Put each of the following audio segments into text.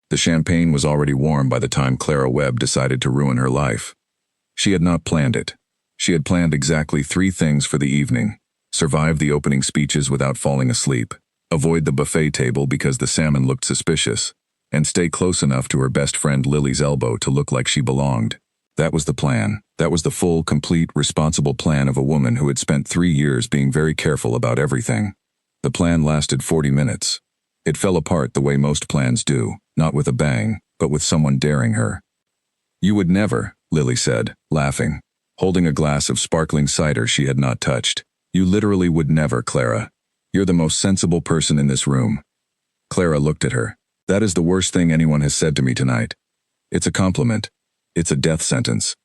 The champagne was already warm by the time Clara Webb decided to ruin her life. She had not planned it. She had planned exactly 3 things for the evening: survive the opening speeches without falling asleep, avoid the buffet table because the salmon looked suspicious, and stay close enough to her best friend Lily's elbow to look like she belonged. That was the plan. That was the full, complete, responsible plan of a woman who had spent 3 years being very careful about everything. The plan lasted 40 minutes. It fell apart the way most plans do, not with a bang, but with someone daring her. "You would never," Lily said, laughing, holding a glass of sparkling cider she had not touched. "You literally would never, Clara. You're the most sensible person in this room." Clara looked at her. "That is the worst thing anyone has said to me tonight." "It's a compliment. It's a death sentence."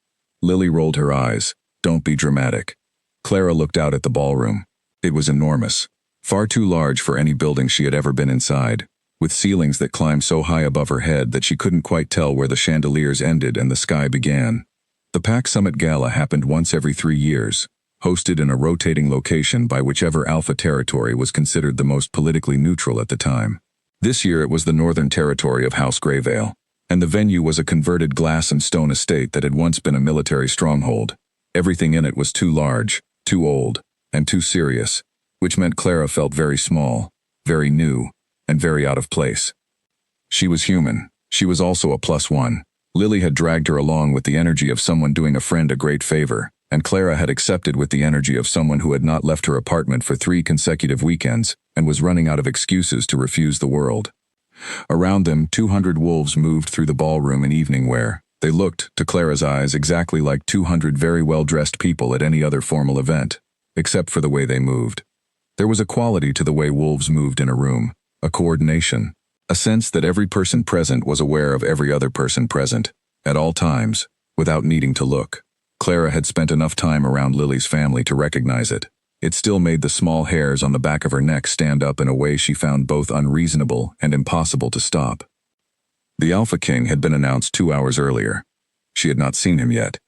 Lily rolled her eyes. "Don't be dramatic." Clara looked out at the ballroom. It was enormous. Far too large for any building she had ever been inside, with ceilings that climbed so high above her head that she couldn't quite tell where the chandeliers ended and the sky began. The Pack Summit Gala happened once every 3 years, hosted in a rotating location by whichever Alpha territory was considered the most politically neutral at the time. This year it was the northern territory of House Greyvale, and the venue was a converted glass and stone estate that had once been a military stronghold. Everything in it was too large, too old, and too serious, which meant Clara felt very small, very new, and very out of place. She was human. She was also a +1. Lily had dragged her along with the energy of someone doing a friend a great favor, and Clara had accepted with the energy of someone who had not left her apartment for 3 consecutive weekends and was running out of excuses to refuse the world. Around them, 200 wolves moved through the ballroom in evening wear. They looked, to Clara's eyes, exactly like 200 very well-dressed people at any other formal event, except for the way they moved. There was a quality to the way wolves moved in a room, a coordination, a sense that every person present was aware of every other person present, at all times, without needing to look. Clara had spent enough time around Lily's family to recognize it. It still made the small hairs on the back of her neck stand up in a way she found both unreasonable and impossible to stop. The Alpha King had been announced 2 hours earlier. She had not seen him yet.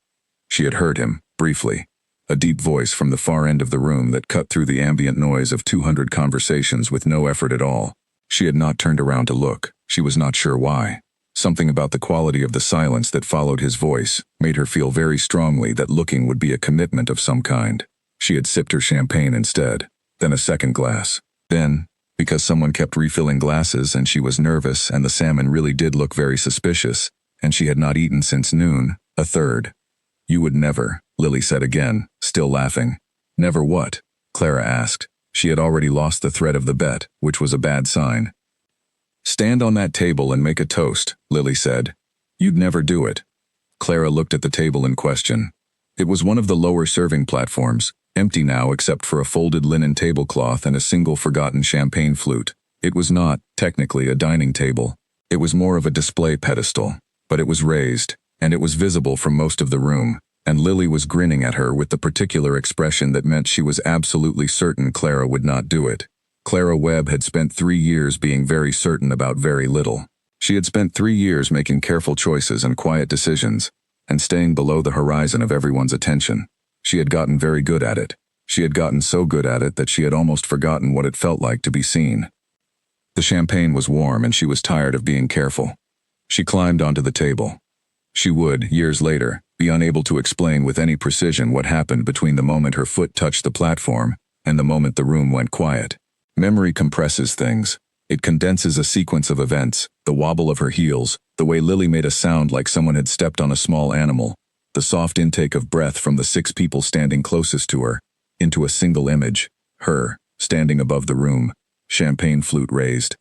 She had heard him, briefly. A deep voice from the far end of the room that cut through the ambient noise of 200 conversations with no effort at all. She had not turned around to look. She was not sure why. Something about the quality of the silence that followed his voice made her feel very strongly that looking would be a commitment of some kind. She had sipped her champagne instead, then a second glass. Then, because someone kept refilling glasses and she was nervous and the salmon really did look very suspicious, and she had not eaten since noon, a third. "You would never," Lily said again, still laughing. "Never what?" Clara asked. She had already lost the thread of the bet, which was a bad sign. "Stand on that table and make a toast," Lily said. "You'd never do it." Clara looked at the table in question. It was one of the lower serving platforms, empty now except for a folded linen tablecloth and a single forgotten champagne flute. It was not, technically, a dining table. It was more of a display pedestal, but it was raised, and it was visible from most of the room, and Lily was grinning at her with the particular expression that meant she was absolutely certain Clara would not do it. Clara Webb had spent 3 years being very certain about very little. She had spent 3 years making careful choices and quiet decisions, and staying below the horizon of everyone's attention. She had gotten very good at it. She had gotten so good at it that she had almost forgotten what it felt like to be seen. The champagne was warm and she was tired of being careful. She climbed onto the table. She would, years later, be unable to explain with any precision what happened between the moment her foot touched the platform and the moment the room went quiet. Memory compresses things. It condenses a sequence of events, the wobble of her heels, the way Lily made a sound like someone had stepped on a small animal, the soft intake of breath from the 6 people standing closest to her, into a single image, her, standing above the room, champagne flute raised.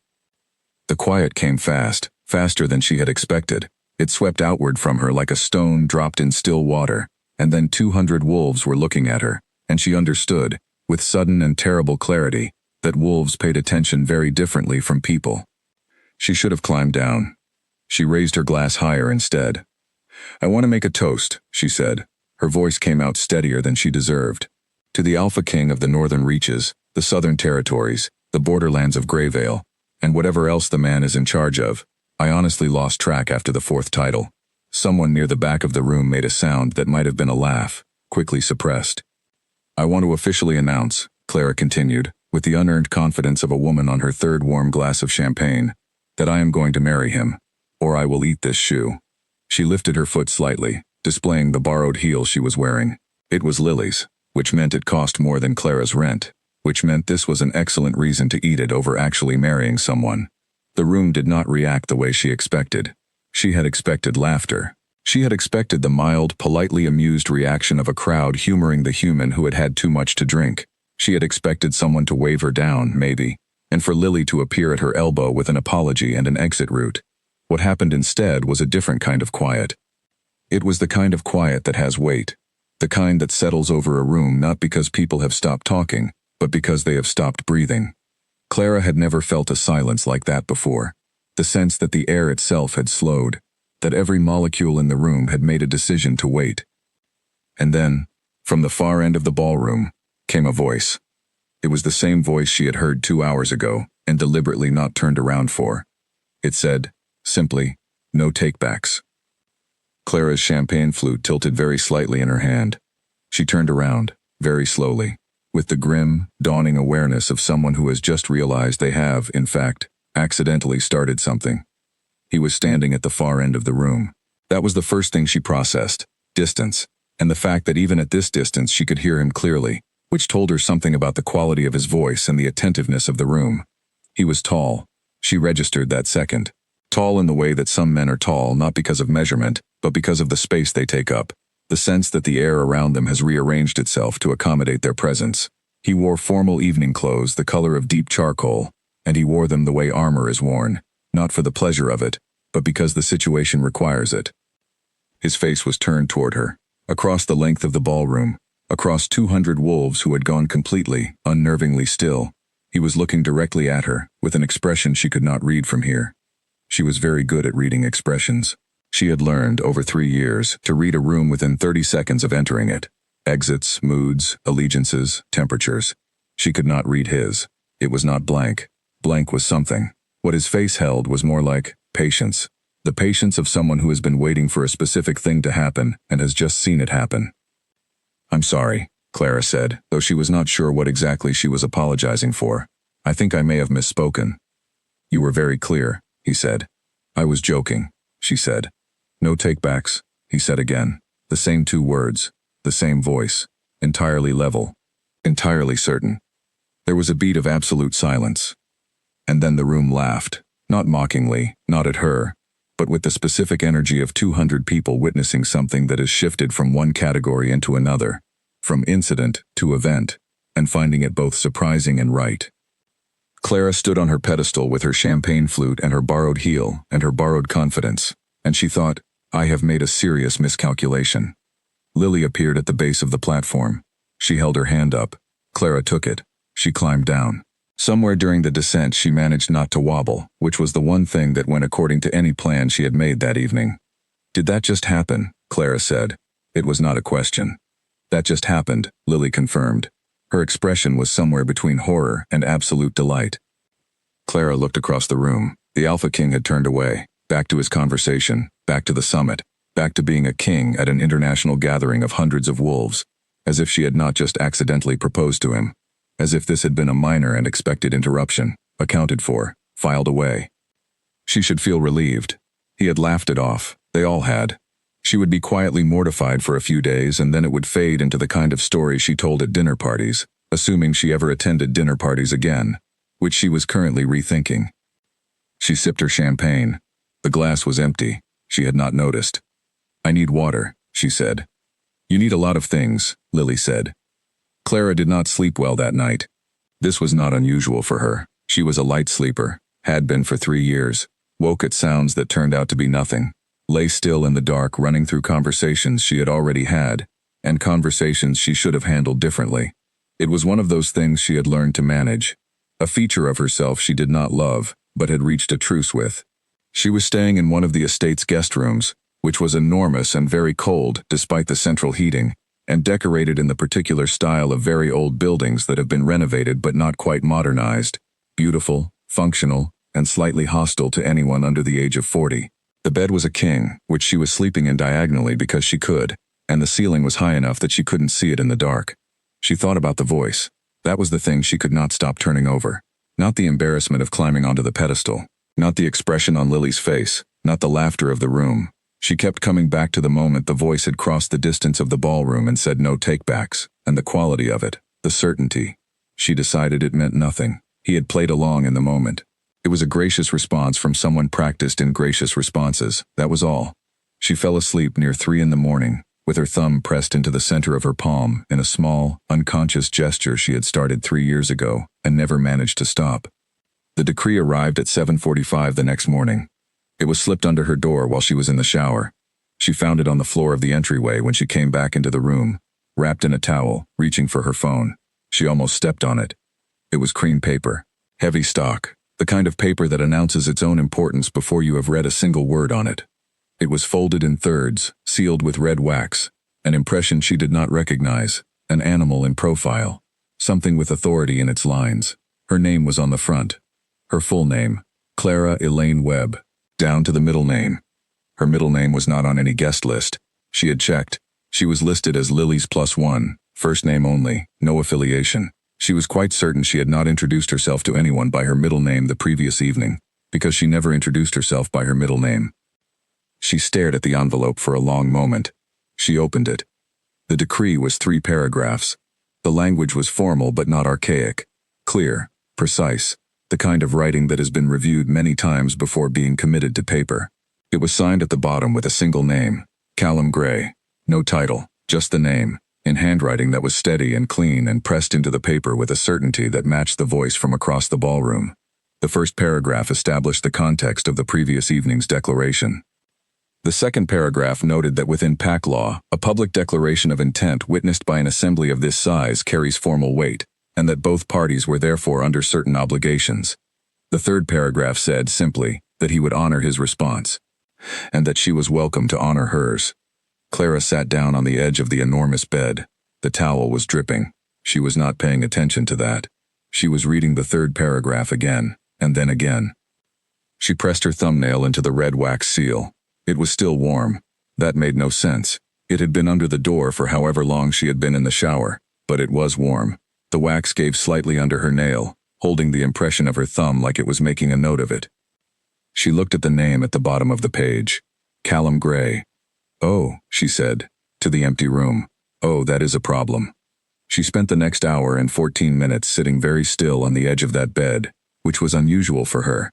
The quiet came fast, faster than she had expected. It swept outward from her like a stone dropped in still water, and then 200 wolves were looking at her, and she understood, with sudden and terrible clarity, that wolves paid attention very differently from people. She should have climbed down. She raised her glass higher instead. "I want to make a toast," she said. Her voice came out steadier than she deserved. "To the Alpha King of the Northern Reaches, the Southern Territories, the borderlands of Greyvale, and whatever else the man is in charge of." I honestly lost track after the 4th title. Someone near the back of the room made a sound that might have been a laugh, quickly suppressed. "I want to officially announce," Clara continued, with the unearned confidence of a woman on her 3rd warm glass of champagne, "that I am going to marry him. or I will eat this shoe. She lifted her foot slightly, displaying the borrowed heel she was wearing. It was Lily's, which meant it cost more than Clara's rent, which meant this was an excellent reason to eat it over actually marrying someone. The room did not react the way she expected. She had expected laughter. She had expected the mild, politely amused reaction of a crowd humoring the human who had had too much to drink. She had expected someone to wave her down, maybe, and for Lily to appear at her elbow with an apology and an exit route. What happened instead was a different kind of quiet. It was the kind of quiet that has weight, the kind that settles over a room not because people have stopped talking, but because they have stopped breathing. Clara had never felt a silence like that before, the sense that the air itself had slowed, that every molecule in the room had made a decision to wait. And then, from the far end of the ballroom, came a voice. It was the same voice she had heard 2 hours ago and deliberately not turned around for. It said, simply, no takebacks. Clara's champagne flute tilted very slightly in her hand. She turned around, very slowly, with the grim, dawning awareness of someone who has just realized they have, in fact, accidentally started something. He was standing at the far end of the room. That was the first thing she processed, distance, and the fact that even at this distance she could hear him clearly, which told her something about the quality of his voice and the attentiveness of the room. He was tall. She registered that second. Tall in the way that some men are tall not because of measurement, but because of the space they take up, the sense that the air around them has rearranged itself to accommodate their presence. He wore formal evening clothes the color of deep charcoal, and he wore them the way armor is worn, not for the pleasure of it, but because the situation requires it. His face was turned toward her, across the length of the ballroom, across 200 wolves who had gone completely, unnervingly still. He was looking directly at her, with an expression she could not read from here. She was very good at reading expressions. She had learned, over 3 years, to read a room within 30 seconds of entering it. Exits, moods, allegiances, temperatures. She could not read his. It was not blank. Blank was something. What his face held was more like patience. The patience of someone who has been waiting for a specific thing to happen and has just seen it happen. I'm sorry, Clara said, though she was not sure what exactly she was apologizing for. I think I may have misspoken. You were very clear, he said. I was joking, she said. No takebacks, he said again. The same 2 words, the same voice, entirely level, entirely certain. There was a beat of absolute silence. And then the room laughed, not mockingly, not at her, but with the specific energy of 200 people witnessing something that has shifted from one category into another, from incident to event, and finding it both surprising and right. Clara stood on her pedestal with her champagne flute and her borrowed heel and her borrowed confidence, and she thought, I have made a serious miscalculation. Lily appeared at the base of the platform. She held her hand up. Clara took it. She climbed down. Somewhere during the descent she managed not to wobble, which was the one thing that went according to any plan she had made that evening. Did that just happen? Clara said. It was not a question. That just happened, Lily confirmed. Her expression was somewhere between horror and absolute delight. Clara looked across the room. The Alpha King had turned away, back to his conversation, back to the summit, back to being a king at an international gathering of hundreds of wolves, as if she had not just accidentally proposed to him, as if this had been a minor and expected interruption, accounted for, filed away. She should feel relieved. He had laughed it off. They all had. She would be quietly mortified for a few days, and then it would fade into the kind of story she told at dinner parties, assuming she ever attended dinner parties again, which she was currently rethinking. She sipped her champagne. The glass was empty. She had not noticed. I need water, she said. You need a lot of things, Lily said. Clara did not sleep well that night. This was not unusual for her. She was a light sleeper, had been for 3 years, woke at sounds that turned out to be nothing, lay still in the dark running through conversations she had already had, and conversations she should have handled differently. It was one of those things she had learned to manage, a feature of herself she did not love, but had reached a truce with. She was staying in one of the estate's guest rooms, which was enormous and very cold despite the central heating, and decorated in the particular style of very old buildings that have been renovated but not quite modernized, beautiful, functional, and slightly hostile to anyone under the age of 40. The bed was a king, which she was sleeping in diagonally because she could, and the ceiling was high enough that she couldn't see it in the dark. She thought about the voice. That was the thing she could not stop turning over. Not the embarrassment of climbing onto the pedestal, not the expression on Lily's face, not the laughter of the room. She kept coming back to the moment the voice had crossed the distance of the ballroom and said no takebacks, and the quality of it, the certainty. She decided it meant nothing. He had played along in the moment. It was a gracious response from someone practiced in gracious responses, that was all. She fell asleep near 3 in the morning, with her thumb pressed into the center of her palm in a small, unconscious gesture she had started 3 years ago and never managed to stop. The decree arrived at 7:45 the next morning. It was slipped under her door while she was in the shower. She found it on the floor of the entryway when she came back into the room, wrapped in a towel, reaching for her phone. She almost stepped on it. It was cream paper. Heavy stock. The kind of paper that announces its own importance before you have read a single word on it. It was folded in thirds, sealed with red wax. An impression she did not recognize. An animal in profile. Something with authority in its lines. Her name was on the front. Her full name, Clara Elaine Webb. Down to the middle name. Her middle name was not on any guest list. She had checked. She was listed as Lily's +1, first name only, no affiliation. She was quite certain she had not introduced herself to anyone by her middle name the previous evening, because she never introduced herself by her middle name. She stared at the envelope for a long moment. She opened it. The decree was 3 paragraphs. The language was formal but not archaic. Clear, precise. The kind of writing that has been reviewed many times before being committed to paper. It was signed at the bottom with a single name, Callum Gray. No title, just the name, in handwriting that was steady and clean and pressed into the paper with a certainty that matched the voice from across the ballroom. The first paragraph established the context of the previous evening's declaration. The second paragraph noted that within PAC law, a public declaration of intent witnessed by an assembly of this size carries formal weight, and that both parties were therefore under certain obligations. The third paragraph said simply that he would honor his response, and that she was welcome to honor hers. Clara sat down on the edge of the enormous bed. The towel was dripping. She was not paying attention to that. She was reading the third paragraph again, and then again. She pressed her thumbnail into the red wax seal. It was still warm. That made no sense. It had been under the door for however long she had been in the shower, but it was warm. The wax gave slightly under her nail, holding the impression of her thumb like it was making a note of it. She looked at the name at the bottom of the page. Callum Gray. Oh, she said, to the empty room. Oh, that is a problem. She spent the next hour and 14 minutes sitting very still on the edge of that bed, which was unusual for her.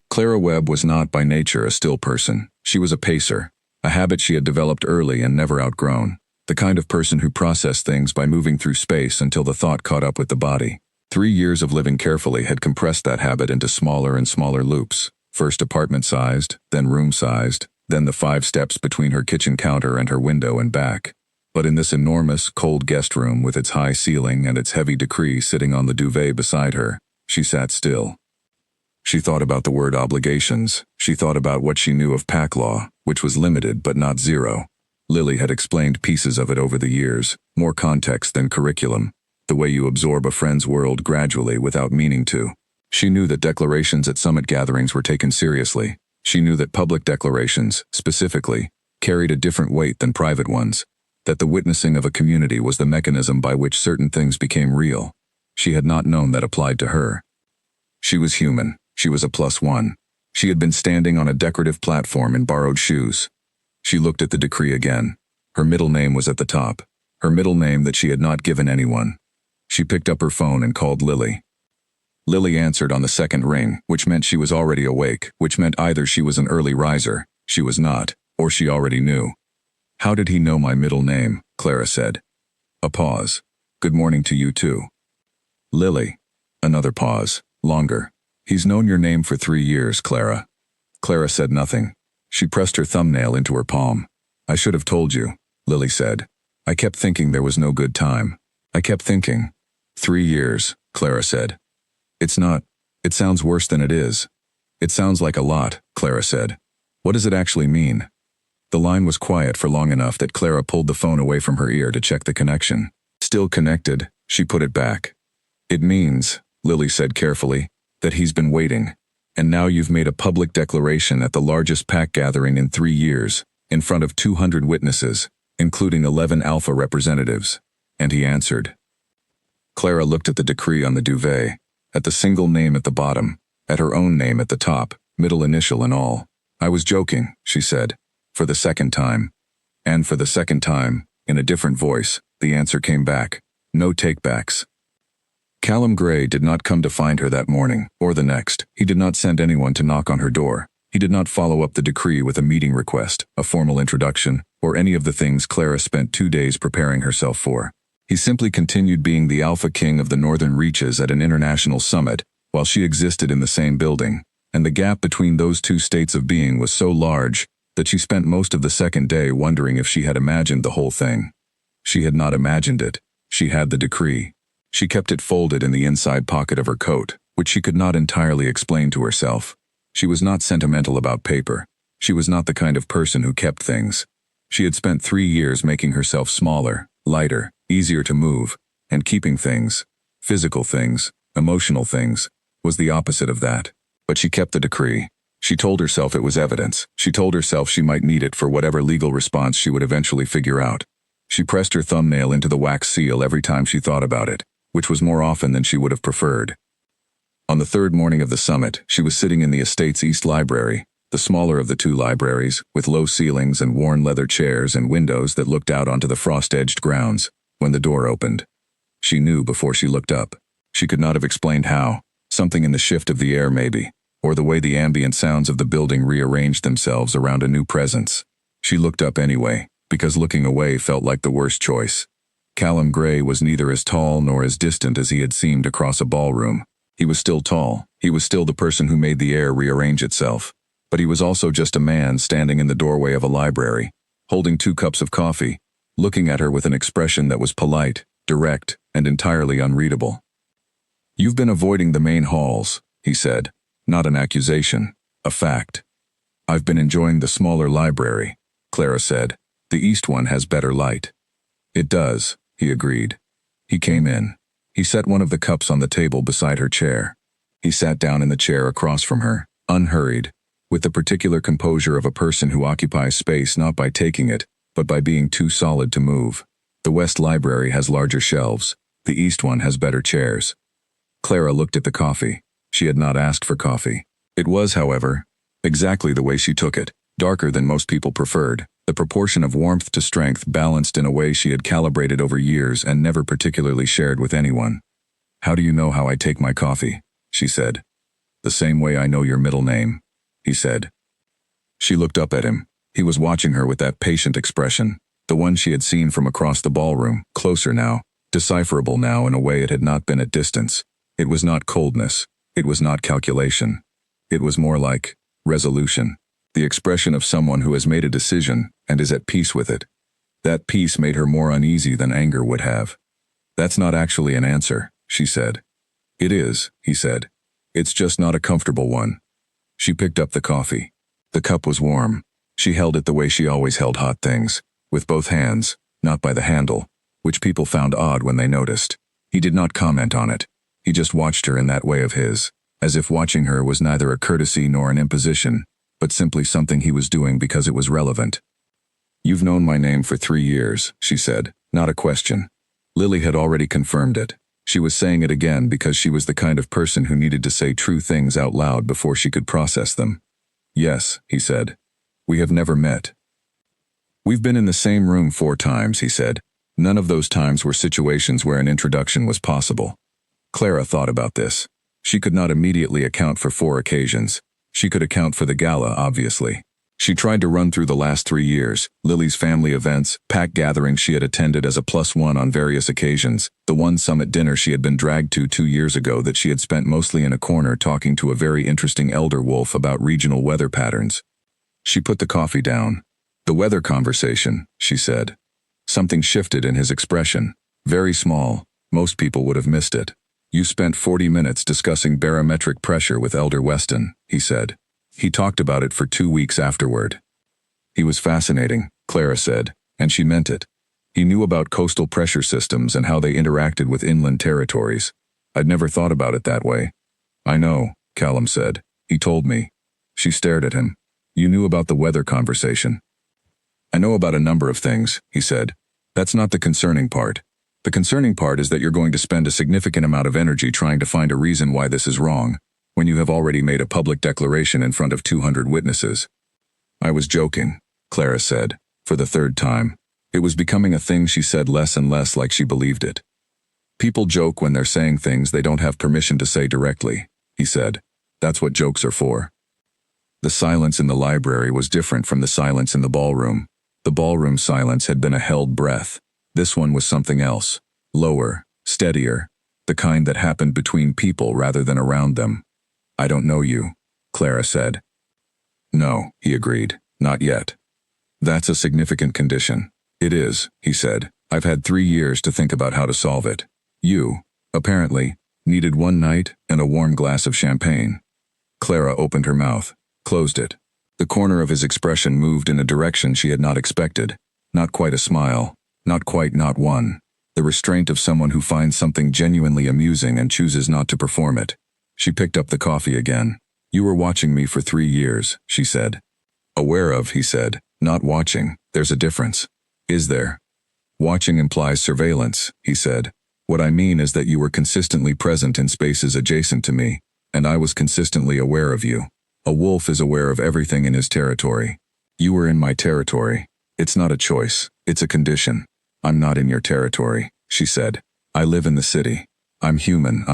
Clara Webb was not by nature a still person. She was a pacer, a habit she had developed early and never outgrown. The kind of person who processed things by moving through space until the thought caught up with the body. 3 years of living carefully had compressed that habit into smaller and smaller loops, first apartment-sized, then room-sized, then the 5 steps between her kitchen counter and her window and back. But in this enormous, cold guest room with its high ceiling and its heavy decree sitting on the duvet beside her, she sat still. She thought about the word obligations. She thought about what she knew of PAC law, which was limited but not zero. Lily had explained pieces of it over the years, more context than curriculum, the way you absorb a friend's world gradually without meaning to. She knew that declarations at summit gatherings were taken seriously. She knew that public declarations, specifically, carried a different weight than private ones, that the witnessing of a community was the mechanism by which certain things became real. She had not known that applied to her. She was human. She was a +1. She had been standing on a decorative platform in borrowed shoes. She looked at the decree again. Her middle name was at the top. Her middle name that she had not given anyone. She picked up her phone and called Lily. Lily answered on the second ring, which meant she was already awake, which meant either she was an early riser, she was not, or she already knew. How did he know my middle name? Clara said. A pause. Good morning to you too. Lily. Another pause. Longer. He's known your name for 3 years, Clara. Clara said nothing. She pressed her thumbnail into her palm. I should have told you, Lily said. I kept thinking there was no good time. I kept thinking. 3 years, Clara said. It's not. It sounds worse than it is. It sounds like a lot, Clara said. What does it actually mean? The line was quiet for long enough that Clara pulled the phone away from her ear to check the connection. Still connected, she put it back. It means, Lily said carefully, that he's been waiting. And now you've made a public declaration at the largest PAC gathering in 3 years, in front of 200 witnesses, including 11 Alpha representatives. And he answered. Clara looked at the decree on the duvet, at the single name at the bottom, at her own name at the top, middle initial and all. I was joking, she said, for the second time. And for the second time, in a different voice, the answer came back. No takebacks. Callum Gray did not come to find her that morning, or the next. He did not send anyone to knock on her door. He did not follow up the decree with a meeting request, a formal introduction, or any of the things Clara spent 2 days preparing herself for. He simply continued being the alpha king of the northern reaches at an international summit, while she existed in the same building, and the gap between those two states of being was so large that she spent most of the second day wondering if she had imagined the whole thing. She had not imagined it. She had the decree. She kept it folded in the inside pocket of her coat, which she could not entirely explain to herself. She was not sentimental about paper. She was not the kind of person who kept things. She had spent 3 years making herself smaller, lighter, easier to move, and keeping things, physical things, emotional things, was the opposite of that. But she kept the decree. She told herself it was evidence. She told herself she might need it for whatever legal response she would eventually figure out. She pressed her thumbnail into the wax seal every time she thought about it, which was more often than she would have preferred. On the third morning of the summit, she was sitting in the estate's East Library, the smaller of the two libraries, with low ceilings and worn leather chairs and windows that looked out onto the frost-edged grounds, when the door opened. She knew before she looked up. She could not have explained how. Something in the shift of the air maybe, or the way the ambient sounds of the building rearranged themselves around a new presence. She looked up anyway, because looking away felt like the worst choice. Callum Gray was neither as tall nor as distant as he had seemed across a ballroom. He was still tall. He was still the person who made the air rearrange itself. But he was also just a man standing in the doorway of a library, holding 2 cups of coffee, looking at her with an expression that was polite, direct, and entirely unreadable. "You've been avoiding the main halls," he said. Not an accusation, a fact. "I've been enjoying the smaller library," Clara said. "The east one has better light." "It does," he agreed. He came in. He set one of the cups on the table beside her chair. He sat down in the chair across from her, unhurried, with the particular composure of a person who occupies space not by taking it, but by being too solid to move. The West Library has larger shelves. The East one has better chairs. Clara looked at the coffee. She had not asked for coffee. It was, however, exactly the way she took it, darker than most people preferred, the proportion of warmth to strength balanced in a way she had calibrated over years and never particularly shared with anyone. "How do you know how I take my coffee?" she said. "The same way I know your middle name," he said. She looked up at him. He was watching her with that patient expression, the one she had seen from across the ballroom, closer now, decipherable now in a way it had not been at distance. It was not coldness. It was not calculation. It was more like resolution, the expression of someone who has made a decision and is at peace with it. That peace made her more uneasy than anger would have. "That's not actually an answer," she said. "It is," he said. "It's just not a comfortable one." She picked up the coffee. The cup was warm. She held it the way she always held hot things, with both hands, not by the handle, which people found odd when they noticed. He did not comment on it. He just watched her in that way of his, as if watching her was neither a courtesy nor an imposition, but simply something he was doing because it was relevant. "You've known my name for 3 years, she said, not a question. Lily had already confirmed it. She was saying it again because she was the kind of person who needed to say true things out loud before she could process them. "Yes," he said. "We have never met." "We've been in the same room 4 times, he said. None of those times were situations where an introduction was possible. Clara thought about this. She could not immediately account for 4 occasions. She could account for the gala, obviously. She tried to run through the last 3 years, Lily's family events, pack gatherings she had attended as a +1 on various occasions, the one summit dinner she had been dragged to 2 years ago that she had spent mostly in a corner talking to a very interesting elder wolf about regional weather patterns. She put the coffee down. "The weather conversation," she said. Something shifted in his expression. Very small. Most people would have missed it. "You spent 40 minutes discussing barometric pressure with Elder Weston," he said. "He talked about it for 2 weeks afterward." "He was fascinating," Clara said, and she meant it. "He knew about coastal pressure systems and how they interacted with inland territories. I'd never thought about it that way." "I know," Callum said. "He told me." She stared at him. "You knew about the weather conversation." "I know about a number of things," he said. "That's not the concerning part. The concerning part is that you're going to spend a significant amount of energy trying to find a reason why this is wrong, when you have already made a public declaration in front of 200 witnesses. I was joking, Clara said, for the third time. It was becoming a thing she said less and less like she believed it. People joke when they're saying things they don't have permission to say directly, he said. That's what jokes are for. The silence in the library was different from the silence in the ballroom. The ballroom silence had been a held breath. This one was something else. Lower, steadier, the kind that happened between people rather than around them. I don't know you, Clara said. No, he agreed. Not yet. That's a significant condition. It is, he said. I've had 3 years to think about how to solve it. You, apparently, needed one night and a warm glass of champagne. Clara opened her mouth, closed it. The corner of his expression moved in a direction she had not expected. Not quite a smile. Not quite, not one. The restraint of someone who finds something genuinely amusing and chooses not to perform it. She picked up the coffee again. You were watching me for 3 years, she said. Aware of, he said. Not watching. There's a difference. Is there? Watching implies surveillance, he said. What I mean is that you were consistently present in spaces adjacent to me, and I was consistently aware of you. A wolf is aware of everything in his territory. You were in my territory. It's not a choice. It's a condition. I'm not in your territory, she said. I live in the city. I'm human.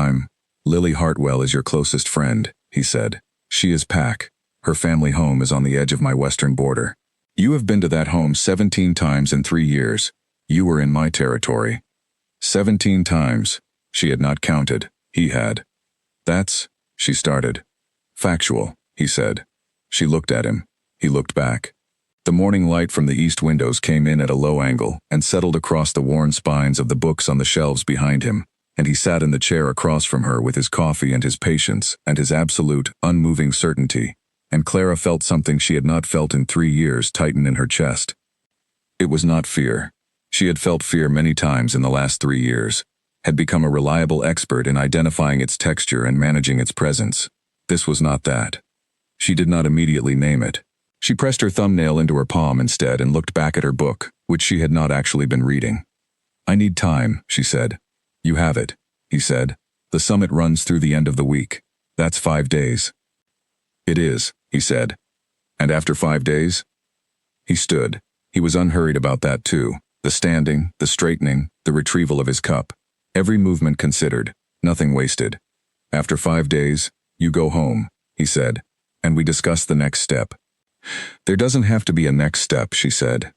Lily Hartwell is your closest friend, he said. She is Pack. Her family home is on the edge of my western border. You have been to that home 17 times in 3 years. You were in my territory. 17 times. She had not counted. He had. That's, she started. Factual, he said. She looked at him. He looked back. The morning light from the east windows came in at a low angle and settled across the worn spines of the books on the shelves behind him, and he sat in the chair across from her with his coffee and his patience and his absolute, unmoving certainty, and Clara felt something she had not felt in 3 years tighten in her chest. It was not fear. She had felt fear many times in the last 3 years, had become a reliable expert in identifying its texture and managing its presence. This was not that. She did not immediately name it. She pressed her thumbnail into her palm instead and looked back at her book, which she had not actually been reading. I need time, she said. You have it, he said. The summit runs through the end of the week. That's 5 days. It is, he said. And after 5 days? He stood. He was unhurried about that too. The standing, the straightening, the retrieval of his cup. Every movement considered, nothing wasted. After 5 days, you go home, he said, and we discuss the next step. There doesn't have to be a next step, she said.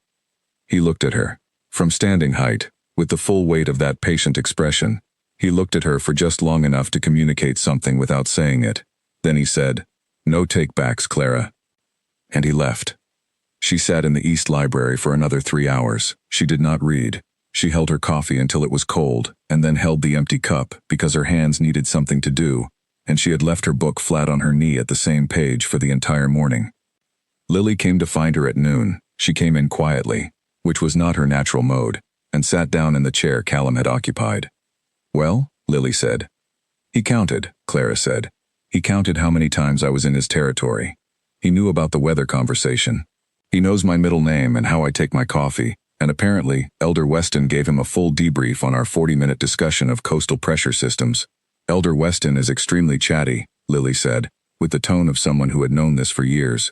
He looked at her. From standing height, with the full weight of that patient expression, he looked at her for just long enough to communicate something without saying it. Then he said, No take-backs, Clara. And he left. She sat in the East Library for another 3 hours. She did not read. She held her coffee until it was cold, and then held the empty cup because her hands needed something to do, and she had left her book flat on her knee at the same page for the entire morning. Lily came to find her at noon. She came in quietly, which was not her natural mode, and sat down in the chair Callum had occupied. Well, Lily said. He counted, Clara said. He counted how many times I was in his territory. He knew about the weather conversation. He knows my middle name and how I take my coffee, and apparently, Elder Weston gave him a full debrief on our 40-minute discussion of coastal pressure systems. Elder Weston is extremely chatty, Lily said, with the tone of someone who had known this for years.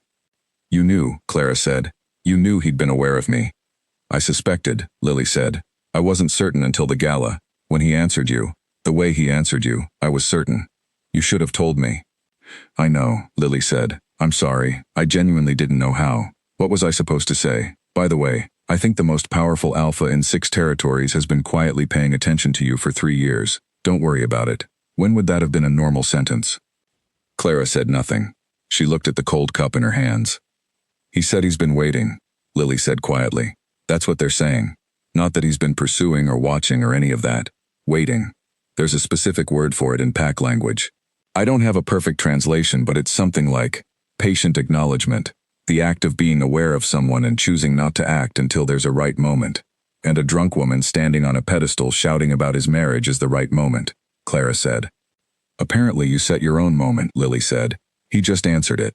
You knew, Clara said. You knew he'd been aware of me. I suspected, Lily said. I wasn't certain until the gala. When he answered you, the way he answered you, I was certain. You should have told me. I know, Lily said. I'm sorry. I genuinely didn't know how. What was I supposed to say? By the way, I think the most powerful alpha in 6 territories has been quietly paying attention to you for 3 years. Don't worry about it. When would that have been a normal sentence? Clara said nothing. She looked at the cold cup in her hands. He said he's been waiting, Lily said quietly. That's what they're saying. Not that he's been pursuing or watching or any of that. Waiting. There's a specific word for it in Pack language. I don't have a perfect translation, but it's something like patient acknowledgement. The act of being aware of someone and choosing not to act until there's a right moment. And a drunk woman standing on a pedestal shouting about his marriage is the right moment, Clara said. Apparently you set your own moment, Lily said. He just answered it.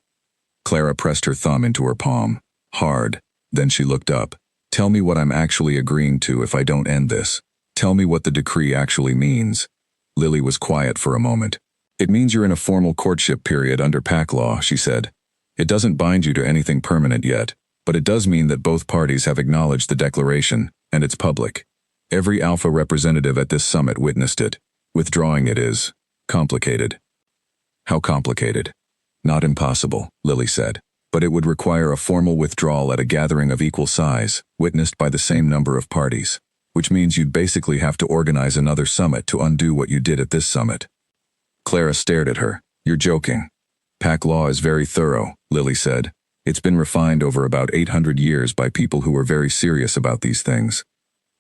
Clara pressed her thumb into her palm. Hard. Then she looked up. Tell me what I'm actually agreeing to if I don't end this. Tell me what the decree actually means. Lily was quiet for a moment. It means you're in a formal courtship period under Pack law, she said. It doesn't bind you to anything permanent yet, but it does mean that both parties have acknowledged the declaration, and it's public. Every Alpha representative at this summit witnessed it. Withdrawing it is complicated. How complicated? Not impossible, Lily said, but it would require a formal withdrawal at a gathering of equal size, witnessed by the same number of parties, which means you'd basically have to organize another summit to undo what you did at this summit. Clara stared at her. You're joking. Pack law is very thorough, Lily said. It's been refined over about 800 years by people who were very serious about these things.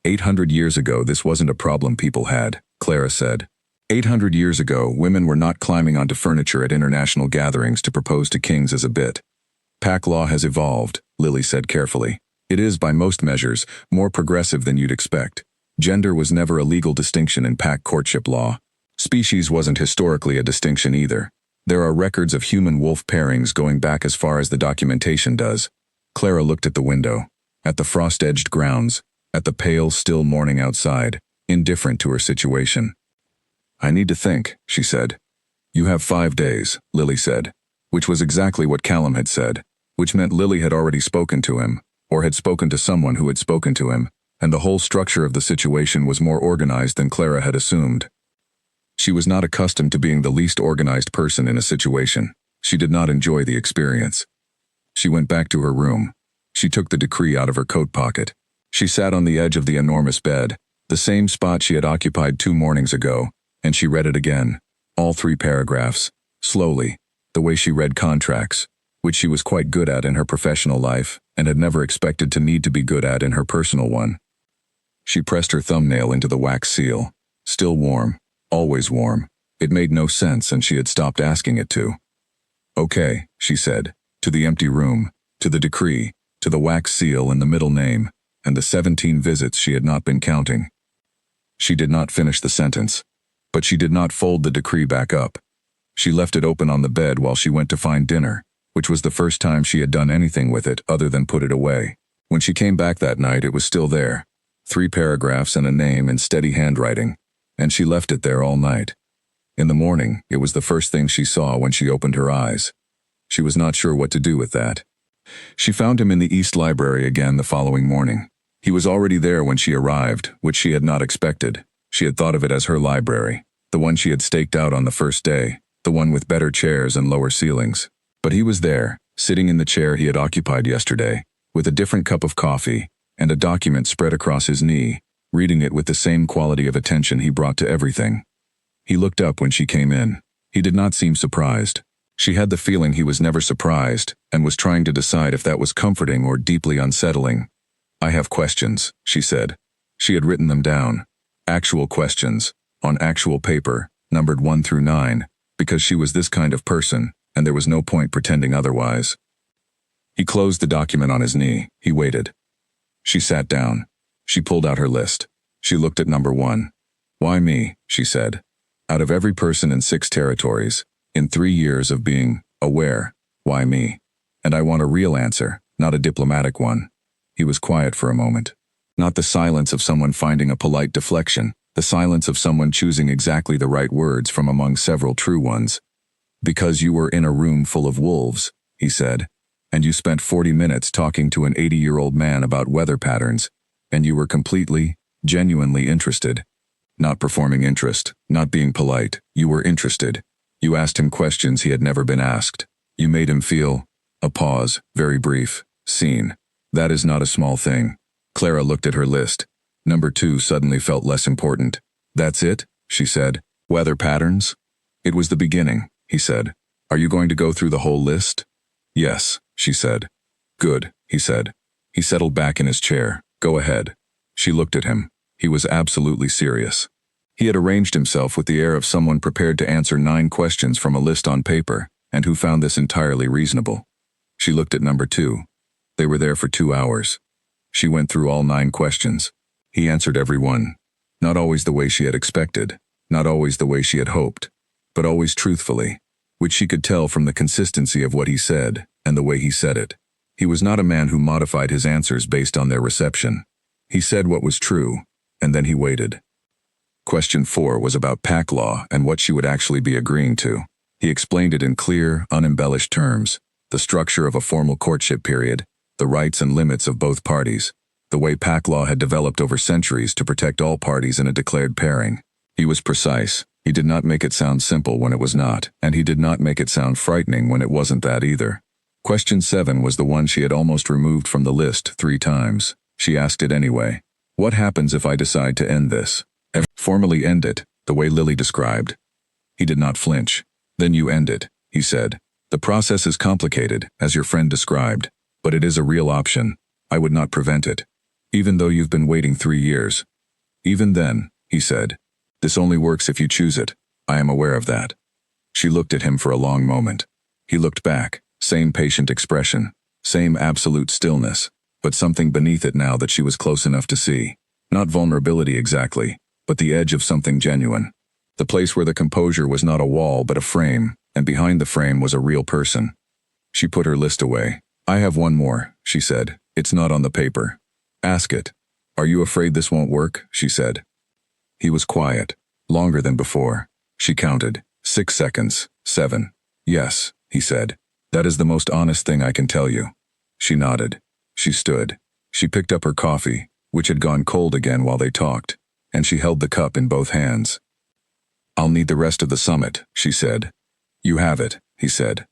800 years ago, this wasn't a problem people had, Clara said. 800 years ago, women were not climbing onto furniture at international gatherings to propose to kings as a bit. Pack law has evolved, Lily said carefully. It is, by most measures, more progressive than you'd expect. Gender was never a legal distinction in pack courtship law. Species wasn't historically a distinction either. There are records of human-wolf pairings going back as far as the documentation does. Clara looked at the window, at the frost-edged grounds, at the pale, still morning outside, indifferent to her situation. I need to think, she said. You have 5 days, Lily said, which was exactly what Callum had said, which meant Lily had already spoken to him, or had spoken to someone who had spoken to him, and the whole structure of the situation was more organized than Clara had assumed. She was not accustomed to being the least organized person in a situation. She did not enjoy the experience. She went back to her room. She took the decree out of her coat pocket. She sat on the edge of the enormous bed, the same spot she had occupied 2 mornings ago, and she read it again, all 3 paragraphs, slowly, the way she read contracts, which she was quite good at in her professional life and had never expected to need to be good at in her personal one. She pressed her thumbnail into the wax seal. Still warm. Always warm. It made no sense, and she had stopped asking it to. Okay, she said, to the empty room, to the decree, to the wax seal and the middle name, and the 17 visits she had not been counting. She did not finish the sentence, but she did not fold the decree back up. She left it open on the bed while she went to find dinner, which was the first time she had done anything with it other than put it away. When she came back that night, it was still there, 3 paragraphs and a name in steady handwriting, and she left it there all night. In the morning, it was the first thing she saw when she opened her eyes. She was not sure what to do with that. She found him in the East Library again the following morning. He was already there when she arrived, which she had not expected. She had thought of it as her library, the one she had staked out on the first day, the one with better chairs and lower ceilings. But he was there, sitting in the chair he had occupied yesterday, with a different cup of coffee and a document spread across his knee, reading it with the same quality of attention he brought to everything. He looked up when she came in. He did not seem surprised. She had the feeling he was never surprised, and was trying to decide if that was comforting or deeply unsettling. I have questions, she said. She had written them down. Actual questions, on actual paper, numbered 1 through 9, because she was this kind of person, and there was no point pretending otherwise. He closed the document on his knee. He waited. She sat down. She pulled out her list. She looked at number 1. Why me, she said. Out of every person in 6 territories, in 3 years of being aware, why me? And I want a real answer, not a diplomatic one. He was quiet for a moment. Not the silence of someone finding a polite deflection, the silence of someone choosing exactly the right words from among several true ones. Because you were in a room full of wolves, he said, and you spent 40 minutes talking to an 80-year-old man about weather patterns, and you were completely, genuinely interested. Not performing interest, not being polite, you were interested. You asked him questions he had never been asked. You made him feel, a pause, very brief, seen. That is not a small thing. Clara looked at her list. Number 2 suddenly felt less important. That's it, she said. Weather patterns? It was the beginning, he said. Are you going to go through the whole list? Yes, she said. Good, he said. He settled back in his chair. Go ahead. She looked at him. He was absolutely serious. He had arranged himself with the air of someone prepared to answer 9 questions from a list on paper, and who found this entirely reasonable. She looked at number 2. They were there for 2 hours. She went through all 9 questions. He answered every one. Not always the way she had expected, not always the way she had hoped, but always truthfully, which she could tell from the consistency of what he said and the way he said it. He was not a man who modified his answers based on their reception. He said what was true, and then he waited. Question 4 was about pack law and what she would actually be agreeing to. He explained it in clear, unembellished terms. the structure of a formal courtship period, the rights and limits of both parties, the way pack law had developed over centuries to protect all parties in a declared pairing. He was precise. He did not make it sound simple when it was not, and he did not make it sound frightening when it wasn't that either. Question 7 was the one she had almost removed from the list 3 times. She asked it anyway. What happens if I decide to end this? Formally end it, the way Lily described. He did not flinch. Then you end it, he said. The process is complicated, as your friend described, but it is a real option. I would not prevent it. Even though you've been waiting 3 years. Even then, he said. This only works if you choose it. I am aware of that. She looked at him for a long moment. He looked back, same patient expression, same absolute stillness, but something beneath it now that she was close enough to see. Not vulnerability exactly, but the edge of something genuine. The place where the composure was not a wall but a frame, and behind the frame was a real person. She put her list away. I have one more, she said. It's not on the paper. Ask it. Are you afraid this won't work? She said. He was quiet, longer than before. She counted. 6 seconds. 7. Yes, he said. That is the most honest thing I can tell you. She nodded. She stood. She picked up her coffee, which had gone cold again while they talked, and she held the cup in both hands. I'll need the rest of the summit, she said. You have it, he said.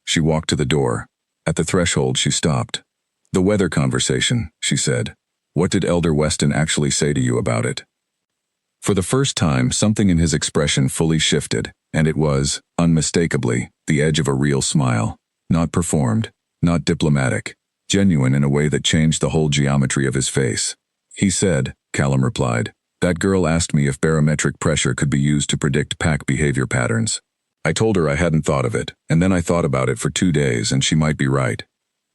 She walked to the door. At the threshold she stopped. The weather conversation, she said. What did Elder Weston actually say to you about it? For the first time, something in his expression fully shifted, and it was, unmistakably, the edge of a real smile. Not performed, not diplomatic, genuine in a way that changed the whole geometry of his face. He said, Callum replied, that girl asked me if barometric pressure could be used to predict pack behavior patterns. I told her I hadn't thought of it, and then I thought about it for 2 days and she might be right.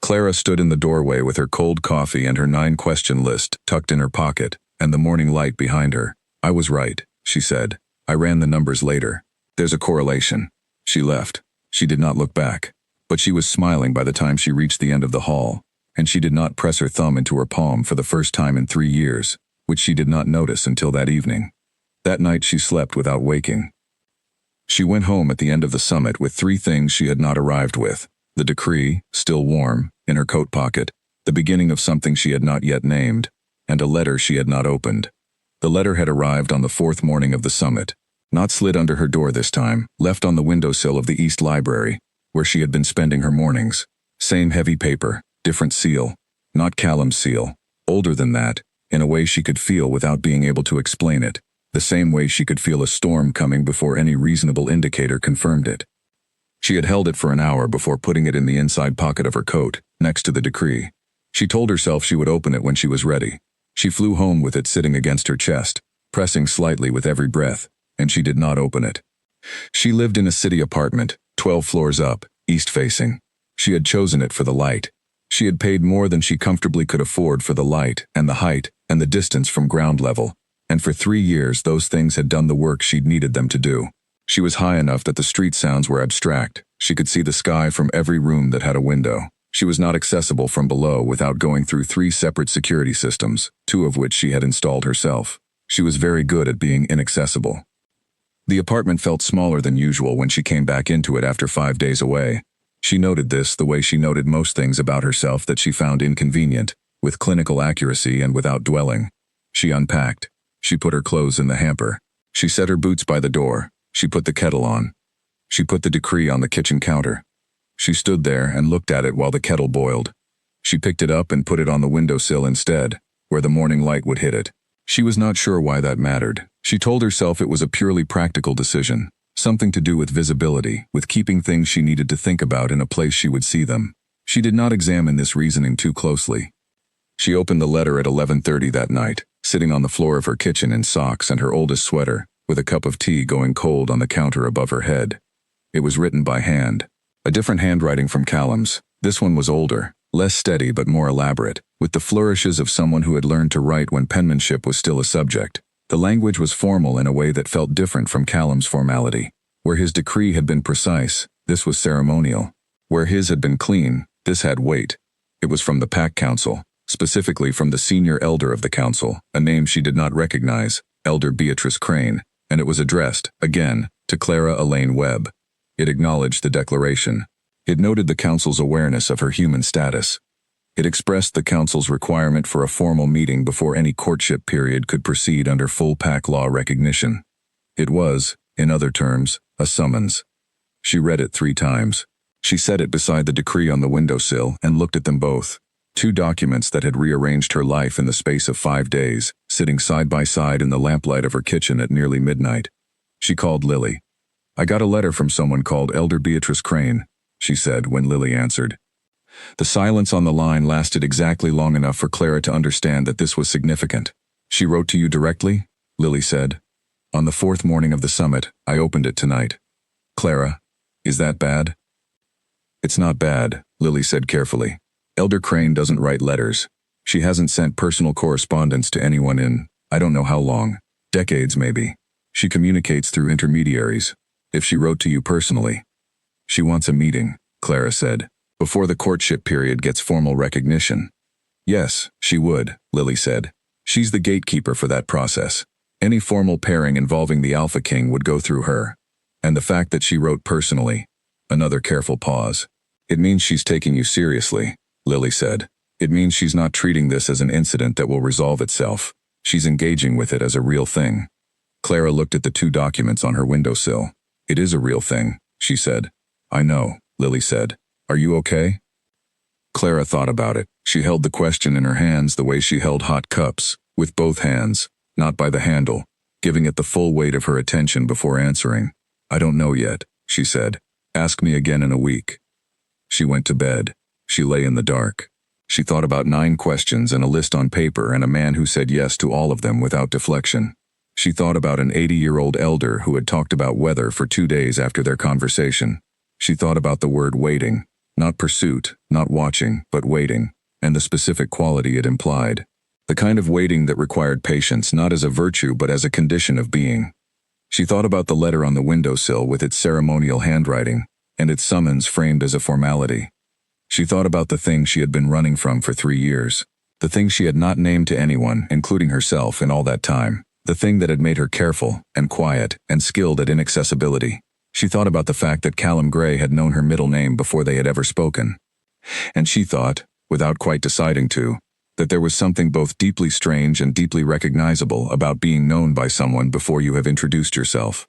Clara stood in the doorway with her cold coffee and her 9-question list tucked in her pocket, and the morning light behind her. I was right, she said. I ran the numbers later. There's a correlation. She left. She did not look back. But she was smiling by the time she reached the end of the hall, and she did not press her thumb into her palm for the first time in 3 years, which she did not notice until that evening. That night she slept without waking. She went home at the end of the summit with 3 things she had not arrived with. The decree, still warm, in her coat pocket, the beginning of something she had not yet named, and a letter she had not opened. The letter had arrived on the 4th morning of the summit, not slid under her door this time, left on the windowsill of the East Library, where she had been spending her mornings. Same heavy paper, different seal. Not Callum's seal. Older than that, in a way she could feel without being able to explain it, the same way she could feel a storm coming before any reasonable indicator confirmed it. She had held it for an hour before putting it in the inside pocket of her coat, next to the decree. She told herself she would open it when she was ready. She flew home with it sitting against her chest, pressing slightly with every breath, and she did not open it. She lived in a city apartment, 12 floors up, east-facing. She had chosen it for the light. She had paid more than she comfortably could afford for the light and the height and the distance from ground level, and for 3 years those things had done the work she'd needed them to do. She was high enough that the street sounds were abstract. She could see the sky from every room that had a window. She was not accessible from below without going through 3 separate security systems, 2 of which she had installed herself. She was very good at being inaccessible. The apartment felt smaller than usual when she came back into it after 5 days away. She noted this the way she noted most things about herself that she found inconvenient, with clinical accuracy and without dwelling. She unpacked. She put her clothes in the hamper. She set her boots by the door. She put the kettle on. She put the decree on the kitchen counter. She stood there and looked at it while the kettle boiled. She picked it up and put it on the windowsill instead, where the morning light would hit it. She was not sure why that mattered. She told herself it was a purely practical decision, something to do with visibility, with keeping things she needed to think about in a place she would see them. She did not examine this reasoning too closely. She opened the letter at 11:30 that night, sitting on the floor of her kitchen in socks and her oldest sweater, with a cup of tea going cold on the counter above her head. It was written by hand. A different handwriting from Callum's. This one was older, less steady but more elaborate, with the flourishes of someone who had learned to write when penmanship was still a subject. The language was formal in a way that felt different from Callum's formality. Where his decree had been precise, this was ceremonial. Where his had been clean, this had weight. It was from the Pack Council, specifically from the senior elder of the council, a name she did not recognize, Elder Beatrice Crane, and it was addressed, again, to Clara Elaine Webb. It acknowledged the declaration. It noted the council's awareness of her human status. It expressed the council's requirement for a formal meeting before any courtship period could proceed under full PAC law recognition. It was, in other terms, a summons. She read it 3 times. She set it beside the decree on the windowsill and looked at them both. 2 documents that had rearranged her life in the space of 5 days, sitting side by side in the lamplight of her kitchen at nearly midnight. She called Lily. "I got a letter from someone called Elder Beatrice Crane," she said when Lily answered. The silence on the line lasted exactly long enough for Clara to understand that this was significant. "She wrote to you directly?" Lily said. "On the 4th morning of the summit, I opened it tonight." "Clara, is that bad?" "It's not bad," Lily said carefully. "Elder Crane doesn't write letters. She hasn't sent personal correspondence to anyone in, I don't know how long, decades maybe. She communicates through intermediaries. If she wrote to you personally." "She wants a meeting," Clara said, "before the courtship period gets formal recognition." "Yes, she would," Lily said. "She's the gatekeeper for that process. Any formal pairing involving the Alpha King would go through her. And the fact that she wrote personally." Another careful pause. "It means she's taking you seriously," Lily said. "It means she's not treating this as an incident that will resolve itself. She's engaging with it as a real thing." Clara looked at the 2 documents on her windowsill. "It is a real thing," she said. "I know," Lily said. "Are you okay?" Clara thought about it. She held the question in her hands the way she held hot cups, with both hands, not by the handle, giving it the full weight of her attention before answering. "I don't know yet," she said. "Ask me again in a week." She went to bed. She lay in the dark. She thought about 9 questions and a list on paper and a man who said yes to all of them without deflection. She thought about an 80-year-old elder who had talked about weather for 2 days after their conversation. She thought about the word waiting, not pursuit, not watching, but waiting, and the specific quality it implied. The kind of waiting that required patience not as a virtue but as a condition of being. She thought about the letter on the windowsill with its ceremonial handwriting, and its summons framed as a formality. She thought about the thing she had been running from for 3 years, the thing she had not named to anyone, including herself, in all that time, the thing that had made her careful and quiet and skilled at inaccessibility. She thought about the fact that Callum Gray had known her middle name before they had ever spoken. And she thought, without quite deciding to, that there was something both deeply strange and deeply recognizable about being known by someone before you have introduced yourself.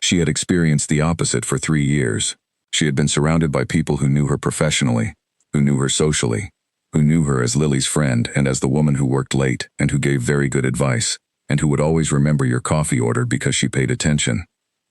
She had experienced the opposite for 3 years. She had been surrounded by people who knew her professionally, who knew her socially, who knew her as Lily's friend and as the woman who worked late and who gave very good advice, and who would always remember your coffee order because she paid attention.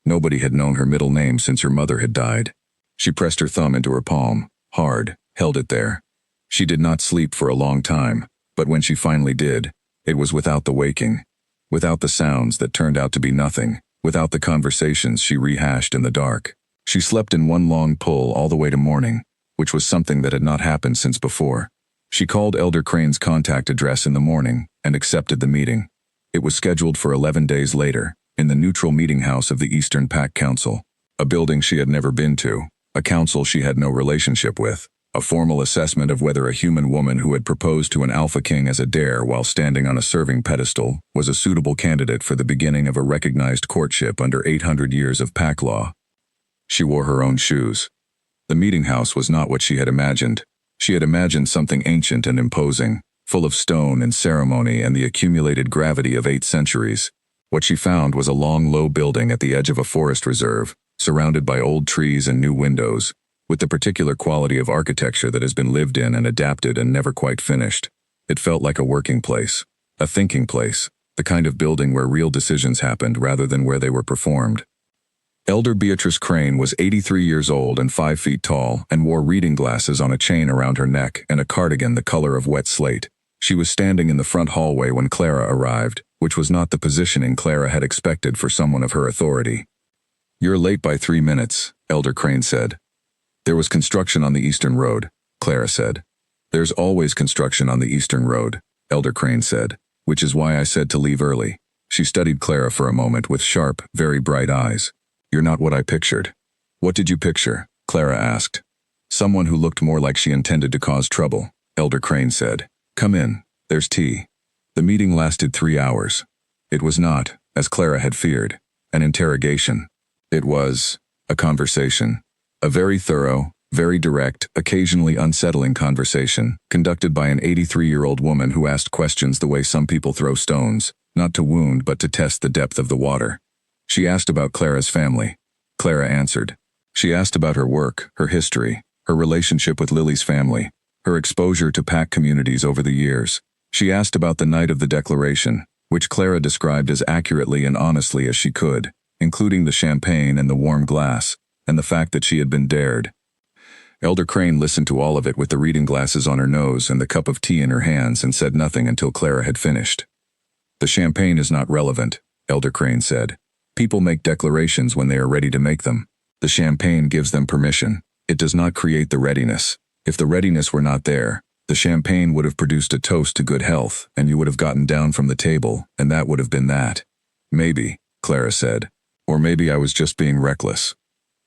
Nobody had known her middle name since her mother had died. She pressed her thumb into her palm, hard, held it there. She did not sleep for a long time, but when she finally did, it was without the waking, without the sounds that turned out to be nothing, without the conversations she rehashed in the dark. She slept in one long pull all the way to morning, which was something that had not happened since before. She called Elder Crane's contact address in the morning and accepted the meeting. It was scheduled for 11 days later, in the neutral meeting house of the Eastern Pact Council, a building she had never been to, a council she had no relationship with, a formal assessment of whether a human woman who had proposed to an Alpha King as a dare while standing on a serving pedestal was a suitable candidate for the beginning of a recognized courtship under 800 years of Pact law. She wore her own shoes. The meeting house was not what she had imagined. She had imagined something ancient and imposing, full of stone and ceremony and the accumulated gravity of 8 centuries. What she found was a long, low building at the edge of a forest reserve, surrounded by old trees and new windows, with the particular quality of architecture that has been lived in and adapted and never quite finished. It felt like a working place, a thinking place, the kind of building where real decisions happened rather than where they were performed. Elder Beatrice Crane was 83 years old and 5 feet tall and wore reading glasses on a chain around her neck and a cardigan the color of wet slate. She was standing in the front hallway when Clara arrived, which was not the positioning Clara had expected for someone of her authority. "You're late by 3 minutes, Elder Crane said. "There was construction on the Eastern Road," Clara said. "There's always construction on the Eastern Road," Elder Crane said, "which is why I said to leave early." She studied Clara for a moment with sharp, very bright eyes. "You're not what I pictured." "What did you picture?" Clara asked. "Someone who looked more like she intended to cause trouble," Elder Crane said. "Come in, there's tea." The meeting lasted 3 hours. It was not, as Clara had feared, an interrogation. It was a conversation. A very thorough, Very direct, occasionally unsettling conversation, conducted by an 83-year-old woman who asked questions the way some people throw stones, not to wound but to test the depth of the water. She asked about Clara's family. Clara answered. She asked about her work, her history, her relationship with Lily's family, her exposure to PAC communities over the years. She asked about the night of the declaration, which Clara described as accurately and honestly as she could, including the champagne and the warm glass, and the fact that she had been dared. Elder Crane listened to all of it with the reading glasses on her nose and the cup of tea in her hands and said nothing until Clara had finished. The champagne is not relevant, Elder Crane said. People make declarations when they are ready to make them. The champagne gives them permission. It does not create the readiness. If the readiness were not there, the champagne would have produced a toast to good health, and you would have gotten down from the table, and that would have been that. Maybe, Clara said. Or maybe I was just being reckless.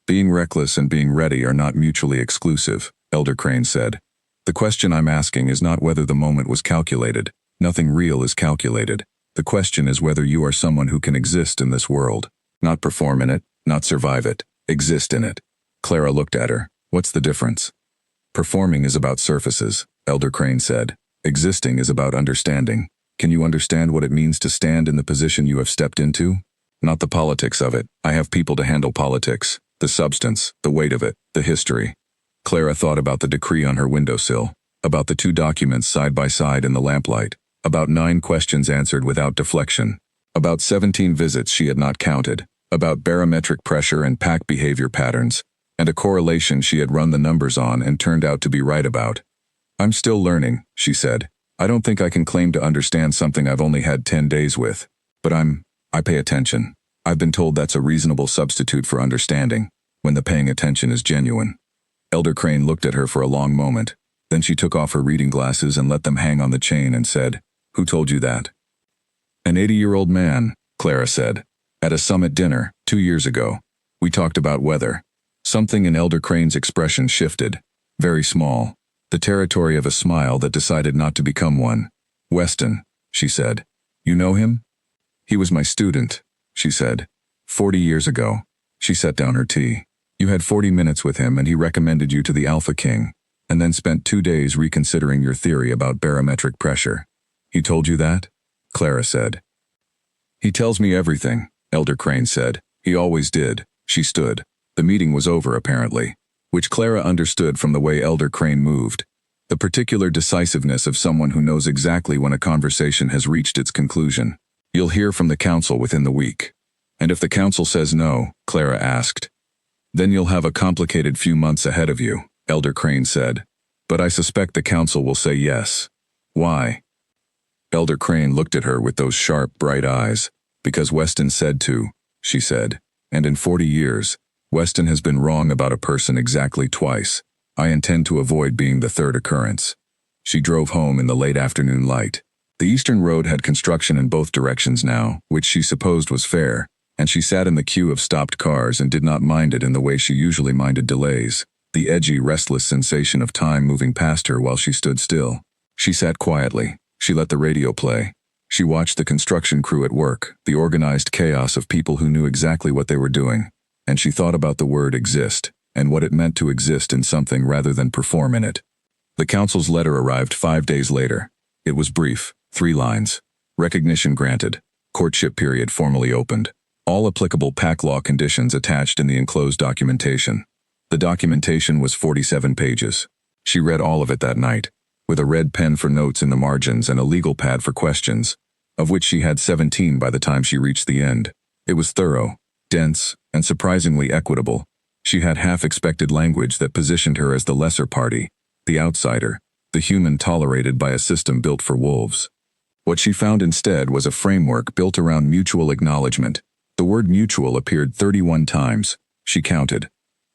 Being reckless and being ready are not mutually exclusive, Elder Crane said. The question I'm asking is not whether the moment was calculated. Nothing real is calculated. The question is whether you are someone who can exist in this world. Not perform in it, not survive it. Exist in it. Clara looked at her. What's the difference? Performing is about surfaces, Elder Crane said. Existing is about understanding. Can you understand what it means to stand in the position you have stepped into? Not the politics of it. I have people to handle politics. The substance, the weight of it, the history. Clara thought about the decree on her windowsill, about the 2 documents side by side in the lamplight, about 9 questions answered without deflection, about 17 visits she had not counted, about barometric pressure and PAC behavior patterns, and a correlation she had run the numbers on and turned out to be right about. I'm still learning, she said. I don't think I can claim to understand something I've only had 10 days with. But I pay attention. I've been told that's a reasonable substitute for understanding, when the paying attention is genuine. Elder Crane looked at her for a long moment. Then she took off her reading glasses and let them hang on the chain and said, Who told you that? An 80-year-old man, Clara said. At a summit dinner, 2 years ago. We talked about weather. Something in Elder Crane's expression shifted. Very small. The territory of a smile that decided not to become one. Weston, she said. You know him? He was my student, she said. 40 years ago. She set down her tea. You had 40 minutes with him and he recommended you to the Alpha King, and then spent 2 days reconsidering your theory about barometric pressure. He told you that? Clara said. He tells me everything, Elder Crane said. He always did. She stood. The meeting was over apparently, which Clara understood from the way Elder Crane moved. The particular decisiveness of someone who knows exactly when a conversation has reached its conclusion. You'll hear from the council within the week. And if the council says no, Clara asked. Then you'll have a complicated few months ahead of you, Elder Crane said. But I suspect the council will say yes. Why? Elder Crane looked at her with those sharp, bright eyes. Because Weston said to, she said. And in 40 years, Weston has been wrong about a person exactly twice. I intend to avoid being the third occurrence. She drove home in the late afternoon light. The eastern road had construction in both directions now, which she supposed was fair, and she sat in the queue of stopped cars and did not mind it in the way she usually minded delays, the edgy, restless sensation of time moving past her while she stood still. She sat quietly. She let the radio play. She watched the construction crew at work, the organized chaos of people who knew exactly what they were doing, and she thought about the word exist, and what it meant to exist in something rather than perform in it. The council's letter arrived 5 days later. It was brief, 3 lines. Recognition granted. Courtship period formally opened. All applicable PAC law conditions attached in the enclosed documentation. The documentation was 47 pages. She read all of it that night, with a red pen for notes in the margins and a legal pad for questions, of which she had 17 by the time she reached the end. It was thorough, dense, and surprisingly equitable. She had half-expected language that positioned her as the lesser party, the outsider, the human tolerated by a system built for wolves. What she found instead was a framework built around mutual acknowledgement. The word mutual appeared 31 times. She counted.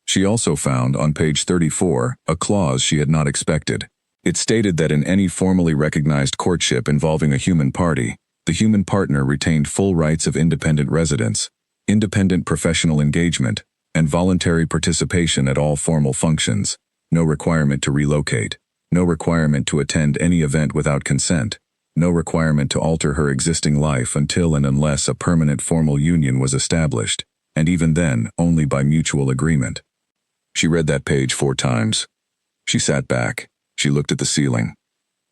She also found, on page 34, a clause she had not expected. It stated that in any formally recognized courtship involving a human party, the human partner retained full rights of independent residence, independent professional engagement, and voluntary participation at all formal functions. No requirement to relocate. No requirement to attend any event without consent. No requirement to alter her existing life until and unless a permanent formal union was established, and even then, only by mutual agreement. She read that page 4 times. She sat back. She looked at the ceiling.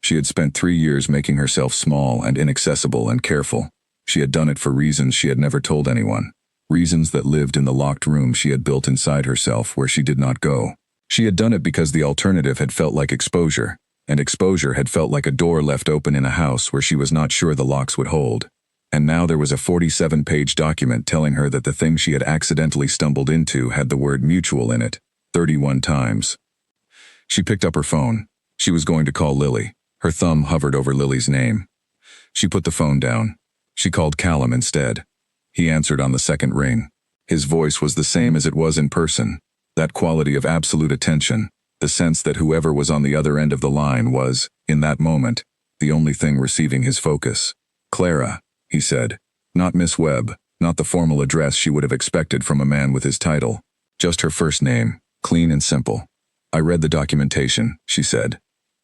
She had spent 3 years making herself small and inaccessible and careful. She had done it for reasons she had never told anyone. Reasons that lived in the locked room she had built inside herself where she did not go. She had done it because the alternative had felt like exposure, and exposure had felt like a door left open in a house where she was not sure the locks would hold. And now there was a 47-page document telling her that the thing she had accidentally stumbled into had the word mutual in it, 31 times. She picked up her phone. She was going to call Lily. Her thumb hovered over Lily's name. She put the phone down. She called Callum instead. He answered on the second ring. His voice was the same as it was in person. That quality of absolute attention, the sense that whoever was on the other end of the line was, in that moment, the only thing receiving his focus. "Clara," he said. Not Miss Webb, not the formal address she would have expected from a man with his title. Just her first name, clean and simple. "I read the documentation," she said.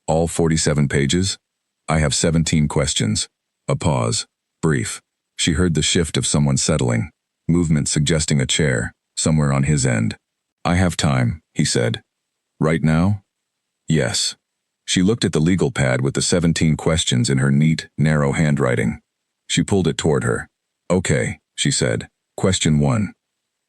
"All 47 pages? I have 17 questions." A pause. Brief. She heard the shift of someone settling. Movement suggesting a chair, somewhere on his end. "I have time," he said. "Right now?" "Yes." She looked at the legal pad with the 17 questions in her neat, narrow handwriting. She pulled it toward her. "Okay," she said. "Question 1.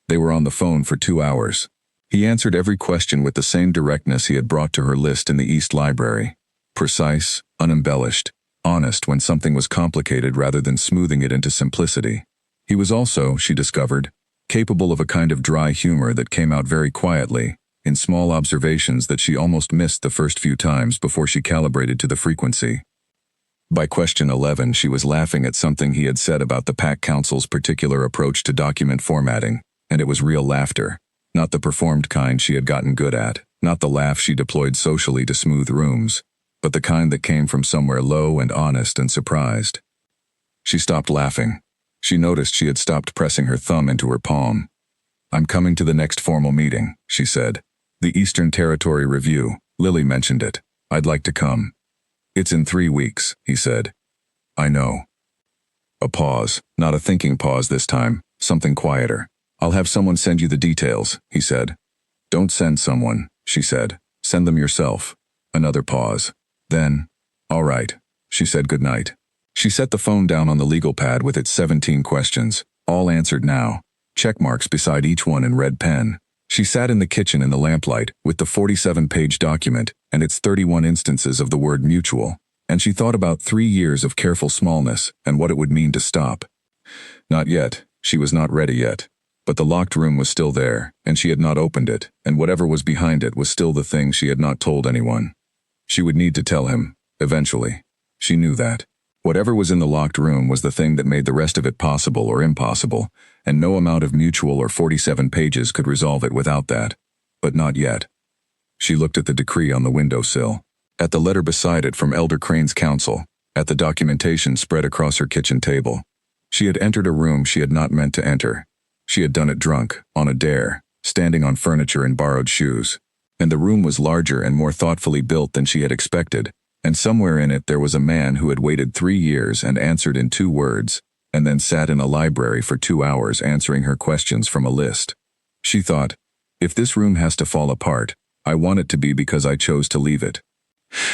They were on the phone for 2 hours. He answered every question with the same directness he had brought to her list in the East Library. Precise, unembellished, honest when something was complicated rather than smoothing it into simplicity. He was also, she discovered, capable of a kind of dry humor that came out very quietly, in small observations that she almost missed the first few times before she calibrated to the frequency. By question 11 she was laughing at something he had said about the Pack Council's particular approach to document formatting, and it was real laughter. Not the performed kind she had gotten good at, not the laugh she deployed socially to smooth rooms, but the kind that came from somewhere low and honest and surprised. She stopped laughing. She noticed she had stopped pressing her thumb into her palm. "I'm coming to the next formal meeting," she said. "The Eastern Territory Review. Lily mentioned it. I'd like to come." "It's in 3 weeks," he said. "I know." A pause, not a thinking pause this time, something quieter. "I'll have someone send you the details," he said. "Don't send someone," she said. "Send them yourself." Another pause. Then, "All right," she said goodnight. She set the phone down on the legal pad with its 17 questions, all answered now, check marks beside each one in red pen. She sat in the kitchen in the lamplight with the 47-page document and its 31 instances of the word mutual, and she thought about 3 years of careful smallness and what it would mean to stop. Not yet. She was not ready yet. But the locked room was still there, and she had not opened it, and whatever was behind it was still the thing she had not told anyone. She would need to tell him, eventually. She knew that. Whatever was in the locked room was the thing that made the rest of it possible or impossible, and no amount of mutual or 47 pages could resolve it without that. But not yet. She looked at the decree on the windowsill, at the letter beside it from Elder Crane's counsel, at the documentation spread across her kitchen table. She had entered a room she had not meant to enter. She had done it drunk, on a dare, standing on furniture in borrowed shoes. And the room was larger and more thoughtfully built than she had expected, and somewhere in it there was a man who had waited 3 years and answered in 2 words, and then sat in a library for 2 hours answering her questions from a list. She thought, if this room has to fall apart, I want it to be because I chose to leave it.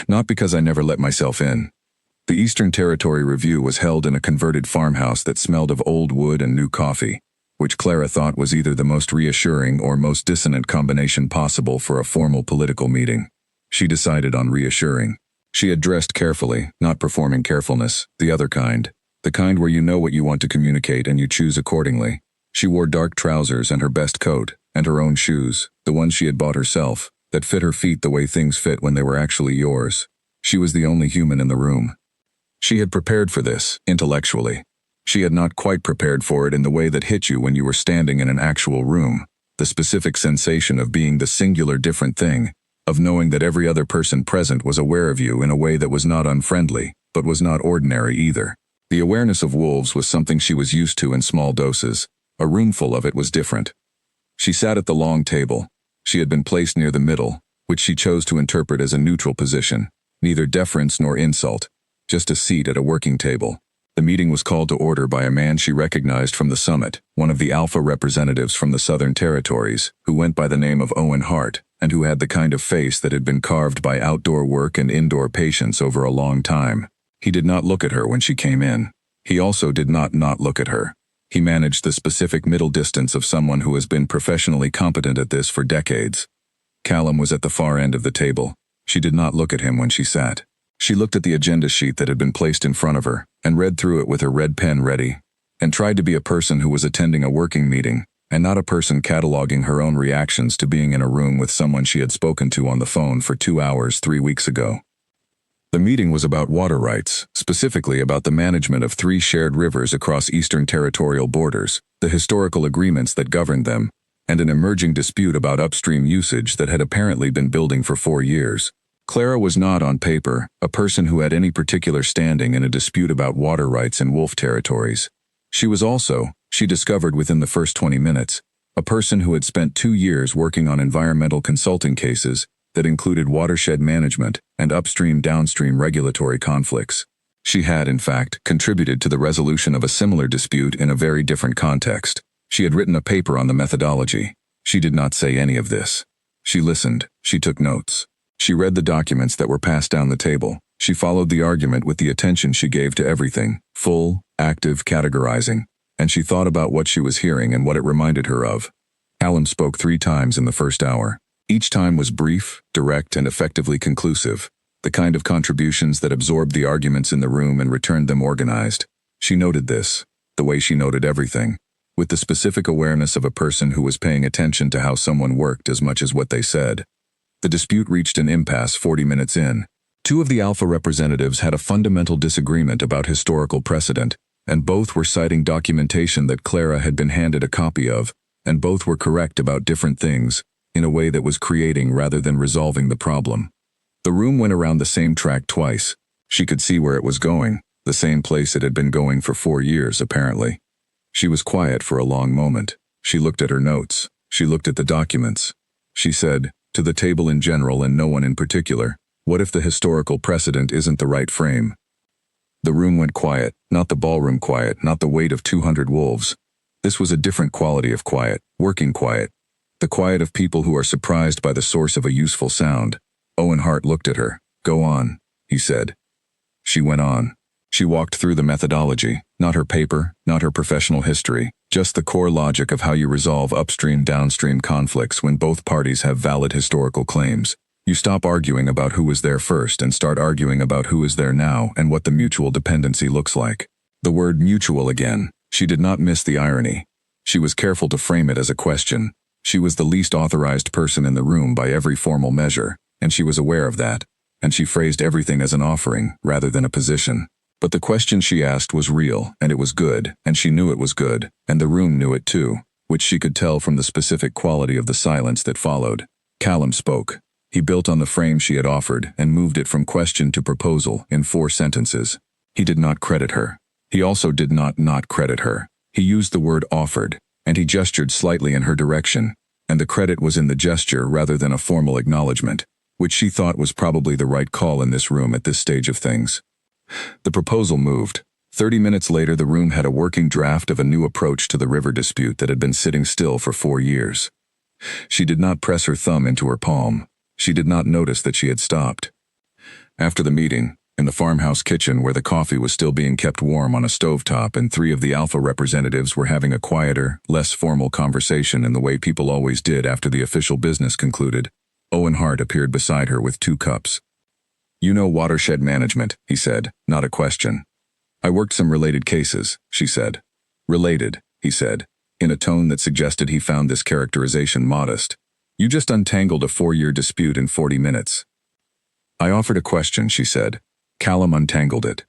Not because I never let myself in. The Eastern Territory Review was held in a converted farmhouse that smelled of old wood and new coffee, which Clara thought was either the most reassuring or most dissonant combination possible for a formal political meeting. She decided on reassuring. She had dressed carefully, not performing carefulness, the other kind. The kind where you know what you want to communicate and you choose accordingly. She wore dark trousers and her best coat, and her own shoes, the ones she had bought herself, that fit her feet the way things fit when they were actually yours. She was the only human in the room. She had prepared for this, intellectually. She had not quite prepared for it in the way that hit you when you were standing in an actual room, the specific sensation of being the singular different thing, of knowing that every other person present was aware of you in a way that was not unfriendly, but was not ordinary either. The awareness of wolves was something she was used to in small doses. A roomful of it was different. She sat at the long table. She had been placed near the middle, which she chose to interpret as a neutral position, neither deference nor insult, just a seat at a working table. The meeting was called to order by a man she recognized from the summit, one of the Alpha representatives from the Southern Territories, who went by the name of Owen Hart, and who had the kind of face that had been carved by outdoor work and indoor patience over a long time. He did not look at her when she came in. He also did not look at her. He managed the specific middle distance of someone who has been professionally competent at this for decades. Callum was at the far end of the table. She did not look at him when she sat. She looked at the agenda sheet that had been placed in front of her, and read through it with her red pen ready, and tried to be a person who was attending a working meeting, and not a person cataloging her own reactions to being in a room with someone she had spoken to on the phone for 2 hours 3 weeks ago. The meeting was about water rights, specifically about the management of 3 shared rivers across eastern territorial borders, the historical agreements that governed them, and an emerging dispute about upstream usage that had apparently been building for 4 years. Clara was not, on paper, a person who had any particular standing in a dispute about water rights in wolf territories. She was also, she discovered within the first 20 minutes, a person who had spent 2 years working on environmental consulting cases that included watershed management and upstream-downstream regulatory conflicts. She had, in fact, contributed to the resolution of a similar dispute in a very different context. She had written a paper on the methodology. She did not say any of this. She listened. She took notes. She read the documents that were passed down the table. She followed the argument with the attention she gave to everything, full, active categorizing, and she thought about what she was hearing and what it reminded her of. Callum spoke 3 times in the first hour. Each time was brief, direct, and effectively conclusive, the kind of contributions that absorbed the arguments in the room and returned them organized. She noted this, the way she noted everything, with the specific awareness of a person who was paying attention to how someone worked as much as what they said. The dispute reached an impasse 40 minutes in. 2 of the Alpha representatives had a fundamental disagreement about historical precedent, and both were citing documentation that Clara had been handed a copy of, and both were correct about different things, in a way that was creating rather than resolving the problem. The room went around the same track twice. She could see where it was going, the same place it had been going for 4 years, apparently. She was quiet for a long moment. She looked at her notes. She looked at the documents. She said, to the table in general and no one in particular, what if the historical precedent isn't the right frame? The room went quiet, not the ballroom quiet, not the weight of 200 wolves. This was a different quality of quiet, working quiet. The quiet of people who are surprised by the source of a useful sound. Owen Hart looked at her. Go on, he said. She went on. She walked through the methodology, not her paper, not her professional history, just the core logic of how you resolve upstream-downstream conflicts when both parties have valid historical claims. You stop arguing about who was there first and start arguing about who is there now and what the mutual dependency looks like. The word mutual again. She did not miss the irony. She was careful to frame it as a question. She was the least authorized person in the room by every formal measure, and she was aware of that, and she phrased everything as an offering rather than a position. But the question she asked was real, and it was good, and she knew it was good, and the room knew it too, which she could tell from the specific quality of the silence that followed. Callum spoke. He built on the frame she had offered and moved it from question to proposal in 4 sentences. He did not credit her. He also did not credit her. He used the word offered, and he gestured slightly in her direction, and the credit was in the gesture rather than a formal acknowledgement, which she thought was probably the right call in this room at this stage of things. The proposal moved. 30 minutes later, the room had a working draft of a new approach to the river dispute that had been sitting still for 4 years. She did not press her thumb into her palm. She did not notice that she had stopped. After the meeting, in the farmhouse kitchen where the coffee was still being kept warm on a stovetop and 3 of the Alpha representatives were having a quieter, less formal conversation in the way people always did after the official business concluded, Owen Hart appeared beside her with 2 cups. You know watershed management, he said, not a question. I worked some related cases, she said. Related, he said, in a tone that suggested he found this characterization modest. You just untangled a 4-year dispute in 40 minutes. I offered a question, she said. Callum untangled it.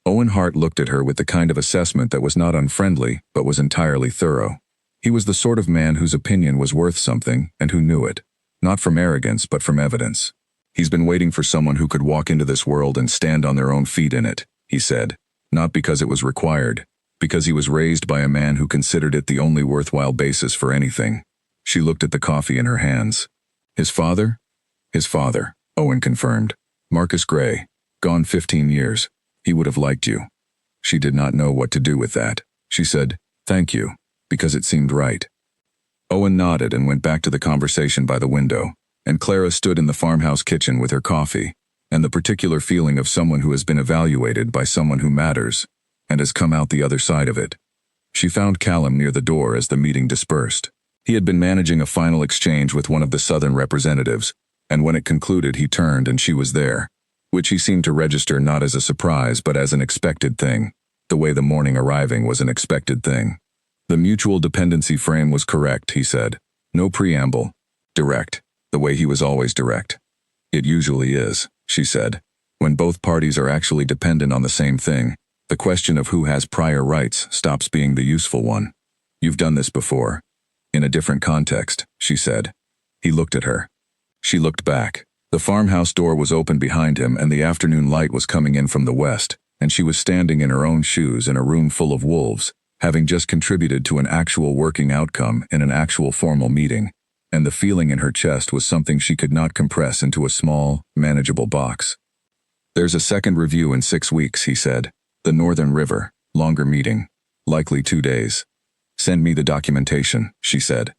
Owen Hart looked at her with the kind of assessment that was not unfriendly, but was entirely thorough. He was the sort of man whose opinion was worth something, and who knew it. Not from arrogance, but from evidence. He's been waiting for someone who could walk into this world and stand on their own feet in it, he said. Not because it was required, because he was raised by a man who considered it the only worthwhile basis for anything. She looked at the coffee in her hands. His father? His father, Owen confirmed. Marcus Gray. Gone 15 years. He would have liked you. She did not know what to do with that. She said, "Thank you," because it seemed right. Owen nodded and went back to the conversation by the window, and Clara stood in the farmhouse kitchen with her coffee, and the particular feeling of someone who has been evaluated by someone who matters, and has come out the other side of it. She found Callum near the door as the meeting dispersed. He had been managing a final exchange with one of the Southern representatives, and when it concluded he turned and she was there, which he seemed to register not as a surprise but as an expected thing, the way the morning arriving was an expected thing. The mutual dependency frame was correct, he said. No preamble. Direct. The way he was always direct. It usually is, she said. When both parties are actually dependent on the same thing, the question of who has prior rights stops being the useful one. You've done this before. In a different context, she said. He looked at her. She looked back. The farmhouse door was open behind him and the afternoon light was coming in from the west, and she was standing in her own shoes in a room full of wolves, having just contributed to an actual working outcome in an actual formal meeting, and the feeling in her chest was something she could not compress into a small, manageable box. There's a second review in 6 weeks, he said. The Northern River, longer meeting, likely 2 days. Send me the documentation, she said.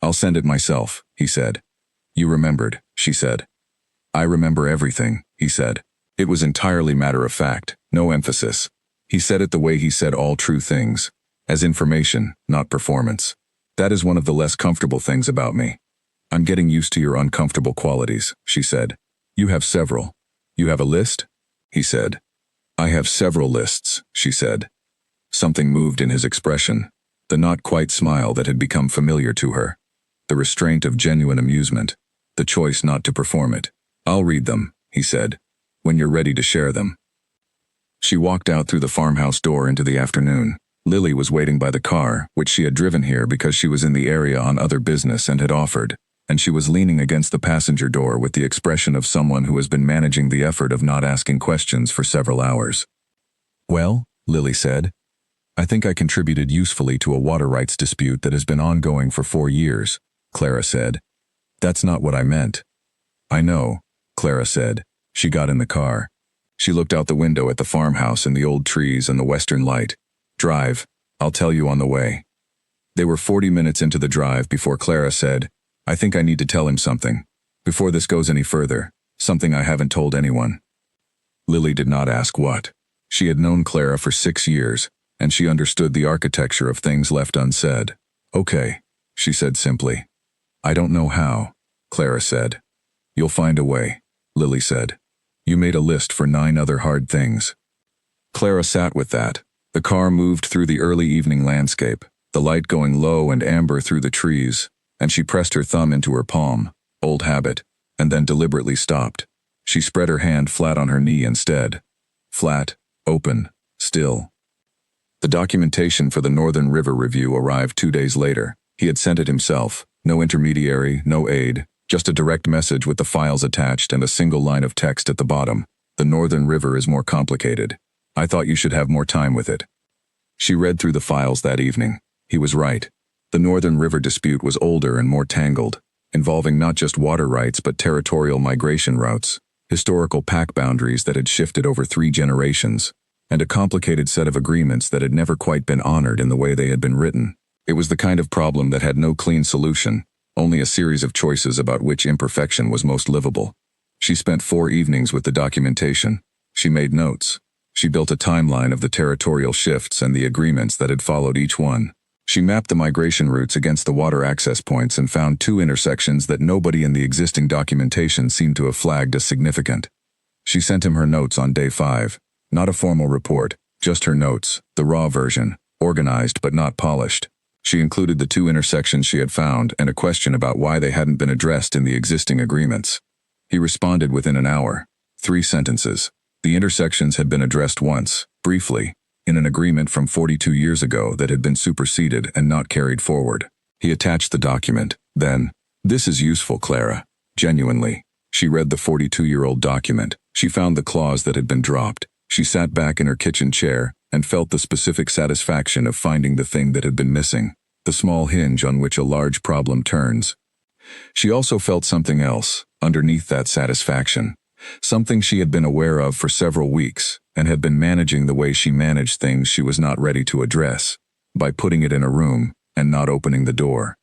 I'll send it myself, he said. You remembered, she said. I remember everything, he said. It was entirely matter of fact, no emphasis. He said it the way he said all true things, as information, not performance. That is one of the less comfortable things about me. I'm getting used to your uncomfortable qualities, she said. You have several. You have a list? He said. I have several lists, she said. Something moved in his expression, the not quite smile that had become familiar to her, the restraint of genuine amusement, the choice not to perform it. I'll read them, he said, when you're ready to share them. She walked out through the farmhouse door into the afternoon. Lily was waiting by the car, which she had driven here because she was in the area on other business and had offered, and she was leaning against the passenger door with the expression of someone who has been managing the effort of not asking questions for several hours. Well, Lily said, I think I contributed usefully to a water rights dispute that has been ongoing for 4 years, Clara said. That's not what I meant. I know, Clara said. She got in the car. She looked out the window at the farmhouse and the old trees and the western light. Drive. I'll tell you on the way. They were 40 minutes into the drive before Clara said, I think I need to tell him something. Before this goes any further, something I haven't told anyone. Lily did not ask what. She had known Clara for 6 years, and she understood the architecture of things left unsaid. Okay, she said simply. I don't know how, Clara said. You'll find a way, Lily said. You made a list for 9 other hard things. Clara sat with that. The car moved through the early evening landscape, the light going low and amber through the trees, and she pressed her thumb into her palm, old habit, and then deliberately stopped. She spread her hand flat on her knee instead. Flat, open, still. The documentation for the Northern River Review arrived 2 days later. He had sent it himself, no intermediary, no aid, just a direct message with the files attached and a single line of text at the bottom. The Northern River is more complicated. I thought you should have more time with it. She read through the files that evening. He was right. The Northern River dispute was older and more tangled, involving not just water rights but territorial migration routes, historical pack boundaries that had shifted over 3 generations, and a complicated set of agreements that had never quite been honored in the way they had been written. It was the kind of problem that had no clean solution, only a series of choices about which imperfection was most livable. She spent 4 evenings with the documentation. She made notes. She built a timeline of the territorial shifts and the agreements that had followed each one. She mapped the migration routes against the water access points and found 2 intersections that nobody in the existing documentation seemed to have flagged as significant. She sent him her notes on day 5. Not a formal report, just her notes, the raw version, organized but not polished. She included the 2 intersections she had found and a question about why they hadn't been addressed in the existing agreements. He responded within an hour. 3 sentences. The intersections had been addressed once, briefly, in an agreement from 42 years ago that had been superseded and not carried forward. He attached the document. Then, this is useful, Clara. Genuinely. She read the 42-year-old document. She found the clause that had been dropped. She sat back in her kitchen chair and felt the specific satisfaction of finding the thing that had been missing, the small hinge on which a large problem turns. She also felt something else, underneath that satisfaction. Something she had been aware of for several weeks, and had been managing the way she managed things she was not ready to address, by putting it in a room and not opening the door.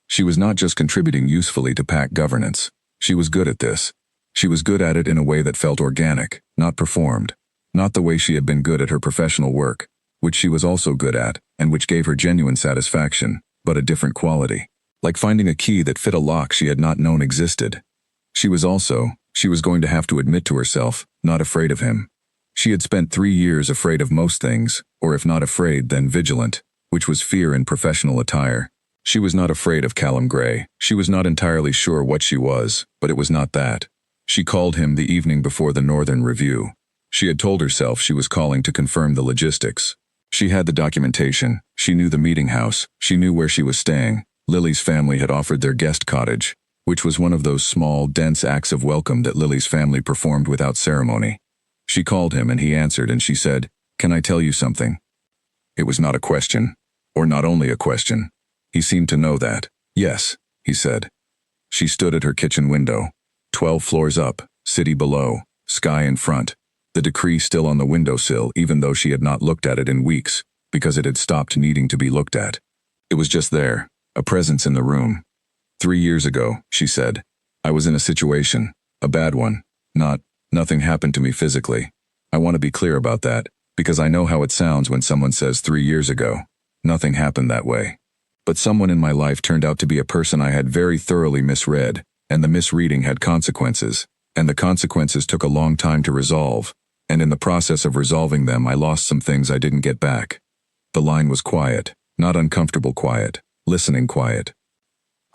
She was not just contributing usefully to pack governance. She was good at this. She was good at it in a way that felt organic, not performed. Not the way she had been good at her professional work, which she was also good at, and which gave her genuine satisfaction, but a different quality. Like finding a key that fit a lock she had not known existed. She was going to have to admit to herself, not afraid of him. She had spent 3 years afraid of most things, or if not afraid, then vigilant, which was fear in professional attire. She was not afraid of Callum Gray. She was not entirely sure what she was, but it was not that. She called him the evening before the Northern Review. She had told herself she was calling to confirm the logistics. She had the documentation, she knew the meeting house, she knew where she was staying. Lily's family had offered their guest cottage, which was one of those small, dense acts of welcome that Lily's family performed without ceremony. She called him and he answered and she said, "Can I tell you something?" It was not a question, or not only a question. He seemed to know that. "Yes," he said. She stood at her kitchen window. 12 floors up, city below, sky in front. The decree still on the windowsill even though she had not looked at it in weeks, because it had stopped needing to be looked at. It was just there, a presence in the room. 3 years ago, she said, I was in a situation, a bad one. Nothing happened to me physically. I want to be clear about that, because I know how it sounds when someone says 3 years ago. Nothing happened that way. But someone in my life turned out to be a person I had very thoroughly misread, and the misreading had consequences, and the consequences took a long time to resolve, and in the process of resolving them I lost some things I didn't get back. The line was quiet, not uncomfortable quiet, listening quiet.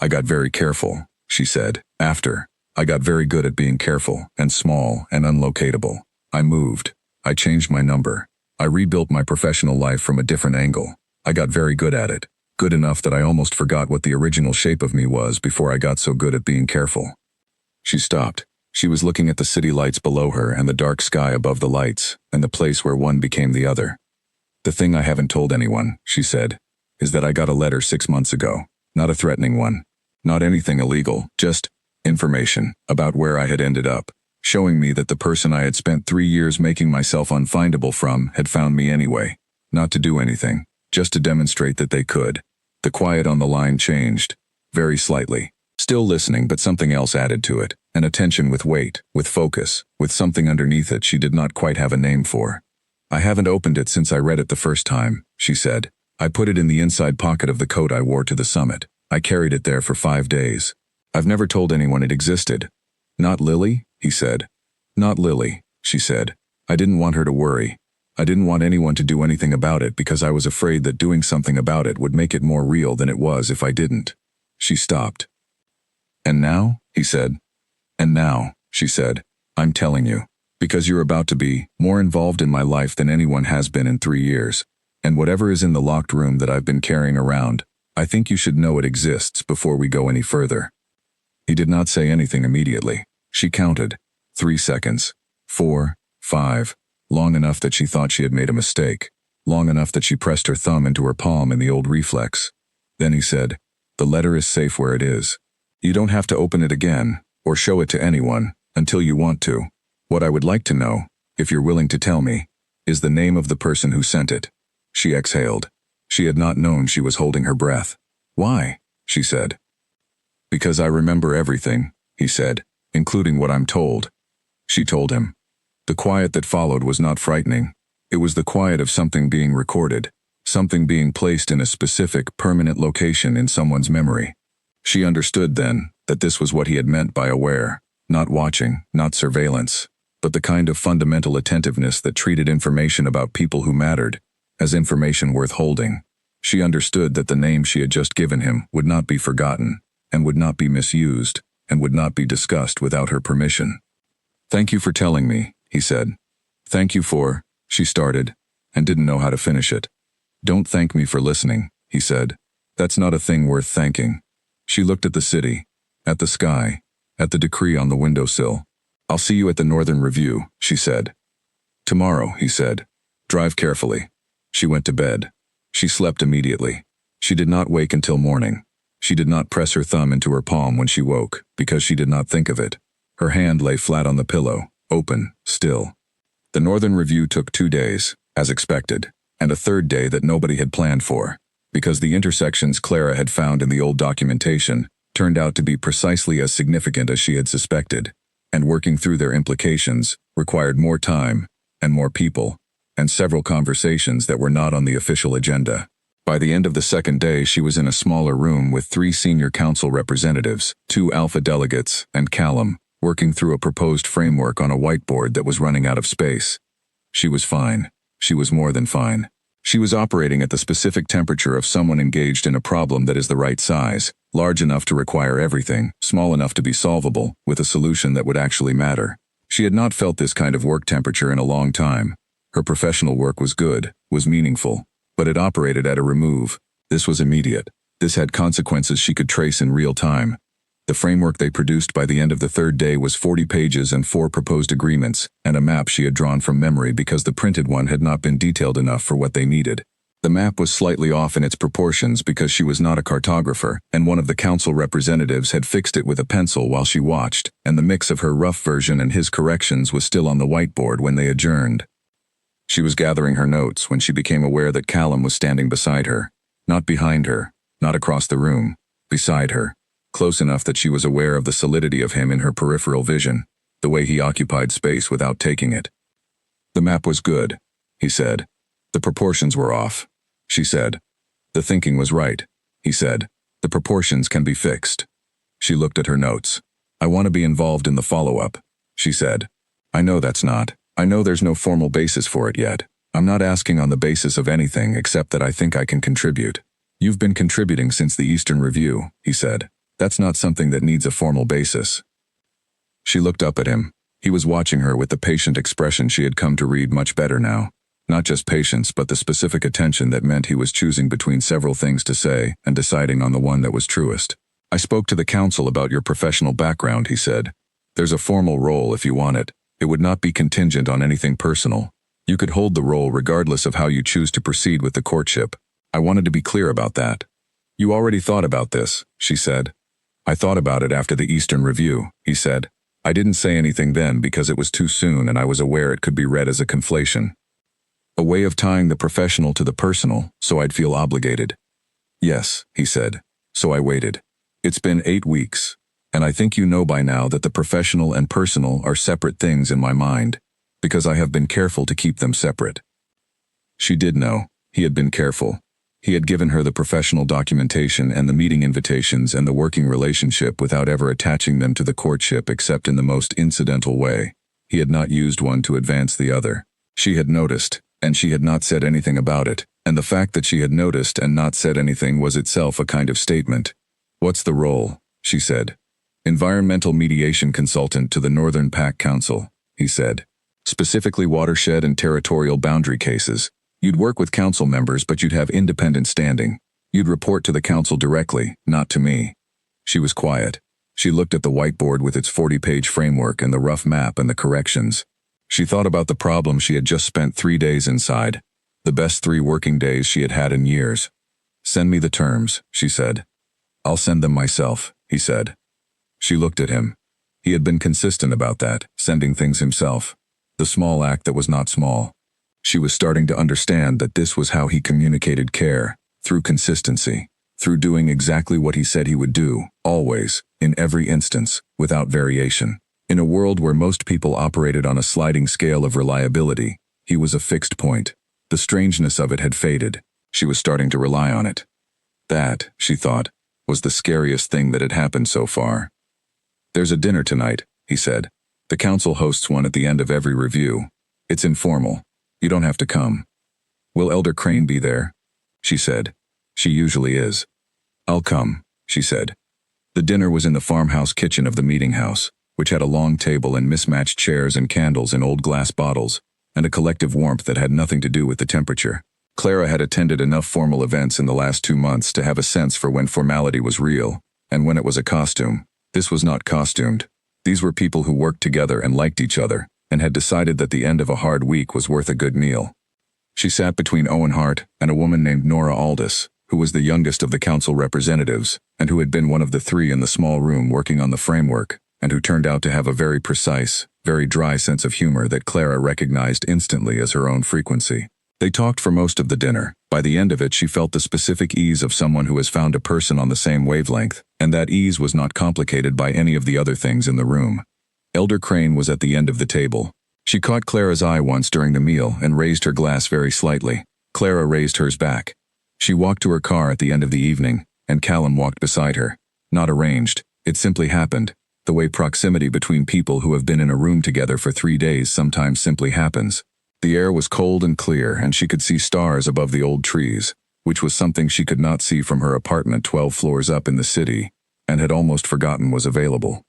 I got very careful, she said, after. I got very good at being careful, and small, and unlocatable. I moved. I changed my number. I rebuilt my professional life from a different angle. I got very good at it. Good enough that I almost forgot what the original shape of me was before I got so good at being careful. She stopped. She was looking at the city lights below her and the dark sky above the lights, and the place where one became the other. The thing I haven't told anyone, she said, is that I got a letter 6 months ago. Not a threatening one. Not anything illegal, just information about where I had ended up, showing me that the person I had spent 3 years making myself unfindable from had found me anyway. Not to do anything, just to demonstrate that they could. The quiet on the line changed, very slightly. Still listening, but something else added to it, an attention with weight, with focus, with something underneath it she did not quite have a name for. I haven't opened it since I read it the first time, she said. I put it in the inside pocket of the coat I wore to the summit. I carried it there for 5 days. I've never told anyone it existed. Not Lily, he said. Not Lily, she said. I didn't want her to worry. I didn't want anyone to do anything about it because I was afraid that doing something about it would make it more real than it was if I didn't. She stopped. And now, he said. And now, she said, I'm telling you, because you're about to be more involved in my life than anyone has been in 3 years. And whatever is in the locked room that I've been carrying around, I think you should know it exists before we go any further. He did not say anything immediately. She counted. 3 seconds. 4, 5. Long enough that she thought she had made a mistake. Long enough that she pressed her thumb into her palm in the old reflex. Then he said, the letter is safe where it is. You don't have to open it again, or show it to anyone, until you want to. What I would like to know, if you're willing to tell me, is the name of the person who sent it. She exhaled. She had not known she was holding her breath. Why? She said. Because I remember everything, he said, including what I'm told. She told him. The quiet that followed was not frightening. It was the quiet of something being recorded, something being placed in a specific, permanent location in someone's memory. She understood then that this was what he had meant by aware, not watching, not surveillance, but the kind of fundamental attentiveness that treated information about people who mattered as information worth holding. She understood that the name she had just given him would not be forgotten, and would not be misused, and would not be discussed without her permission. Thank you for telling me, he said. Thank you for, she started, and didn't know how to finish it. Don't thank me for listening, he said. That's not a thing worth thanking. She looked at the city, at the sky, at the decree on the windowsill. I'll see you at the Northern Review, she said. Tomorrow, he said. Drive carefully. She went to bed. She slept immediately. She did not wake until morning. She did not press her thumb into her palm when she woke, because she did not think of it. Her hand lay flat on the pillow, open, still. The Northern Review took 2 days, as expected, and a third day that nobody had planned for, because the intersections Clara had found in the old documentation turned out to be precisely as significant as she had suspected, and working through their implications required more time, and more people, and several conversations that were not on the official agenda. By the end of the second day, she was in a smaller room with 3 senior council representatives, 2 alpha delegates, and Callum, working through a proposed framework on a whiteboard that was running out of space. She was fine. She was more than fine. She was operating at the specific temperature of someone engaged in a problem that is the right size, large enough to require everything, small enough to be solvable, with a solution that would actually matter. She had not felt this kind of work temperature in a long time. Her professional work was good, was meaningful, but it operated at a remove. This was immediate. This had consequences she could trace in real time. The framework they produced by the end of the third day was 40 pages and 4 proposed agreements, and a map she had drawn from memory because the printed one had not been detailed enough for what they needed. The map was slightly off in its proportions because she was not a cartographer, and one of the council representatives had fixed it with a pencil while she watched, and the mix of her rough version and his corrections was still on the whiteboard when they adjourned. She was gathering her notes when she became aware that Callum was standing beside her. Not behind her, not across the room, beside her. Close enough that she was aware of the solidity of him in her peripheral vision, the way he occupied space without taking it. The map was good, he said. The proportions were off, she said. The thinking was right, he said. The proportions can be fixed. She looked at her notes. I want to be involved in the follow-up, she said. I know that's not. I know there's no formal basis for it yet. I'm not asking on the basis of anything except that I think I can contribute. You've been contributing since the Eastern Review, he said. That's not something that needs a formal basis. She looked up at him. He was watching her with the patient expression she had come to read much better now. Not just patience, but the specific attention that meant he was choosing between several things to say and deciding on the one that was truest. I spoke to the council about your professional background, he said. There's a formal role if you want it. It would not be contingent on anything personal. You could hold the role regardless of how you choose to proceed with the courtship. I wanted to be clear about that. You already thought about this, she said. I thought about it after the Eastern Review, he said. I didn't say anything then because it was too soon and I was aware it could be read as a conflation. A way of tying the professional to the personal, so I'd feel obligated. Yes, he said. So I waited. It's been 8 weeks, and I think you know by now that the professional and personal are separate things in my mind, because I have been careful to keep them separate. She did know. He had been careful. He had given her the professional documentation and the meeting invitations and the working relationship without ever attaching them to the courtship except in the most incidental way. He had not used one to advance the other. She had noticed, and she had not said anything about it, and the fact that she had noticed and not said anything was itself a kind of statement. What's the role? She said. Environmental mediation consultant to the Northern Pack Council, he said. Specifically watershed and territorial boundary cases. You'd work with council members, but you'd have independent standing. You'd report to the council directly, not to me. She was quiet. She looked at the whiteboard with its 40-page framework and the rough map and the corrections. She thought about the problem she had just spent 3 days inside, the best 3 working days she had had in years. Send me the terms, she said. I'll send them myself, he said. She looked at him. He had been consistent about that, sending things himself. The small act that was not small. She was starting to understand that this was how he communicated care, through consistency, through doing exactly what he said he would do, always, in every instance, without variation. In a world where most people operated on a sliding scale of reliability, he was a fixed point. The strangeness of it had faded. She was starting to rely on it. That, she thought, was the scariest thing that had happened so far. There's a dinner tonight, he said. The council hosts one at the end of every review. It's informal. You don't have to come. Will Elder Crane be there? She said. She usually is. I'll come, she said. The dinner was in the farmhouse kitchen of the meeting house, which had a long table and mismatched chairs and candles in old glass bottles, and a collective warmth that had nothing to do with the temperature. Clara had attended enough formal events in the last 2 months to have a sense for when formality was real, and when it was a costume. This was not costumed. These were people who worked together and liked each other, and had decided that the end of a hard week was worth a good meal. She sat between Owen Hart and a woman named Nora Aldous, who was the youngest of the council representatives, and who had been one of the 3 in the small room working on the framework, and who turned out to have a very precise, very dry sense of humor that Clara recognized instantly as her own frequency. They talked for most of the dinner. By the end of it, she felt the specific ease of someone who has found a person on the same wavelength, and that ease was not complicated by any of the other things in the room. Elder Crane was at the end of the table. She caught Clara's eye once during the meal and raised her glass very slightly. Clara raised hers back. She walked to her car at the end of the evening, and Callum walked beside her. Not arranged. It simply happened. The way proximity between people who have been in a room together for 3 days sometimes simply happens. The air was cold and clear, and she could see stars above the old trees, which was something she could not see from her apartment 12 floors up in the city, and had almost forgotten was available.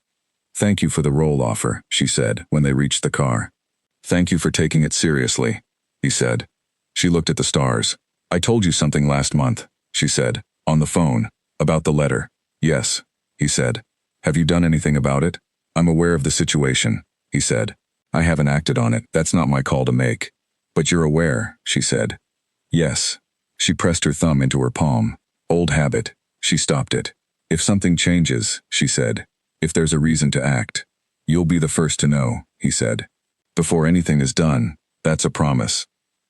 "Thank you for the role offer," she said when they reached the car. "Thank you for taking it seriously," he said. She looked at the stars. "I told you something last month," she said, on the phone, "about the letter." "Yes," he said. "Have you done anything about it?" "I'm aware of the situation," he said. "I haven't acted on it. That's not my call to make." "But you're aware," she said. "Yes." She pressed her thumb into her palm. "Old habit." She stopped it. "If something changes," she said, "if there's a reason to act, you'll be the first to know," he said. "Before anything is done, that's a promise."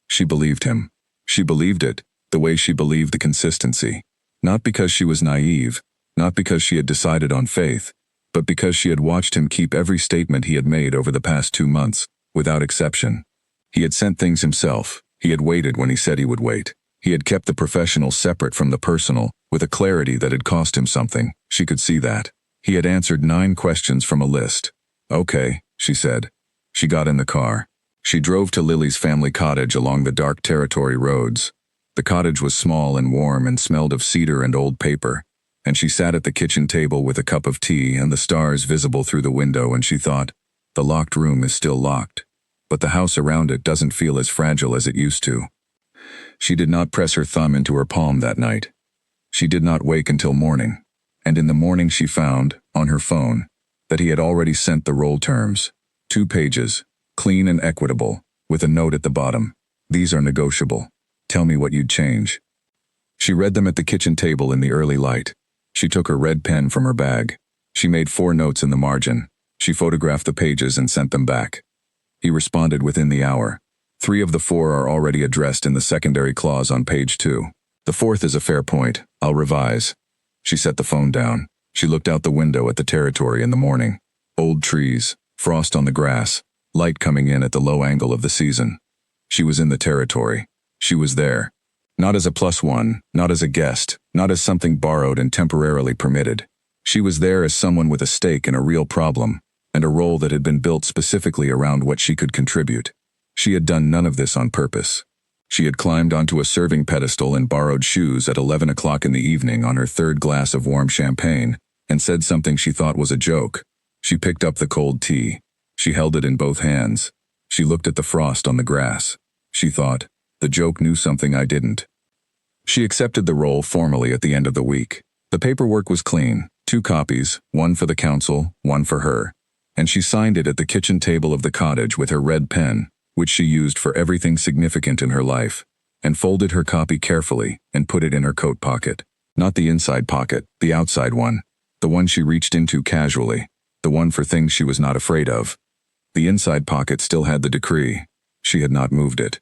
She believed him. She believed it, the way she believed the consistency. Not because she was naive, not because she had decided on faith, but because she had watched him keep every statement he had made over the past 2 months, without exception. He had sent things himself. He had waited when he said he would wait. He had kept the professional separate from the personal, with a clarity that had cost him something. She could see that. He had answered 9 questions from a list. "Okay," she said. She got in the car. She drove to Lily's family cottage along the dark territory roads. The cottage was small and warm and smelled of cedar and old paper, and she sat at the kitchen table with a cup of tea and the stars visible through the window, and she thought, the locked room is still locked, but the house around it doesn't feel as fragile as it used to. She did not press her thumb into her palm that night. She did not wake until morning, and in the morning she found, on her phone, that he had already sent the roll terms. 2 pages, clean and equitable, with a note at the bottom. "These are negotiable. Tell me what you'd change." She read them at the kitchen table in the early light. She took her red pen from her bag. She made 4 notes in the margin. She photographed the pages and sent them back. He responded within the hour. 3 of the 4 are already addressed in the secondary clause on page 2. The 4th is a fair point. I'll revise. She set the phone down. She looked out the window at the territory in the morning. Old trees, frost on the grass, light coming in at the low angle of the season. She was in the territory. She was there. Not as a +1, not as a guest, not as something borrowed and temporarily permitted. She was there as someone with a stake in a real problem, and a role that had been built specifically around what she could contribute. She had done none of this on purpose. She had climbed onto a serving pedestal in borrowed shoes at 11 o'clock in the evening on her 3rd glass of warm champagne, and said something she thought was a joke. She picked up the cold tea. She held it in both hands. She looked at the frost on the grass. She thought, the joke knew something I didn't. She accepted the role formally at the end of the week. The paperwork was clean, 2 copies, 1 for the council, 1 for her, and she signed it at the kitchen table of the cottage with her red pen, which she used for everything significant in her life, and folded her copy carefully and put it in her coat pocket. Not the inside pocket, the outside one, the one she reached into casually, the one for things she was not afraid of. The inside pocket still had the decree. She had not moved it.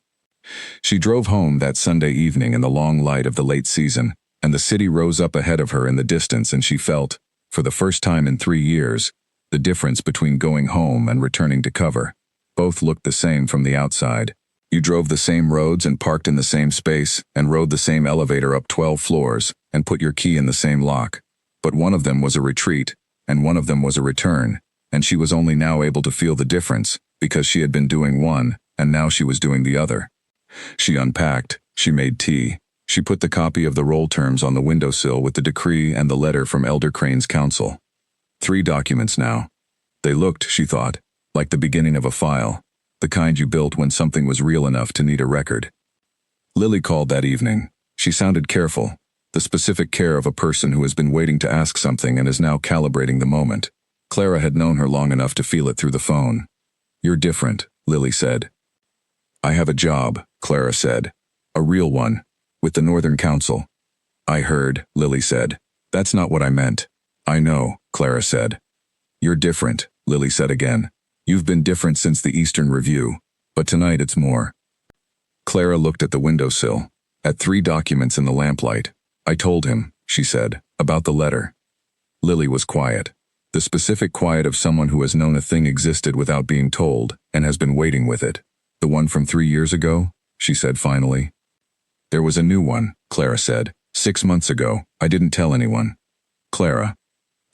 She drove home that Sunday evening in the long light of the late season, and the city rose up ahead of her in the distance, and she felt, for the first time in 3 years, the difference between going home and returning to cover. Both looked the same from the outside. You drove the same roads and parked in the same space and rode the same elevator up 12 floors and put your key in the same lock. But one of them was a retreat, and one of them was a return, and she was only now able to feel the difference because she had been doing one, and now she was doing the other. She unpacked, she made tea, she put the copy of the roll terms on the windowsill with the decree and the letter from Elder Crane's counsel. 3 documents now. They looked, she thought, like the beginning of a file, the kind you built when something was real enough to need a record. Lily called that evening. She sounded careful, the specific care of a person who has been waiting to ask something and is now calibrating the moment. Clara had known her long enough to feel it through the phone. "You're different," Lily said. "I have a job," Clara said. "A real one, with the Northern Council." "I heard," Lily said. "That's not what I meant." "I know," Clara said. You're different, Lily said again. You've been different since the Eastern Review, but tonight it's more. Clara looked at the windowsill, at 3 documents in the lamplight. I told him, she said, about the letter. Lily was quiet. The specific quiet of someone who has known a thing existed without being told and has been waiting with it. The one from 3 years ago? She said finally. There was a new one, Clara said. 6 months ago. I didn't tell anyone. Clara.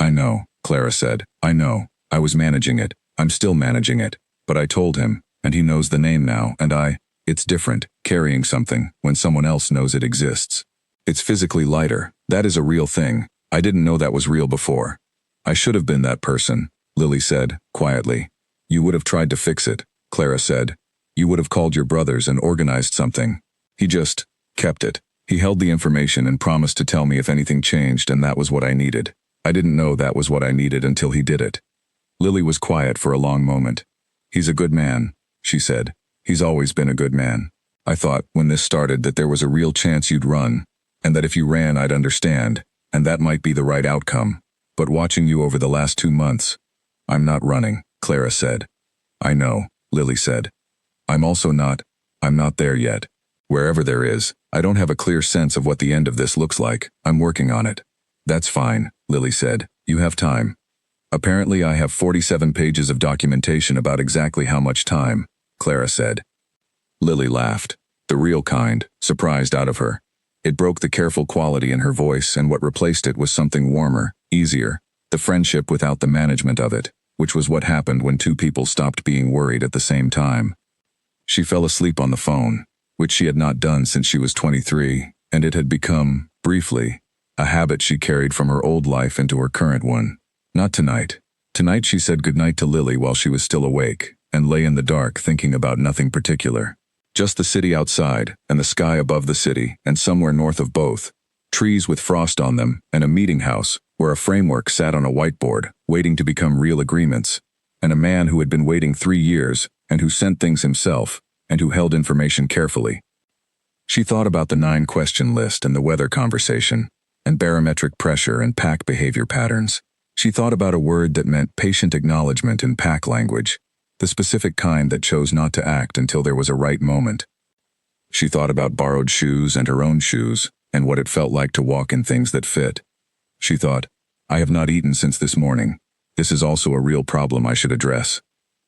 I know, Clara said. I know. I was managing it. I'm still managing it. But I told him, and he knows the name now, and it's different, carrying something, when someone else knows it exists. It's physically lighter. That is a real thing. I didn't know that was real before. I should have been that person, Lily said, quietly. You would have tried to fix it, Clara said. You would have called your brothers and organized something. He just kept it. He held the information and promised to tell me if anything changed, and that was what I needed. I didn't know that was what I needed until he did it. Lily was quiet for a long moment. He's a good man, she said. He's always been a good man. I thought, when this started, that there was a real chance you'd run, and that if you ran I'd understand, and that might be the right outcome. But watching you over the last 2 months, I'm not running, Clara said. I know, Lily said. I'm not there yet. Wherever there is, I don't have a clear sense of what the end of this looks like. I'm working on it. That's fine, Lily said. You have time. Apparently I have 47 pages of documentation about exactly how much time, Clara said. Lily laughed. The real kind, surprised out of her. It broke the careful quality in her voice, and what replaced it was something warmer, easier, the friendship without the management of it, which was what happened when 2 people stopped being worried at the same time. She fell asleep on the phone, which she had not done since she was 23, and it had become, briefly, a habit she carried from her old life into her current one. Not tonight. Tonight she said goodnight to Lily while she was still awake, and lay in the dark thinking about nothing particular. Just the city outside, and the sky above the city, and somewhere north of both, trees with frost on them, and a meeting house, where a framework sat on a whiteboard, waiting to become real agreements, and a man who had been waiting 3 years, and who sent things himself, and who held information carefully. She thought about the 9-question list and the weather conversation, and barometric pressure and pack behavior patterns. She thought about a word that meant patient acknowledgement in pack language, the specific kind that chose not to act until there was a right moment. She thought about borrowed shoes and her own shoes, and what it felt like to walk in things that fit. She thought, I have not eaten since this morning. This is also a real problem I should address.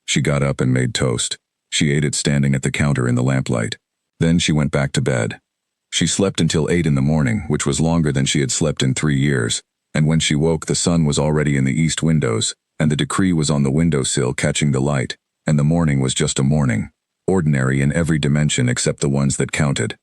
She got up and made toast. She ate it standing at the counter in the lamplight. Then she went back to bed. She slept until 8 in the morning, which was longer than she had slept in 3 years, and when she woke the sun was already in the east windows, and the decree was on the windowsill catching the light, and the morning was just a morning, ordinary in every dimension except the ones that counted.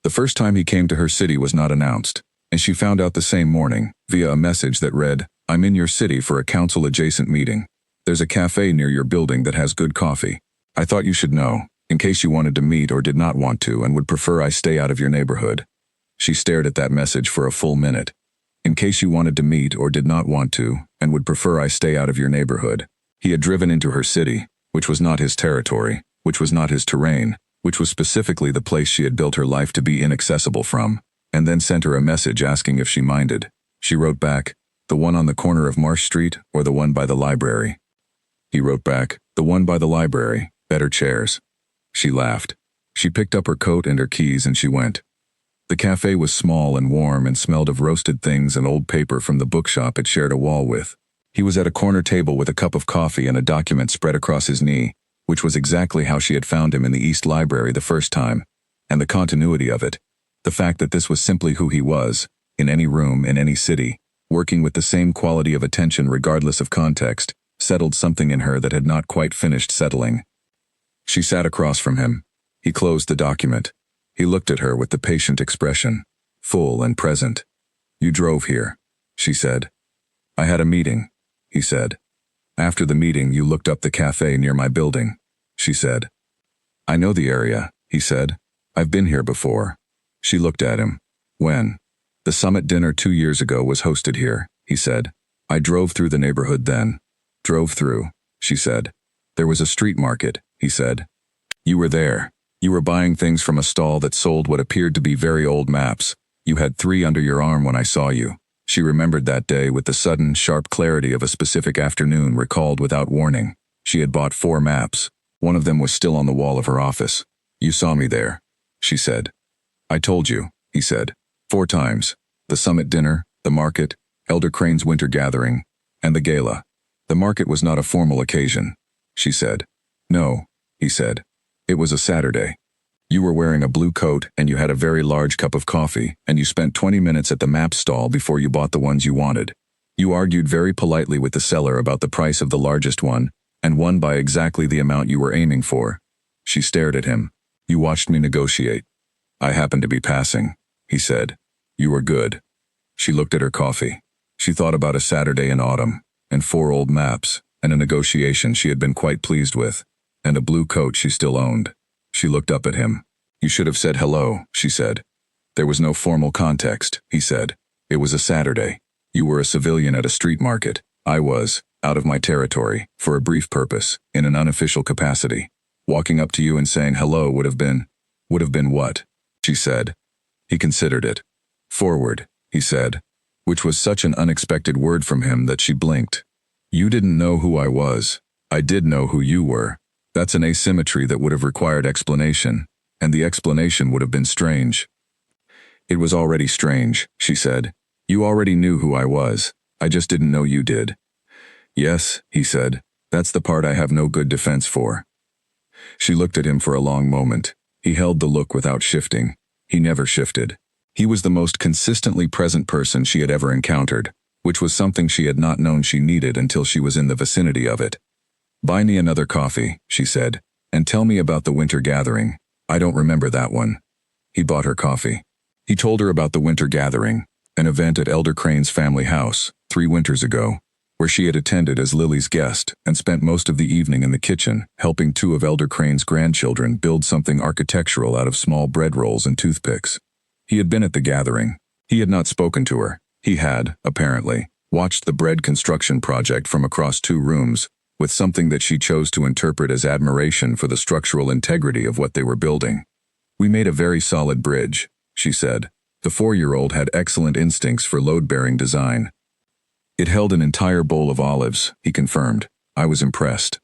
The first time he came to her city was not announced, and she found out the same morning, via a message that read, I'm in your city for a council-adjacent meeting. There's a cafe near your building that has good coffee. I thought you should know, in case you wanted to meet or did not want to and would prefer I stay out of your neighborhood. She stared at that message for a full minute. In case you wanted to meet or did not want to and would prefer I stay out of your neighborhood. He had driven into her city, which was not his territory, which was not his terrain, which was specifically the place she had built her life to be inaccessible from, and then sent her a message asking if she minded. She wrote back, the one on the corner of Marsh Street or the one by the library? He wrote back, the one by the library, better chairs. She laughed. She picked up her coat and her keys and she went. The cafe was small and warm and smelled of roasted things and old paper from the bookshop it shared a wall with. He was at a corner table with a cup of coffee and a document spread across his knee, which was exactly how she had found him in the East Library the first time, and the continuity of it, the fact that this was simply who he was, in any room, in any city, working with the same quality of attention regardless of context, settled something in her that had not quite finished settling. She sat across from him. He closed the document. He looked at her with the patient expression, full and present. You drove here, she said. I had a meeting, he said. After the meeting, you looked up the cafe near my building, she said. I know the area, he said. I've been here before. She looked at him. When? The summit dinner 2 years ago was hosted here, he said. I drove through the neighborhood then. Drove through, she said. There was a street market, he said. You were there. You were buying things from a stall that sold what appeared to be very old maps. You had 3 under your arm when I saw you. She remembered that day with the sudden, sharp clarity of a specific afternoon recalled without warning. She had bought 4 maps. One of them was still on the wall of her office. "You saw me there," she said. "I told you," he said. 4 times. The summit dinner, the market, Elder Crane's winter gathering, and the gala. The market was not a formal occasion, she said. "No," he said. "It was a Saturday. You were wearing a blue coat and you had a very large cup of coffee, and you spent 20 minutes at the map stall before you bought the ones you wanted. You argued very politely with the seller about the price of the largest one, and won by exactly the amount you were aiming for." She stared at him. "You watched me negotiate." "I happened to be passing," he said. "You were good." She looked at her coffee. She thought about a Saturday in autumn, and 4 old maps, and a negotiation she had been quite pleased with, and a blue coat she still owned. She looked up at him. "You should have said hello," she said. "There was no formal context," he said. "It was a Saturday. You were a civilian at a street market. I was, out of my territory, for a brief purpose, in an unofficial capacity. Walking up to you and saying hello would have been what?" she said. He considered it. "Forward," he said, which was such an unexpected word from him that she blinked. "You didn't know who I was. I did know who you were. That's an asymmetry that would have required explanation, and the explanation would have been strange." "It was already strange," she said. "You already knew who I was. I just didn't know you did." "Yes," he said. "That's the part I have no good defense for." She looked at him for a long moment. He held the look without shifting. He never shifted. He was the most consistently present person she had ever encountered, which was something she had not known she needed until she was in the vicinity of it. "Buy me another coffee," she said, "and tell me about the winter gathering. I don't remember that one." He bought her coffee. He told her about the winter gathering, an event at Elder Crane's family house, 3 winters ago, where she had attended as Lily's guest and spent most of the evening in the kitchen, helping 2 of Elder Crane's grandchildren build something architectural out of small bread rolls and toothpicks. He had been at the gathering. He had not spoken to her. He had, apparently, watched the bread construction project from across 2 rooms, with something that she chose to interpret as admiration for the structural integrity of what they were building. "We made a very solid bridge," she said. The 4-year-old had excellent instincts for load-bearing design. "It held an entire bowl of olives," he confirmed. "I was impressed."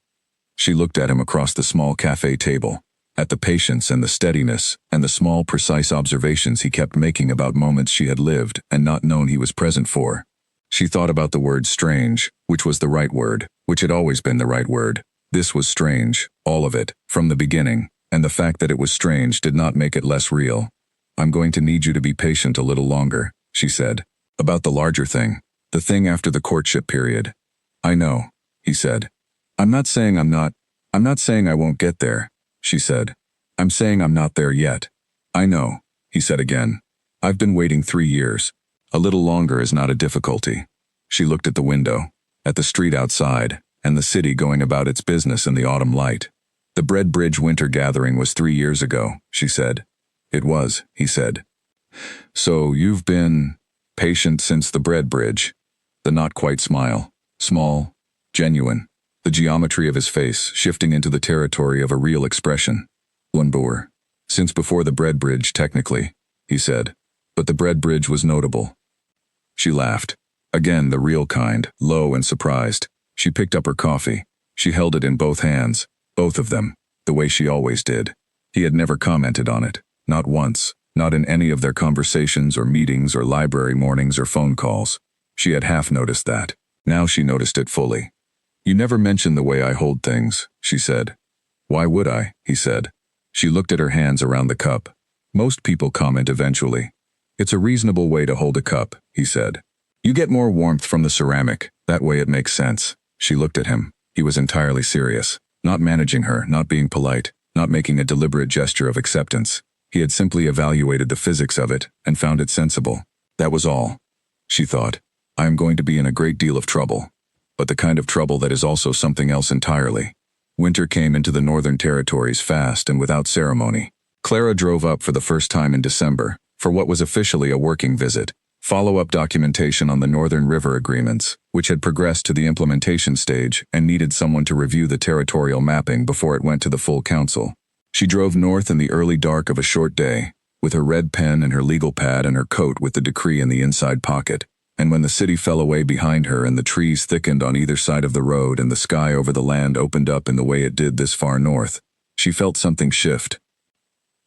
She looked at him across the small cafe table, at the patience and the steadiness and the small, precise observations he kept making about moments she had lived and not known he was present for. She thought about the word strange, which was the right word, which had always been the right word. This was strange, all of it, from the beginning, and the fact that it was strange did not make it less real. "I'm going to need you to be patient a little longer," she said. "About the larger thing, the thing after the courtship period." "I know," he said. I'm not saying I won't get there," she said. "I'm saying I'm not there yet." "I know," he said again. "I've been waiting 3 years. A little longer is not a difficulty." She looked at the window, at the street outside, and the city going about its business in the autumn light. "The Bread Bridge winter gathering was 3 years ago," she said. "It was," he said. "So you've been patient since the Bread Bridge." The not-quite smile, small, genuine, the geometry of his face shifting into the territory of a real expression. "Boer. Since before the Bread Bridge, technically," he said. "But the Bread Bridge was notable." She laughed. Again, the real kind, low and surprised. She picked up her coffee. She held it in both hands, both of them, the way she always did. He had never commented on it, not once, not in any of their conversations or meetings or library mornings or phone calls. She had half noticed that. Now she noticed it fully. "You never mention the way I hold things," she said. "Why would I?" he said. She looked at her hands around the cup. "Most people comment eventually." "It's a reasonable way to hold a cup," he said. "You get more warmth from the ceramic, that way it makes sense." She looked at him. He was entirely serious, not managing her, not being polite, not making a deliberate gesture of acceptance. He had simply evaluated the physics of it and found it sensible. That was all. She thought, "I am going to be in a great deal of trouble, but the kind of trouble that is also something else entirely." Winter came into the Northern Territories fast and without ceremony. Clara drove up for the first time in December, for what was officially a working visit, follow-up documentation on the Northern River agreements, which had progressed to the implementation stage and needed someone to review the territorial mapping before it went to the full council. She drove north in the early dark of a short day, with her red pen and her legal pad and her coat with the decree in the inside pocket, And when the city fell away behind her and the trees thickened on either side of the road and the sky over the land opened up in the way it did this far north, she felt something shift.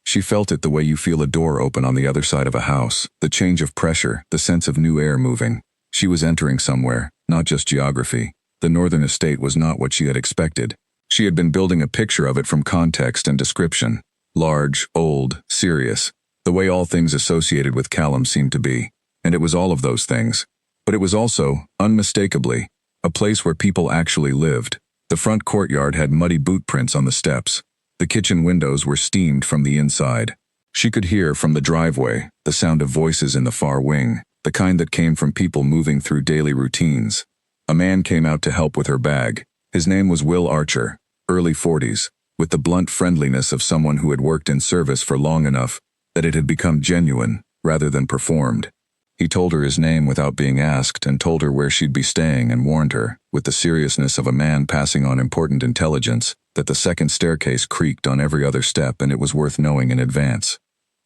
She felt it the way you feel a door open on the other side of a house, the change of pressure, the sense of new air moving. She was entering somewhere, not just geography. The northern estate was not what she had expected. She had been building a picture of it from context and description. Large, old, serious, the way all things associated with Callum seemed to be. And it was all of those things. But it was also, unmistakably, a place where people actually lived. The front courtyard had muddy boot prints on the steps. The kitchen windows were steamed from the inside. She could hear from the driveway the sound of voices in the far wing, the kind that came from people moving through daily routines. A man came out to help with her bag. His name was Will Archer, early 40s, with the blunt friendliness of someone who had worked in service for long enough that it had become genuine rather than performed. He told her his name without being asked and told her where she'd be staying and warned her, with the seriousness of a man passing on important intelligence, that the second staircase creaked on every other step and it was worth knowing in advance.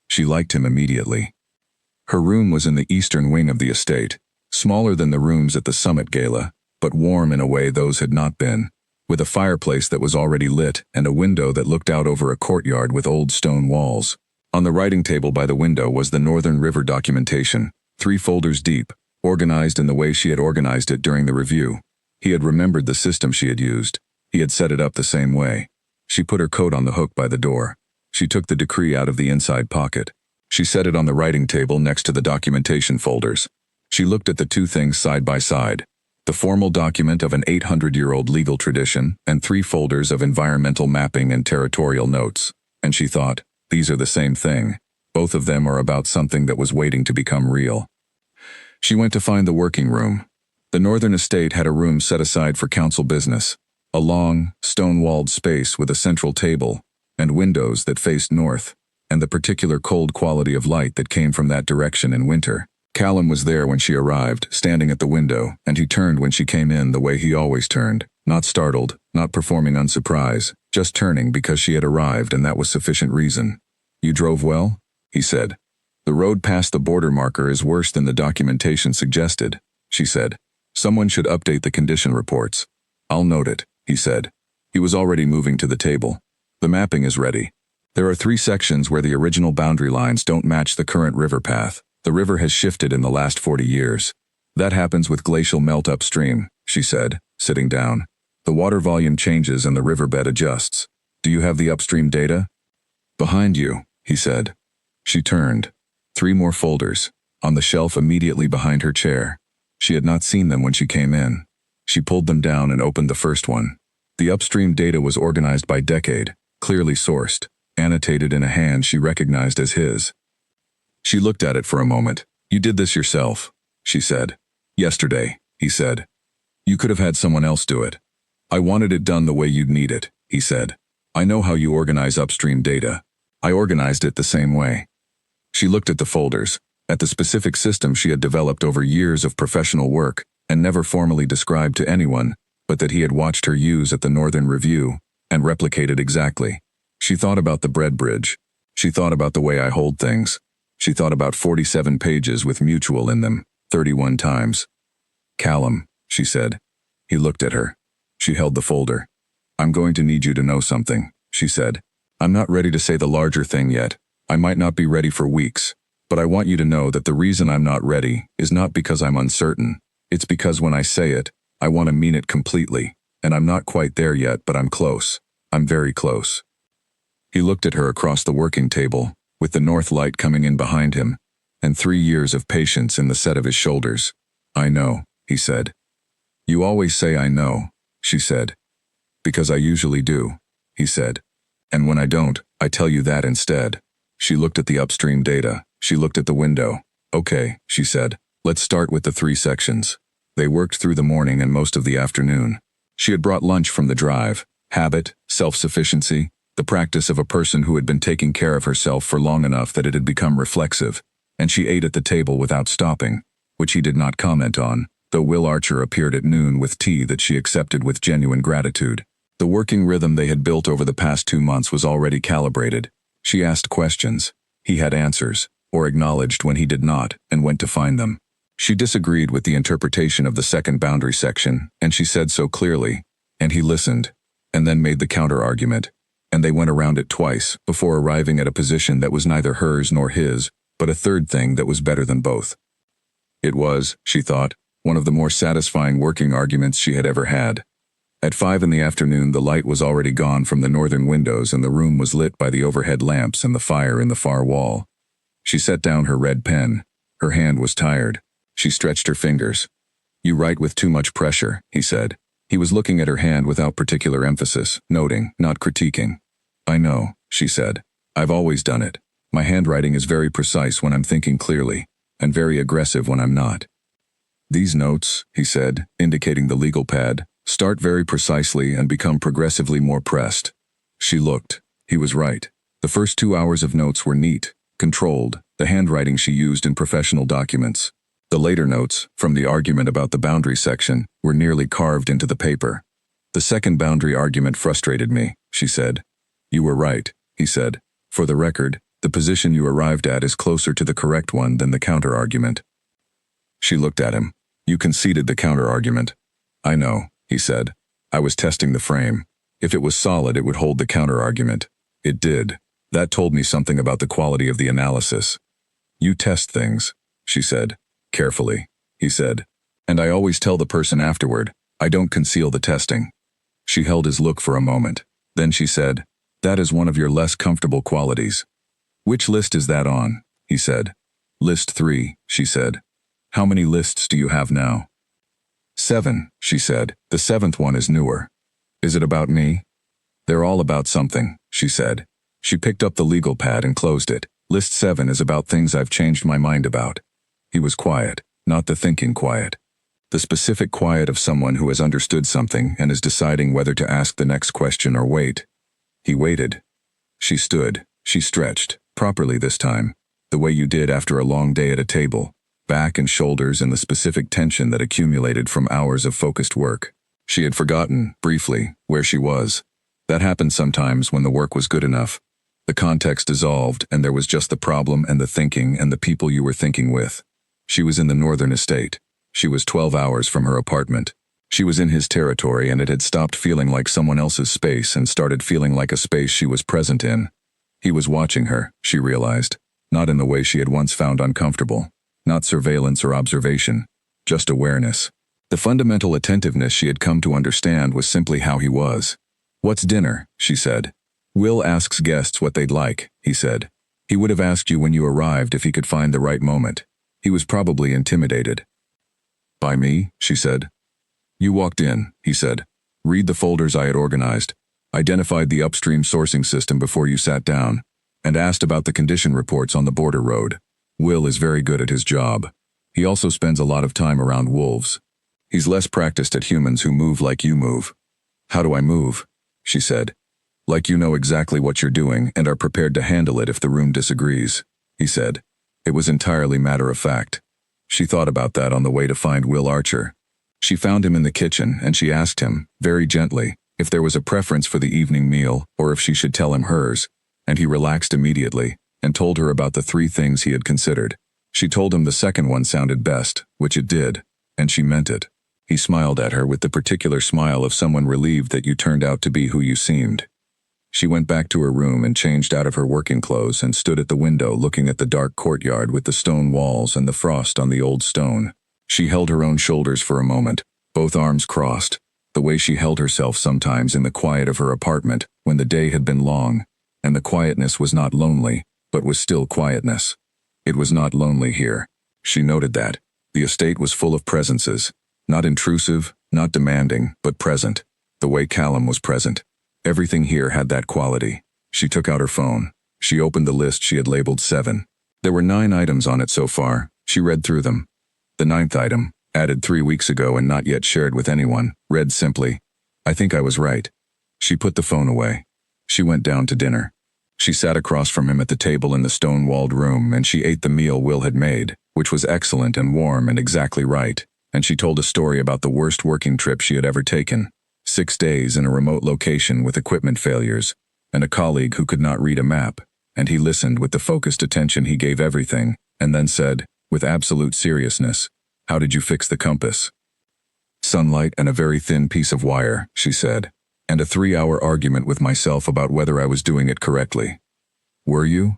She liked him immediately. Her room was in the eastern wing of the estate, smaller than the rooms at the Summit Gala, but warm in a way those had not been, with a fireplace that was already lit and a window that looked out over a courtyard with old stone walls. On the writing table by the window was the Northern River documentation, 3 folders deep, organized in the way she had organized it during the review. He had remembered the system she had used. He had set it up the same way. She put her coat on the hook by the door. She took the decree out of the inside pocket. She set it on the writing table next to the documentation folders. She looked at the 2 things side by side, the formal document of an 800-year-old legal tradition and 3 folders of environmental mapping and territorial notes. And she thought, these are the same thing. Both of them are about something that was waiting to become real. She went to find the working room. The northern estate had a room set aside for council business, a long, stone-walled space with a central table and windows that faced north, and the particular cold quality of light that came from that direction in winter. Callum was there when she arrived, standing at the window, and he turned when she came in the way he always turned, not startled, not performing unsurprise, just turning because she had arrived and that was sufficient reason. "You drove well?" he said. "The road past the border marker is worse than the documentation suggested," she said. "Someone should update the condition reports." "I'll note it," he said. He was already moving to the table. "The mapping is ready. There are 3 sections where the original boundary lines don't match the current river path. The river has shifted in the last 40 years. That happens with glacial melt upstream," she said, sitting down. "The water volume changes and the riverbed adjusts. Do you have the upstream data?" "Behind you," he said. She turned. 3 more folders, on the shelf immediately behind her chair. She had not seen them when she came in. She pulled them down and opened the first one. The upstream data was organized by decade, clearly sourced, annotated in a hand she recognized as his. She looked at it for a moment. "You did this yourself," she said. "Yesterday," he said. "You could have had someone else do it." "I wanted it done the way you'd need it," he said. "I know how you organize upstream data. I organized it the same way." She looked at the folders, at the specific system she had developed over years of professional work and never formally described to anyone, but that he had watched her use at the Northern Review and replicated exactly. She thought about the bread bridge. She thought about the way I hold things. She thought about 47 pages with mutual in them, 31 times. "Callum," she said. He looked at her. She held the folder. "I'm going to need you to know something," she said. "I'm not ready to say the larger thing yet. I might not be ready for weeks. But I want you to know that the reason I'm not ready is not because I'm uncertain. It's because when I say it, I want to mean it completely. And I'm not quite there yet, but I'm close. I'm very close." He looked at her across the working table, with the north light coming in behind him, and 3 years of patience in the set of his shoulders. "I know," he said. "You always say I know," she said. "Because I usually do," he said. "And when I don't, I tell you that instead." She looked at the upstream data. She looked at the window. "Okay," she said. "Let's start with the 3 sections." They worked through the morning and most of the afternoon. She had brought lunch from the drive. Habit, self-sufficiency, the practice of a person who had been taking care of herself for long enough that it had become reflexive, and she ate at the table without stopping, which he did not comment on, though Will Archer appeared at noon with tea that she accepted with genuine gratitude. The working rhythm they had built over the past 2 months was already calibrated. She asked questions. He had answers, or acknowledged when he did not, and went to find them. She disagreed with the interpretation of the second boundary section, and she said so clearly, and he listened, and then made the counter-argument, and they went around it twice before arriving at a position that was neither hers nor his, but a third thing that was better than both. It was, she thought, one of the more satisfying working arguments she had ever had. At 5 in the afternoon, the light was already gone from the northern windows and the room was lit by the overhead lamps and the fire in the far wall. She set down her red pen. Her hand was tired. She stretched her fingers. "You write with too much pressure," he said. He was looking at her hand without particular emphasis, noting, not critiquing. "I know," she said. "I've always done it. My handwriting is very precise when I'm thinking clearly, and very aggressive when I'm not. These notes," he said, indicating the legal pad, "start very precisely and become progressively more pressed." She looked. He was right. The first 2 hours of notes were neat, controlled, the handwriting she used in professional documents. The later notes, from the argument about the boundary section, were nearly carved into the paper. "The second boundary argument frustrated me," she said. "You were right," he said. "For the record, the position you arrived at is closer to the correct one than the counter-argument." She looked at him. "You conceded the counter-argument." "I know," he said. "I was testing the frame. If it was solid, it would hold the counter-argument. It did. That told me something about the quality of the analysis." "You test things," she said. "Carefully," he said. "And I always tell the person afterward, I don't conceal the testing." She held his look for a moment. Then she said, "That is one of your less comfortable qualities." "Which list is that on?" he said. "List 3, she said. "How many lists do you have now?" 7, she said. "The 7th one is newer." "Is it about me?" "They're all about something," she said. She picked up the legal pad and closed it. "List 7 is about things I've changed my mind about." He was quiet, not the thinking quiet. The specific quiet of someone who has understood something and is deciding whether to ask the next question or wait. He waited. She stood. She stretched, properly this time, the way you did after a long day at a table, back and shoulders and the specific tension that accumulated from hours of focused work. She had forgotten, briefly, where she was. That happened sometimes when the work was good enough. The context dissolved and there was just the problem and the thinking and the people you were thinking with. She was in the northern estate. She was 12 hours from her apartment. She was in his territory and it had stopped feeling like someone else's space and started feeling like a space she was present in. He was watching her, she realized, not in the way she had once found uncomfortable. Not surveillance or observation, just awareness. The fundamental attentiveness she had come to understand was simply how he was. "What's dinner?" she said. "Will asks guests what they'd like," he said. "He would have asked you when you arrived if he could find the right moment. He was probably intimidated." "By me?" she said. "You walked in," he said. "Read the folders I had organized, identified the upstream sourcing system before you sat down, and asked about the condition reports on the border road. Will is very good at his job. He also spends a lot of time around wolves. He's less practiced at humans who move like you move." "How do I move?" she said. "Like you know exactly what you're doing and are prepared to handle it if the room disagrees," he said. It was entirely matter of fact. She thought about that on the way to find Will Archer. She found him in the kitchen and she asked him, very gently, if there was a preference for the evening meal or if she should tell him hers, and he relaxed immediately and told her about the 3 things he had considered. She told him the second one sounded best, which it did, and she meant it. He smiled at her with the particular smile of someone relieved that you turned out to be who you seemed. She went back to her room and changed out of her working clothes and stood at the window looking at the dark courtyard with the stone walls and the frost on the old stone. She held her own shoulders for a moment, both arms crossed, the way she held herself sometimes in the quiet of her apartment when the day had been long, and the quietness was not lonely, but was still quietness. It was not lonely here. She noted that. The estate was full of presences, not intrusive, not demanding, but present, the way Callum was present. Everything here had that quality. She took out her phone. She opened the list she had labeled 7. There were 9 items on it so far. She read through them. The 9th item, added 3 weeks ago and not yet shared with anyone, read simply, "I think I was right." She put the phone away. She went down to dinner. She sat across from him at the table in the stone-walled room and she ate the meal Will had made, which was excellent and warm and exactly right, and she told a story about the worst working trip she had ever taken. 6 days in a remote location with equipment failures, and a colleague who could not read a map, and he listened with the focused attention he gave everything, and then said, with absolute seriousness, How did you fix the compass? Sunlight and a very thin piece of wire, she said, and a 3-hour argument with myself about whether I was doing it correctly. Were you?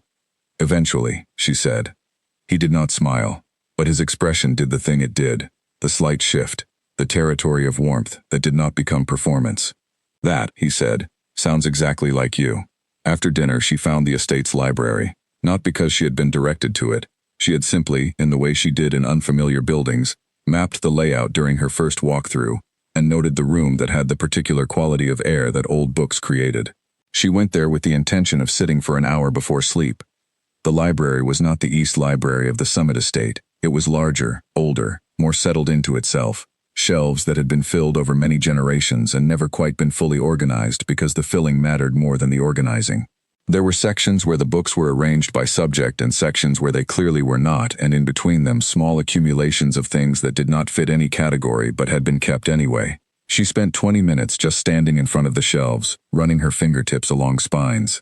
Eventually, she said. He did not smile, but his expression did the thing it did, the slight shift, the territory of warmth that did not become performance. That, he said, sounds exactly like you. After dinner, she found the estate's library, not because she had been directed to it. She had simply, in the way she did in unfamiliar buildings, mapped the layout during her first walkthrough, and noted the room that had the particular quality of air that old books created. She went there with the intention of sitting for an hour before sleep. The library was not the East Library of the Summit Estate. It was larger, older, more settled into itself. Shelves that had been filled over many generations and never quite been fully organized because the filling mattered more than the organizing. There were sections where the books were arranged by subject and sections where they clearly were not, and in between them small accumulations of things that did not fit any category but had been kept anyway. She spent 20 minutes just standing in front of the shelves, running her fingertips along spines.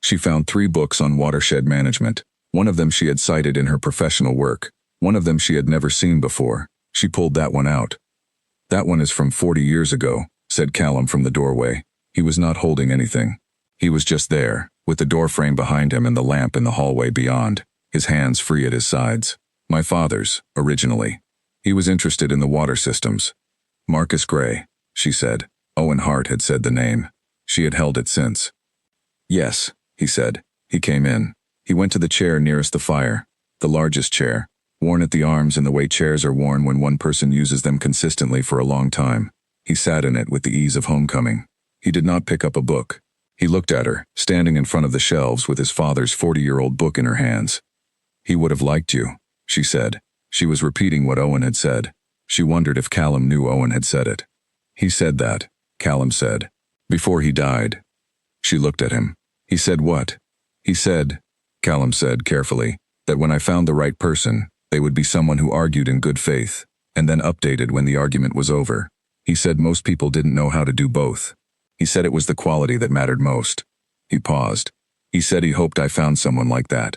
She found 3 books on watershed management. One of them she had cited in her professional work. One of them she had never seen before. She pulled that one out. That one is from 40 years ago, said Callum from the doorway. He was not holding anything. He was just there, with the door frame behind him and the lamp in the hallway beyond, his hands free at his sides. My father's, originally. He was interested in the water systems. Marcus Gray, she said. Owen Hart had said the name. She had held it since. Yes, he said. He came in. He went to the chair nearest the fire, the largest chair, worn at the arms in the way chairs are worn when one person uses them consistently for a long time. He sat in it with the ease of homecoming. He did not pick up a book. He looked at her, standing in front of the shelves with his father's 40-year-old book in her hands. He would have liked you, she said. She was repeating what Owen had said. She wondered if Callum knew Owen had said it. He said that, Callum said. Before he died. She looked at him. He said what? He said, Callum said carefully, that when I found the right person, they would be someone who argued in good faith, and then updated when the argument was over. He said most people didn't know how to do both. He said it was the quality that mattered most. He paused. He said he hoped I found someone like that.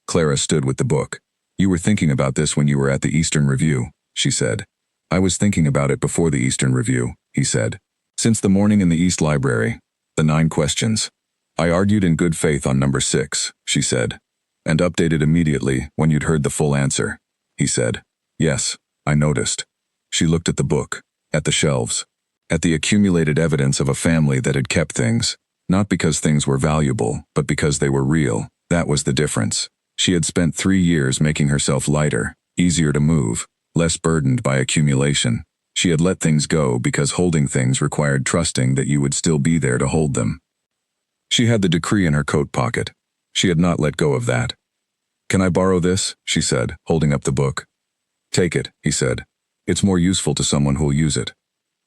Clara stood with the book. You were thinking about this when you were at the Eastern Review, she said. I was thinking about it before the Eastern Review, he said. Since the morning in the East Library, the 9 questions. I argued in good faith on number 6, she said. And updated immediately when you'd heard the full answer, he said. Yes, I noticed. She looked at the book, at the shelves, at the accumulated evidence of a family that had kept things, not because things were valuable, but because they were real. That was the difference. She had spent 3 years making herself lighter, easier to move, less burdened by accumulation. She had let things go because holding things required trusting that you would still be there to hold them. She had the decree in her coat pocket. She had not let go of that. Can I borrow this? She said, holding up the book. Take it, he said. It's more useful to someone who'll use it.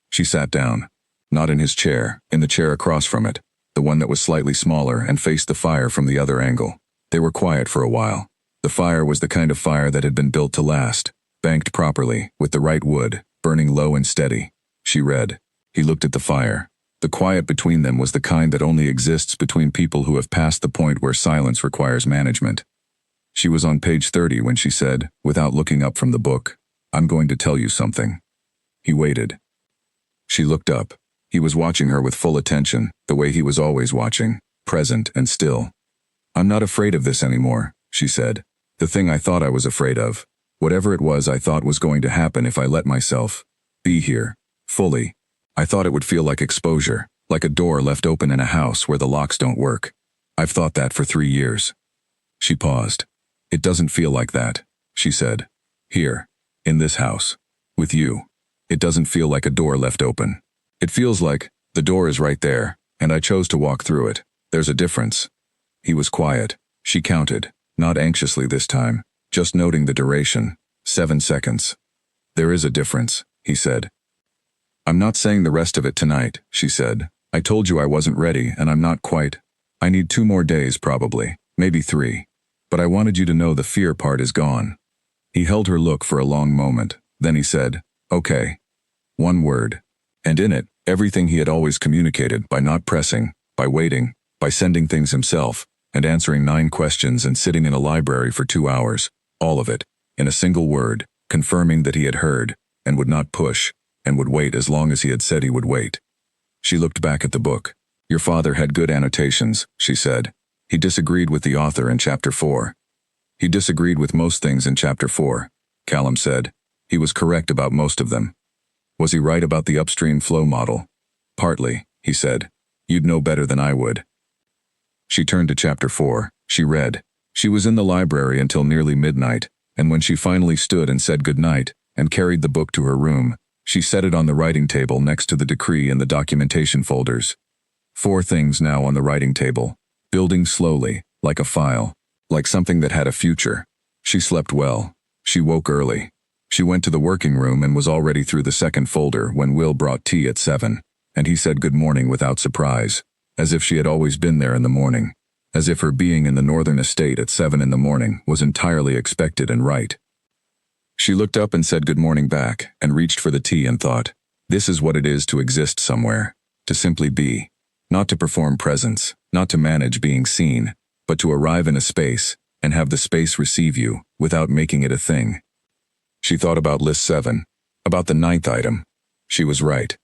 She sat down. Not in his chair, in the chair across from it, the one that was slightly smaller and faced the fire from the other angle. They were quiet for a while. The fire was the kind of fire that had been built to last, banked properly, with the right wood, burning low and steady. She read. He looked at the fire. The quiet between them was the kind that only exists between people who have passed the point where silence requires management. She was on page 30 when she said, without looking up from the book, I'm going to tell you something. He waited. She looked up. He was watching her with full attention, the way he was always watching, present and still. I'm not afraid of this anymore, she said. The thing I thought I was afraid of. Whatever it was I thought was going to happen if I let myself be here, fully. I thought it would feel like exposure, like a door left open in a house where the locks don't work. I've thought that for 3 years. She paused. It doesn't feel like that, she said. Here, in this house, with you. It doesn't feel like a door left open. It feels like the door is right there, and I chose to walk through it. There's a difference. He was quiet. She counted, not anxiously this time, just noting the duration. 7 seconds. There is a difference, he said. I'm not saying the rest of it tonight, she said. I told you I wasn't ready, and I'm not quite. I need 2 more days probably, maybe 3. But I wanted you to know the fear part is gone. He held her look for a long moment. Then he said, okay. 1 word. And in it, everything he had always communicated by not pressing, by waiting, by sending things himself, and answering 9 questions and sitting in a library for 2 hours. All of it, in a single word, confirming that he had heard, and would not push, and would wait as long as he had said he would wait. She looked back at the book. Your father had good annotations, she said. He disagreed with the author in chapter 4. He disagreed with most things in chapter 4, Callum said. He was correct about most of them. Was he right about the upstream flow model? Partly, he said. You'd know better than I would. She turned to chapter 4. She read. She was in the library until nearly midnight, and when she finally stood and said good night, and carried the book to her room, she set it on the writing table next to the decree in the documentation folders. 4 things now on the writing table, building slowly, like a file, like something that had a future. She slept well. She woke early. She went to the working room and was already through the second folder when Will brought tea at 7, and he said good morning without surprise, as if she had always been there in the morning, as if her being in the northern estate at 7 in the morning was entirely expected and right. She looked up and said good morning back, and reached for the tea and thought, this is what it is to exist somewhere, to simply be, not to perform presence, not to manage being seen, but to arrive in a space, and have the space receive you, without making it a thing. She thought about list 7, about the 9th item. She was right.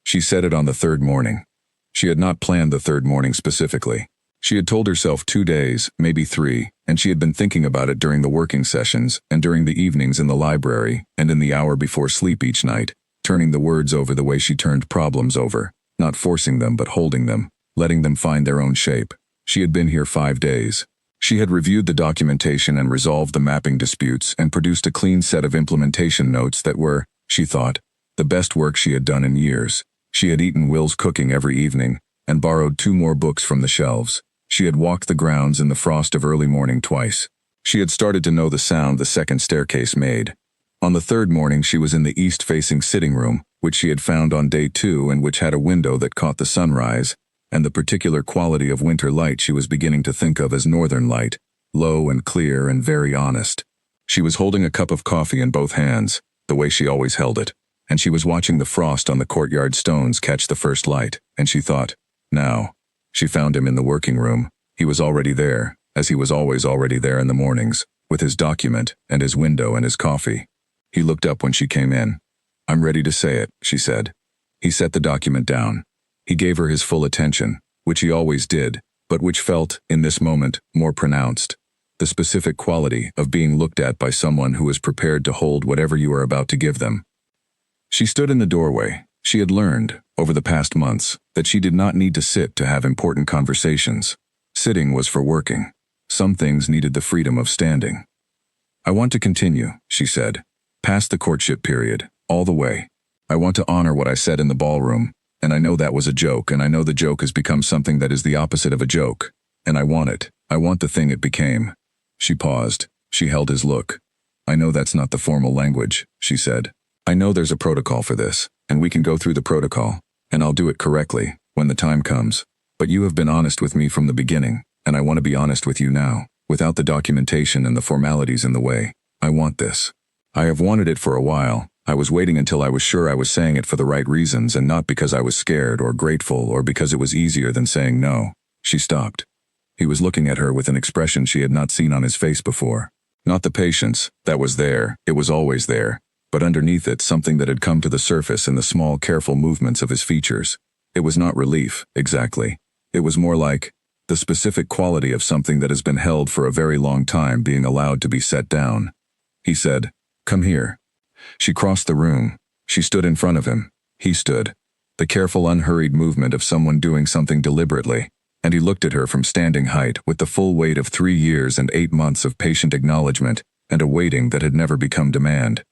She said it on the 3rd morning. She had not planned the 3rd morning specifically. She had told herself 2 days, maybe 3, and she had been thinking about it during the working sessions, and during the evenings in the library, and in the hour before sleep each night, turning the words over the way she turned problems over, not forcing them but holding them, letting them find their own shape. She had been here 5 days. She had reviewed the documentation and resolved the mapping disputes and produced a clean set of implementation notes that were, she thought, the best work she had done in years. She had eaten Will's cooking every evening, and borrowed 2 more books from the shelves. She had walked the grounds in the frost of early morning twice. She had started to know the sound the second staircase made. On the 3rd morning she was in the east-facing sitting room, which she had found on day 2 and which had a window that caught the sunrise, and the particular quality of winter light she was beginning to think of as northern light, low and clear and very honest. She was holding a cup of coffee in both hands, the way she always held it, and she was watching the frost on the courtyard stones catch the first light, and she thought, now. She found him in the working room. He was already there, as he was always already there in the mornings, with his document, and his window and his coffee. He looked up when she came in. I'm ready to say it, she said. He set the document down. He gave her his full attention, which he always did, but which felt, in this moment, more pronounced. The specific quality of being looked at by someone who is prepared to hold whatever you are about to give them. She stood in the doorway. She had learned, over the past months, that she did not need to sit to have important conversations. Sitting was for working. Some things needed the freedom of standing. I want to continue, she said, past the courtship period, all the way. I want to honor what I said in the ballroom, and I know that was a joke, and I know the joke has become something that is the opposite of a joke, and I want it. I want the thing it became. She paused. She held his look. I know that's not the formal language, she said. I know there's a protocol for this, and we can go through the protocol, and I'll do it correctly, when the time comes. But you have been honest with me from the beginning, and I want to be honest with you now, without the documentation and the formalities in the way. I want this. I have wanted it for a while. I was waiting until I was sure I was saying it for the right reasons and not because I was scared or grateful or because it was easier than saying no. She stopped. He was looking at her with an expression she had not seen on his face before. Not the patience, that was there, it was always there. But underneath it something that had come to the surface in the small, careful movements of his features. It was not relief, exactly. It was more like the specific quality of something that has been held for a very long time being allowed to be set down. He said, "Come here." She crossed the room. She stood in front of him. He stood. The careful, unhurried movement of someone doing something deliberately. And he looked at her from standing height with the full weight of 3 years and 8 months of patient acknowledgement and a waiting that had never become demand.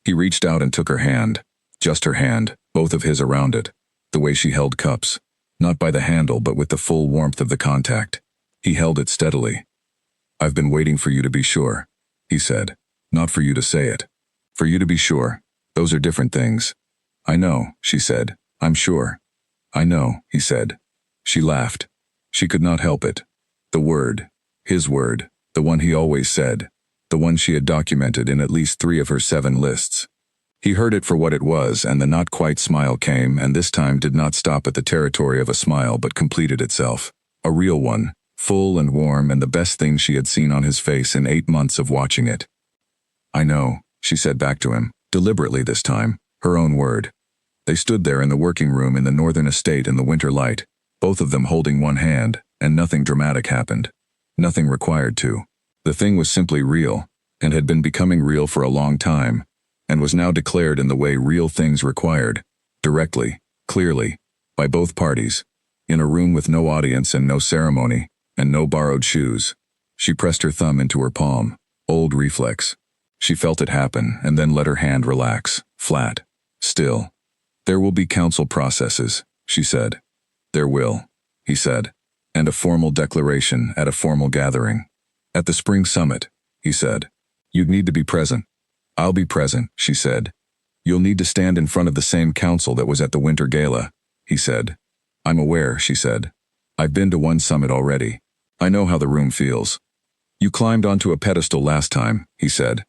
He reached out and took her hand, just her hand, both of his around it, the way she held cups, not by the handle but with the full warmth of the contact. He held it steadily. "I've been waiting for you to be sure," he said, "not for you to say it. For you to be sure. Those are different things." "I know," she said. "I'm sure." "I know," he said. She laughed. She could not help it. The word, his word, the one he always said, the one she had documented in at least 3 of her 7 lists. He heard it for what it was, and the not-quite smile came, and this time did not stop at the territory of a smile but completed itself. A real one, full and warm, and the best thing she had seen on his face in 8 months of watching it. "I know," she said back to him, deliberately this time, her own word. They stood there in the working room in the northern estate in the winter light, both of them holding one hand, and nothing dramatic happened. Nothing required to. The thing was simply real, and had been becoming real for a long time, and was now declared in the way real things required, directly, clearly, by both parties, in a room with no audience and no ceremony, and no borrowed shoes. She pressed her thumb into her palm, old reflex. She felt it happen and then let her hand relax, flat, still. There will be council processes, she said. There will, he said, and a formal declaration at a formal gathering. At the spring summit, he said. You'd need to be present. I'll be present, she said. You'll need to stand in front of the same council that was at the winter gala, he said. I'm aware, she said. I've been to one summit already. I know how the room feels. You climbed onto a pedestal last time, he said.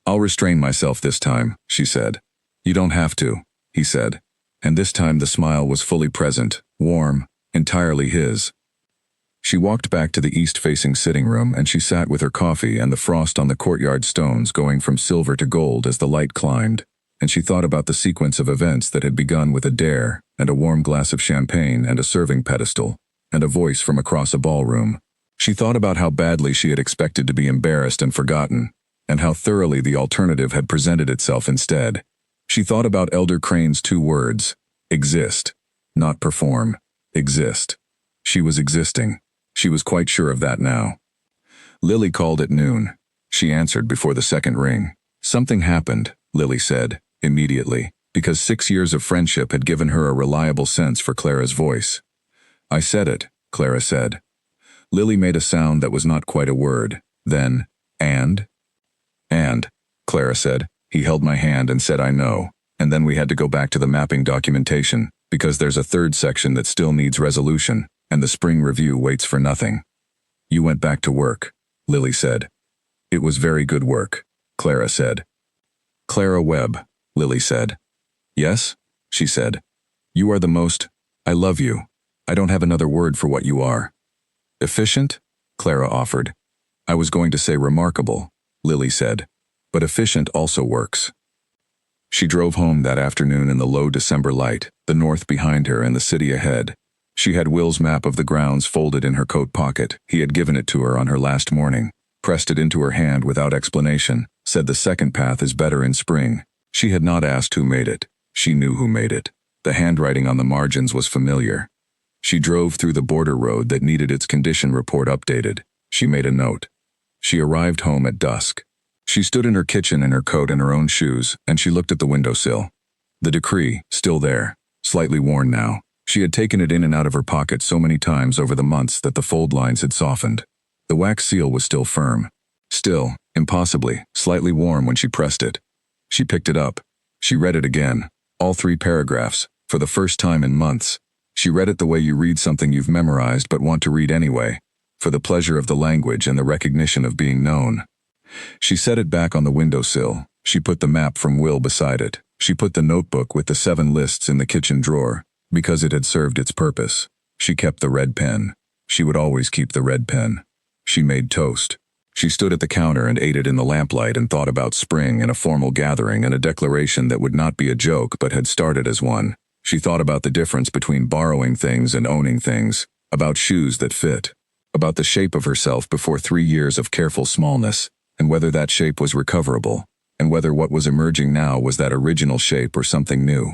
I'll restrain myself this time, she said. You don't have to, he said. And this time the smile was fully present, warm, entirely his. She walked back to the east-facing sitting room and she sat with her coffee and the frost on the courtyard stones going from silver to gold as the light climbed, and she thought about the sequence of events that had begun with a dare and a warm glass of champagne and a serving pedestal, and a voice from across a ballroom. She thought about how badly she had expected to be embarrassed and forgotten, and how thoroughly the alternative had presented itself instead. She thought about Elder Crane's 2 words, exist, not perform, exist. She was existing. She was quite sure of that now. Lily called at noon. She answered before the second ring. Something happened, Lily said, immediately, because 6 years of friendship had given her a reliable sense for Clara's voice. I said it, Clara said. Lily made a sound that was not quite a word. Then, and, Clara said. He held my hand and said I know, and then we had to go back to the mapping documentation, because there's a 3rd section that still needs resolution, and the spring review waits for nothing. You went back to work, Lily said. It was very good work, Clara said. Clara Webb, Lily said. Yes, she said. You are the most, I love you. I don't have another word for what you are. Efficient? Clara offered. I was going to say remarkable, Lily said, but efficient also works. She drove home that afternoon in the low December light, the north behind her and the city ahead. She had Will's map of the grounds folded in her coat pocket. He had given it to her on her last morning, pressed it into her hand without explanation, said the second path is better in spring. She had not asked who made it. She knew who made it. The handwriting on the margins was familiar. She drove through the border road that needed its condition report updated. She made a note. She arrived home at dusk. She stood in her kitchen in her coat and her own shoes, and she looked at the windowsill. The decree, still there, slightly worn now. She had taken it in and out of her pocket so many times over the months that the fold lines had softened. The wax seal was still firm. Still, impossibly, slightly warm when she pressed it. She picked it up. She read it again, all 3 paragraphs, for the first time in months. She read it the way you read something you've memorized but want to read anyway, for the pleasure of the language and the recognition of being known. She set it back on the windowsill. She put the map from Will beside it. She put the notebook with the 7 lists in the kitchen drawer, because it had served its purpose. She kept the red pen. She would always keep the red pen. She made toast. She stood at the counter and ate it in the lamplight and thought about spring and a formal gathering and a declaration that would not be a joke but had started as one. She thought about the difference between borrowing things and owning things, about shoes that fit, about the shape of herself before 3 years of careful smallness, and whether that shape was recoverable, and whether what was emerging now was that original shape or something new.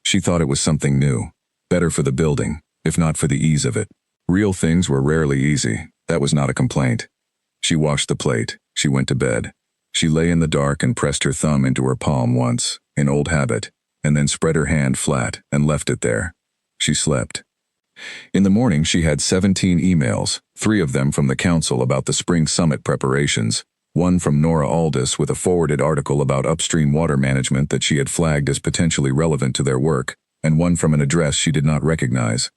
She thought it was something new, better for the building, if not for the ease of it. Real things were rarely easy. That was not a complaint. She washed the plate. She went to bed. She lay in the dark and pressed her thumb into her palm once, in old habit, and then spread her hand flat and left it there. She slept. In the morning she had 17 emails, 3 of them from the council about the spring summit preparations, 1 from Nora Aldis with a forwarded article about upstream water management that she had flagged as potentially relevant to their work, and 1 from an address she did not recognize.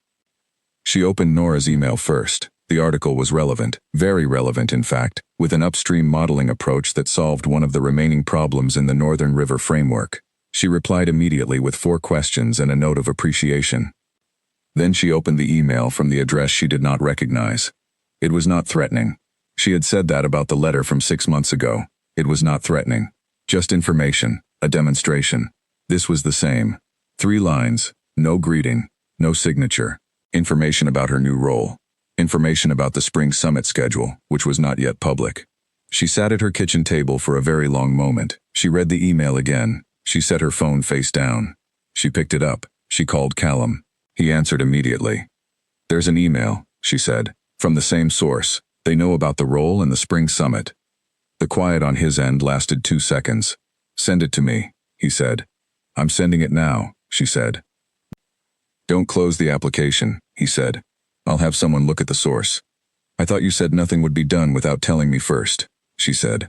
She opened Nora's email first. The article was relevant, very relevant in fact, with an upstream modeling approach that solved one of the remaining problems in the Northern River framework. She replied immediately with 4 questions and a note of appreciation. Then she opened the email from the address she did not recognize. It was not threatening. She had said that about the letter from 6 months ago. It was not threatening. Just information, a demonstration. This was the same. 3 lines, no greeting, no signature. Information about her new role. Information about the spring summit schedule, which was not yet public. She sat at her kitchen table for a very long moment. She read the email again. She set her phone face down. She picked it up. She called Callum. He answered immediately. "There's an email," she said, "from the same source. They know about the role and the spring summit." The quiet on his end lasted 2 seconds. "Send it to me," he said. "I'm sending it now," she said. "Don't close the application," he said. "I'll have someone look at the source." "I thought you said nothing would be done without telling me first," she said.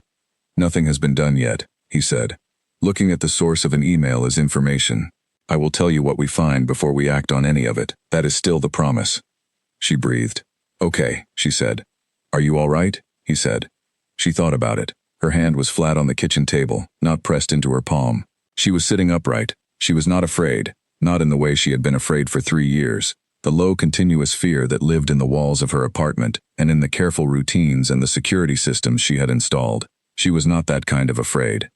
"Nothing has been done yet," he said. "Looking at the source of an email is information. I will tell you what we find before we act on any of it. That is still the promise." She breathed. "Okay," she said. "Are you all right?" he said. She thought about it. Her hand was flat on the kitchen table, not pressed into her palm. She was sitting upright. She was not afraid, not in the way she had been afraid for 3 years. The low, continuous fear that lived in the walls of her apartment and in the careful routines and the security systems she had installed. She was not that kind of afraid.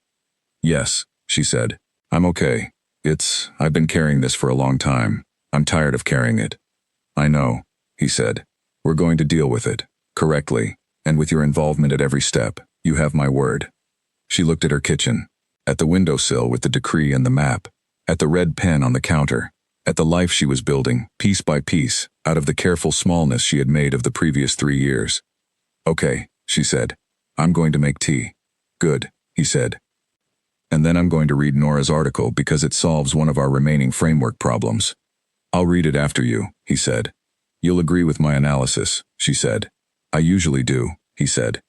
"Yes," she said. "I'm okay. I've been carrying this for a long time. I'm tired of carrying it." "I know," he said. "We're going to deal with it, correctly, and with your involvement at every step. You have my word." She looked at her kitchen, at the windowsill with the decree and the map, at the red pen on the counter, at the life she was building, piece by piece, out of the careful smallness she had made of the previous 3 years. "Okay," she said. "I'm going to make tea." "Good," he said. "And then I'm going to read Nora's article because it solves one of our remaining framework problems." "I'll read it after you," he said. "You'll agree with my analysis," she said. "I usually do," he said.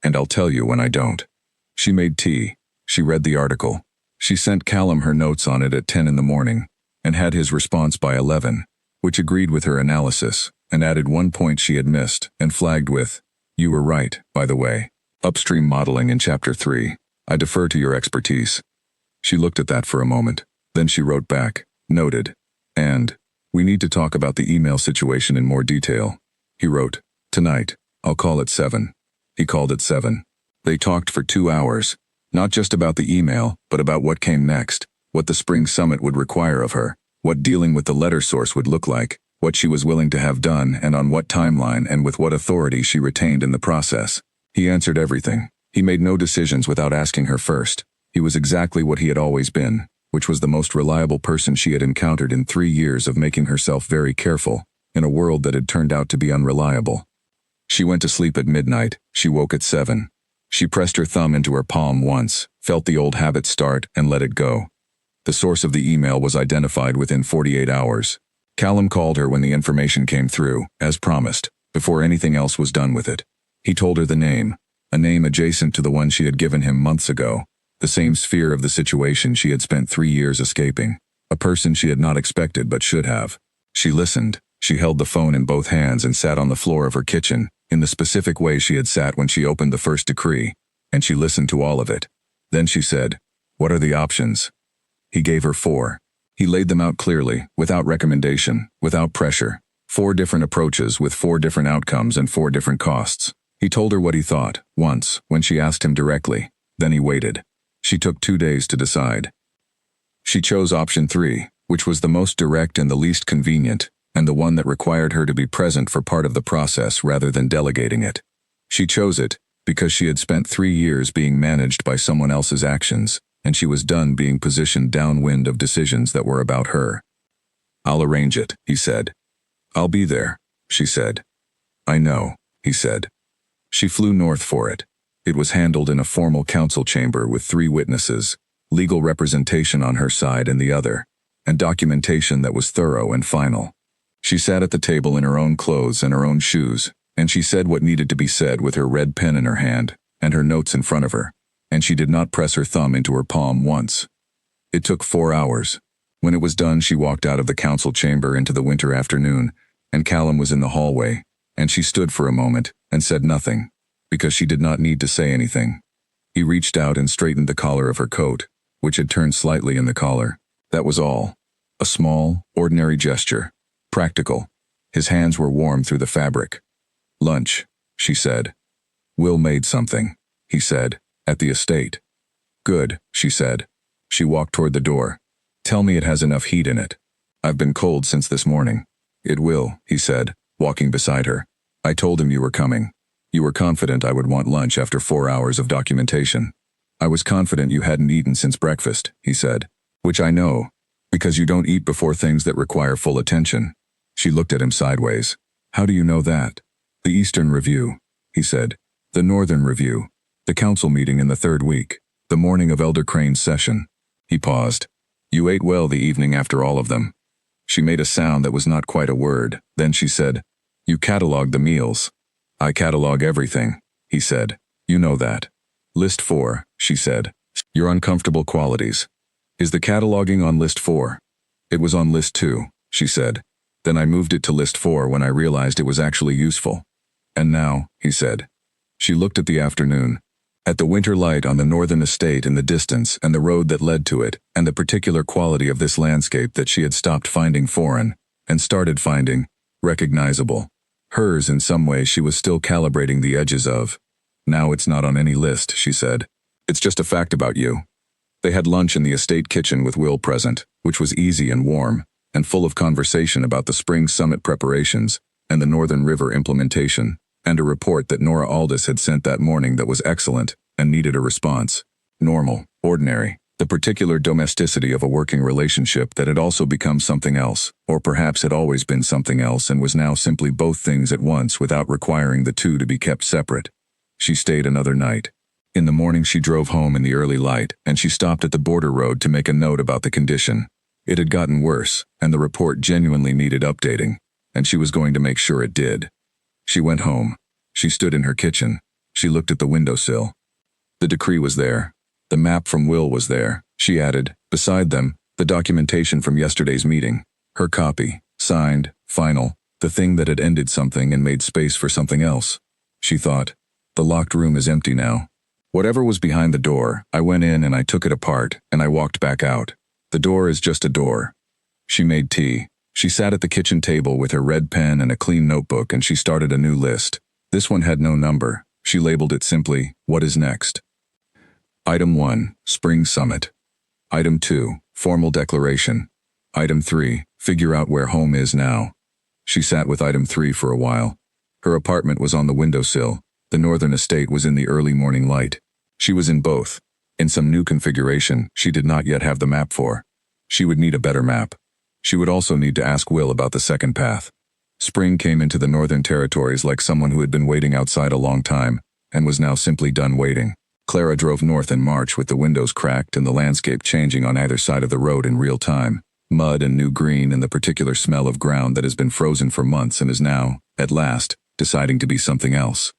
"And I'll tell you when I don't." She made tea. She read the article. She sent Callum her notes on it at 10 in the morning, and had his response by 11, which agreed with her analysis, and added one point she had missed, and flagged with, "You were right, by the way. Upstream modeling in Chapter 3. I defer to your expertise." She looked at that for a moment. Then she wrote back, "Noted. And, we need to talk about the email situation in more detail." He wrote, "Tonight. I'll call at 7. He called at 7. They talked for 2 hours. Not just about the email, but about what came next, what the spring summit would require of her, what dealing with the letter source would look like, what she was willing to have done and on what timeline and with what authority she retained in the process. He answered everything. He made no decisions without asking her first. He was exactly what he had always been, which was the most reliable person she had encountered in 3 years of making herself very careful, in a world that had turned out to be unreliable. She went to sleep at midnight. She woke at 7. She pressed her thumb into her palm once, felt the old habit start, and let it go. The source of the email was identified within 48 hours. Callum called her when the information came through, as promised, before anything else was done with it. He told her the name, a name adjacent to the one she had given him months ago, the same sphere of the situation she had spent 3 years escaping, a person she had not expected but should have. She listened. She held the phone in both hands and sat on the floor of her kitchen, in the specific way she had sat when she opened the first decree, and she listened to all of it. Then she said, "What are the options?" He gave her 4. He laid them out clearly, without recommendation, without pressure. 4 different approaches with 4 different outcomes and 4 different costs. He told her what he thought, once, when she asked him directly. Then he waited. She took 2 days to decide. She chose option 3, which was the most direct and the least convenient, and the one that required her to be present for part of the process rather than delegating it. She chose it because she had spent 3 years being managed by someone else's actions, and she was done being positioned downwind of decisions that were about her. "I'll arrange it," he said. "I'll be there," she said. "I know," he said. She flew north for it. It was handled in a formal council chamber with 3 witnesses, legal representation on her side and the other, and documentation that was thorough and final. She sat at the table in her own clothes and her own shoes, and she said what needed to be said with her red pen in her hand, and her notes in front of her, and she did not press her thumb into her palm once. It took 4 hours. When it was done, she walked out of the council chamber into the winter afternoon, and Callum was in the hallway, and she stood for a moment and said nothing, because she did not need to say anything. He reached out and straightened the collar of her coat, which had turned slightly in the collar. That was all. A small, ordinary gesture. Practical. His hands were warm through the fabric. "Lunch," she said. "Will made something," he said, "at the estate." Good, she said. She walked toward the door. Tell me it has enough heat in it. I've been cold since this morning. It will, he said, walking beside her. I told him you were coming. You were confident I would want lunch after 4 hours of documentation. I was confident you hadn't eaten since breakfast, he said. Which I know, because you don't eat before things that require full attention. She looked at him sideways. How do you know that? The Eastern Review, he said. The Northern Review. The council meeting in the 3rd week. The morning of Elder Crane's session. He paused. You ate well the evening after all of them. She made a sound that was not quite a word. Then she said, You cataloged the meals. I catalog everything, he said. You know that. List 4, she said. Your uncomfortable qualities. Is the cataloging on list 4? It was on list 2, she said. Then I moved it to list 4 when I realized it was actually useful. And now, he said. She looked at the afternoon, at the winter light on the northern estate in the distance and the road that led to it, and the particular quality of this landscape that she had stopped finding foreign, and started finding recognizable. Hers in some way she was still calibrating the edges of. Now it's not on any list, she said. It's just a fact about you. They had lunch in the estate kitchen with Will present, which was easy and warm, and full of conversation about the spring summit preparations and the Northern River implementation, and a report that Nora Aldis had sent that morning that was excellent and needed a response. Normal, ordinary, the particular domesticity of a working relationship that had also become something else, or perhaps had always been something else and was now simply both things at once without requiring the two to be kept separate. She stayed another night. In the morning she drove home in the early light, and she stopped at the border road to make a note about the condition. It had gotten worse, and the report genuinely needed updating, and she was going to make sure it did. She went home. She stood in her kitchen. She looked at the windowsill. The decree was there. The map from Will was there. She added, beside them, the documentation from yesterday's meeting. Her copy, signed, final, the thing that had ended something and made space for something else. She thought, the locked room is empty now. Whatever was behind the door, I went in and I took it apart, and I walked back out. The door is just a door. She made tea. She sat at the kitchen table with her red pen and a clean notebook, and she started a new list. This one had no number. She labeled it simply, What is next? Item 1, Spring Summit. Item 2, Formal Declaration. Item 3, Figure out where home is now. She sat with item 3 for a while. Her apartment was on the windowsill. The northern estate was in the early morning light. She was in both. In some new configuration she did not yet have the map for. She would need a better map. She would also need to ask Will about the second path. Spring came into the northern territories like someone who had been waiting outside a long time, and was now simply done waiting. Clara drove north in March with the windows cracked and the landscape changing on either side of the road in real time. Mud and new green and the particular smell of ground that has been frozen for months and is now, at last, deciding to be something else.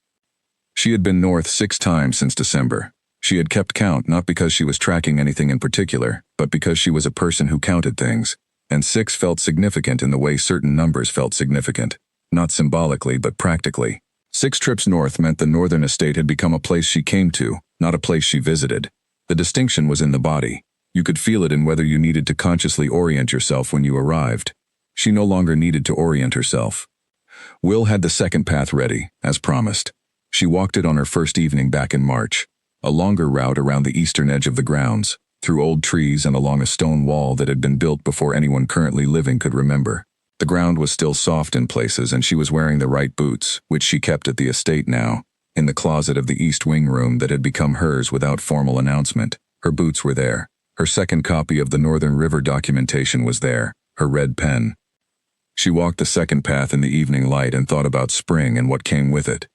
She had been north 6 times since December. She had kept count not because she was tracking anything in particular, but because she was a person who counted things. And 6 felt significant in the way certain numbers felt significant. Not symbolically, but practically. 6 trips north meant the northern estate had become a place she came to, not a place she visited. The distinction was in the body. You could feel it in whether you needed to consciously orient yourself when you arrived. She no longer needed to orient herself. Will had the second path ready, as promised. She walked it on her first evening back in March. A longer route around the eastern edge of the grounds, through old trees and along a stone wall that had been built before anyone currently living could remember. The ground was still soft in places, and she was wearing the right boots, which she kept at the estate now, in the closet of the east wing room that had become hers without formal announcement. Her boots were there. Her second copy of the Northern River documentation was there, her red pen. She walked the second path in the evening light and thought about spring and what came with it.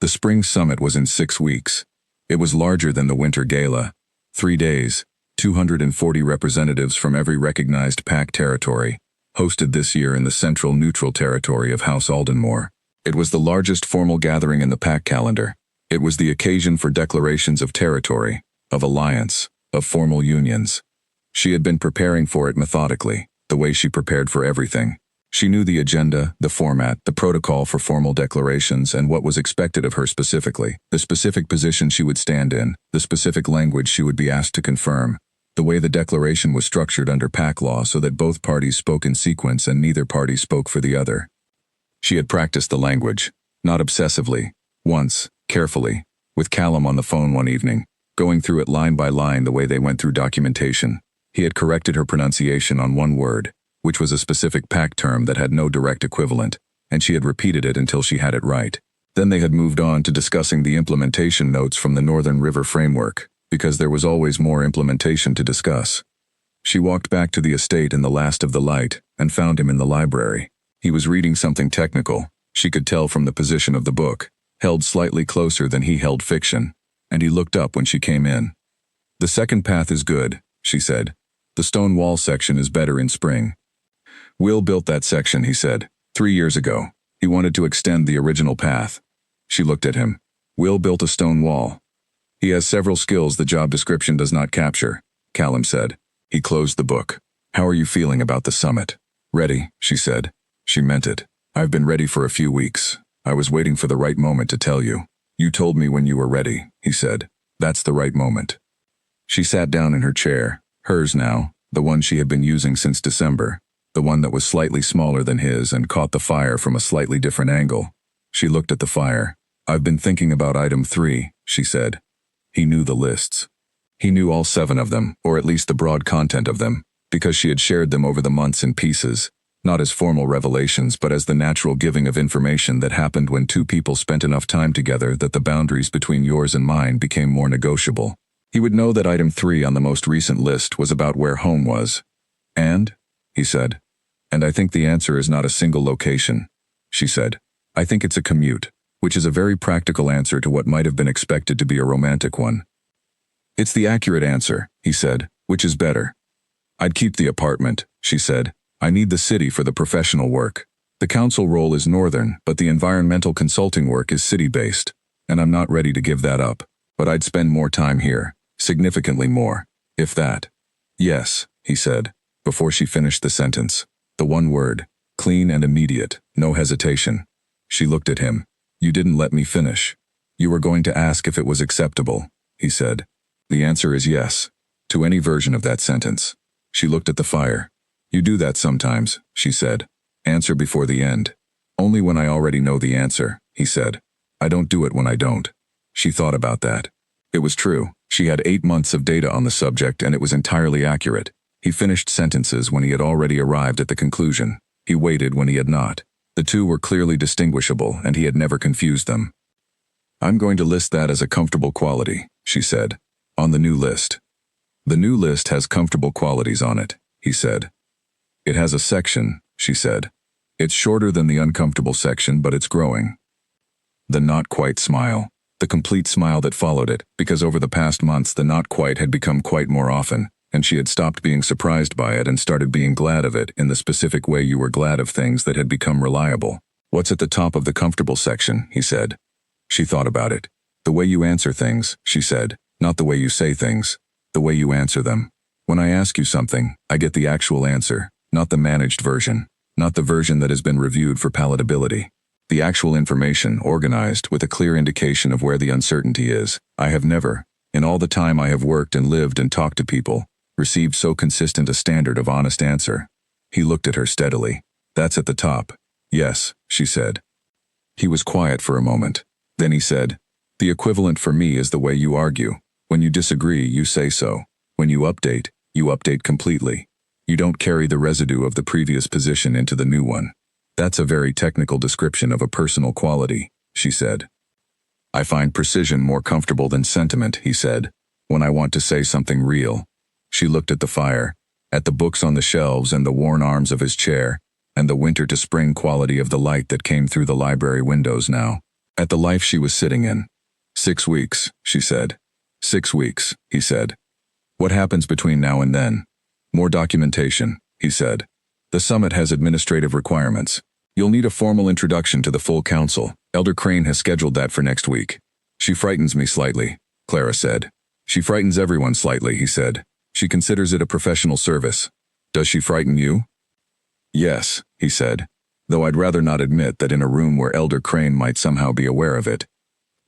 The spring summit was in 6 weeks. It was larger than the winter gala. 3 days, 240 representatives from every recognized PAC territory, hosted this year in the central neutral territory of House Aldenmore. It was the largest formal gathering in the PAC calendar. It was the occasion for declarations of territory, of alliance, of formal unions. She had been preparing for it methodically, the way she prepared for everything. She knew the agenda, the format, the protocol for formal declarations, and what was expected of her specifically, the specific position she would stand in, the specific language she would be asked to confirm, the way the declaration was structured under PAC law so that both parties spoke in sequence and neither party spoke for the other. She had practiced the language, not obsessively, once, carefully, with Callum on the phone one evening. going through it line by line the way they went through documentation. He had corrected her pronunciation on one word, which was a specific pack term that had no direct equivalent, and she had repeated it until she had it right. Then they had moved on to discussing the implementation notes from the Northern River Framework, because there was always more implementation to discuss. She walked back to the estate in the last of the light and found him in the library. He was reading something technical, she could tell from the position of the book, held slightly closer than he held fiction, and he looked up when she came in. "The second path is good," she said. "The stone wall section is better in spring." "Will built that section," he said, 3 years ago. He wanted to extend the original path. She looked at him. "Will built a stone wall. He has several skills the job description does not capture," Callum said. He closed the book. "How are you feeling about the summit?" "Ready," she said. She meant it. "I've been ready for a few weeks. I was waiting for the right moment to tell you." "You told me when you were ready," he said. "That's the right moment." She sat down in her chair, hers now, the one she had been using since December, the one that was slightly smaller than his and caught the fire from a slightly different angle. She looked at the fire. "I've been thinking about item 3, she said. He knew the lists. He knew all 7 of them, or at least the broad content of them, because she had shared them over the months in pieces, not as formal revelations but as the natural giving of information that happened when 2 people spent enough time together that the boundaries between yours and mine became more negotiable. He would know that item 3 on the most recent list was about where home was. "And?" he said. "And I think the answer is not a single location," she said. "I think it's a commute, which is a very practical answer to what might have been expected to be a romantic one." "It's the accurate answer," he said, "which is better." "I'd keep the apartment," she said. "I need the city for the professional work. The council role is northern, but the environmental consulting work is city-based, and I'm not ready to give that up. But I'd spend more time here, significantly more, if that." "Yes," he said, before she finished the sentence. The one word, clean and immediate, no hesitation. She looked at him. "You didn't let me finish. You were going to ask if it was acceptable," he said. "The answer is yes, to any version of that sentence." She looked at the fire. "You do that sometimes," she said. "Answer before the end." "Only when I already know the answer," he said. "I don't do it when I don't." She thought about that. It was true. She had 8 months of data on the subject and it was entirely accurate. He finished sentences when he had already arrived at the conclusion. He waited when he had not. The two were clearly distinguishable and he had never confused them. "I'm going to list that as a comfortable quality," she said. "On the new list." "The new list has comfortable qualities on it," he said. "It has a section," she said. "It's shorter than the uncomfortable section, but it's growing." The not quite smile. The complete smile that followed it, because over the past months the not quite had become quite more often, and she had stopped being surprised by it and started being glad of it in the specific way you were glad of things that had become reliable. "What's at the top of the comfortable section?" he said. She thought about it. "The way you answer things," she said. "Not the way you say things. The way you answer them. When I ask you something, I get the actual answer, not the managed version, not the version that has been reviewed for palatability. The actual information, organized, with a clear indication of where the uncertainty is. I have never, in all the time I have worked and lived and talked to people, received so consistent a standard of honest answer." He looked at her steadily. "That's at the top." "Yes," she said. He was quiet for a moment. Then he said, "The equivalent for me is the way you argue. When you disagree, you say so. When you update completely. You don't carry the residue of the previous position into the new one. That's a very technical description of a personal quality," she said. "I find precision more comfortable than sentiment," he said, "when I want to say something real." She looked at the fire, at the books on the shelves and the worn arms of his chair, and the winter to spring quality of the light that came through the library windows now, at the life she was sitting in. "6 weeks, she said. 6 weeks, he said. "What happens between now and then?" "More documentation," he said. "The summit has administrative requirements. You'll need a formal introduction to the full council. Elder Crane has scheduled that for next week." "She frightens me slightly," Clara said. "She frightens everyone slightly," he said. "She considers it a professional service." "Does she frighten you?" "Yes," he said, "though I'd rather not admit that in a room where Elder Crane might somehow be aware of it."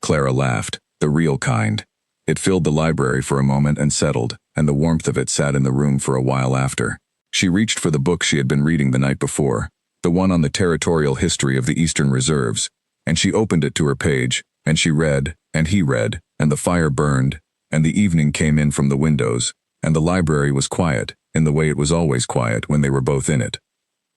Clara laughed, the real kind. It filled the library for a moment and settled, and the warmth of it sat in the room for a while after. She reached for the book she had been reading the night before, the one on the territorial history of the Eastern Reserves, and she opened it to her page, and she read, and he read, and the fire burned, and the evening came in from the windows, and the library was quiet, in the way it was always quiet when they were both in it.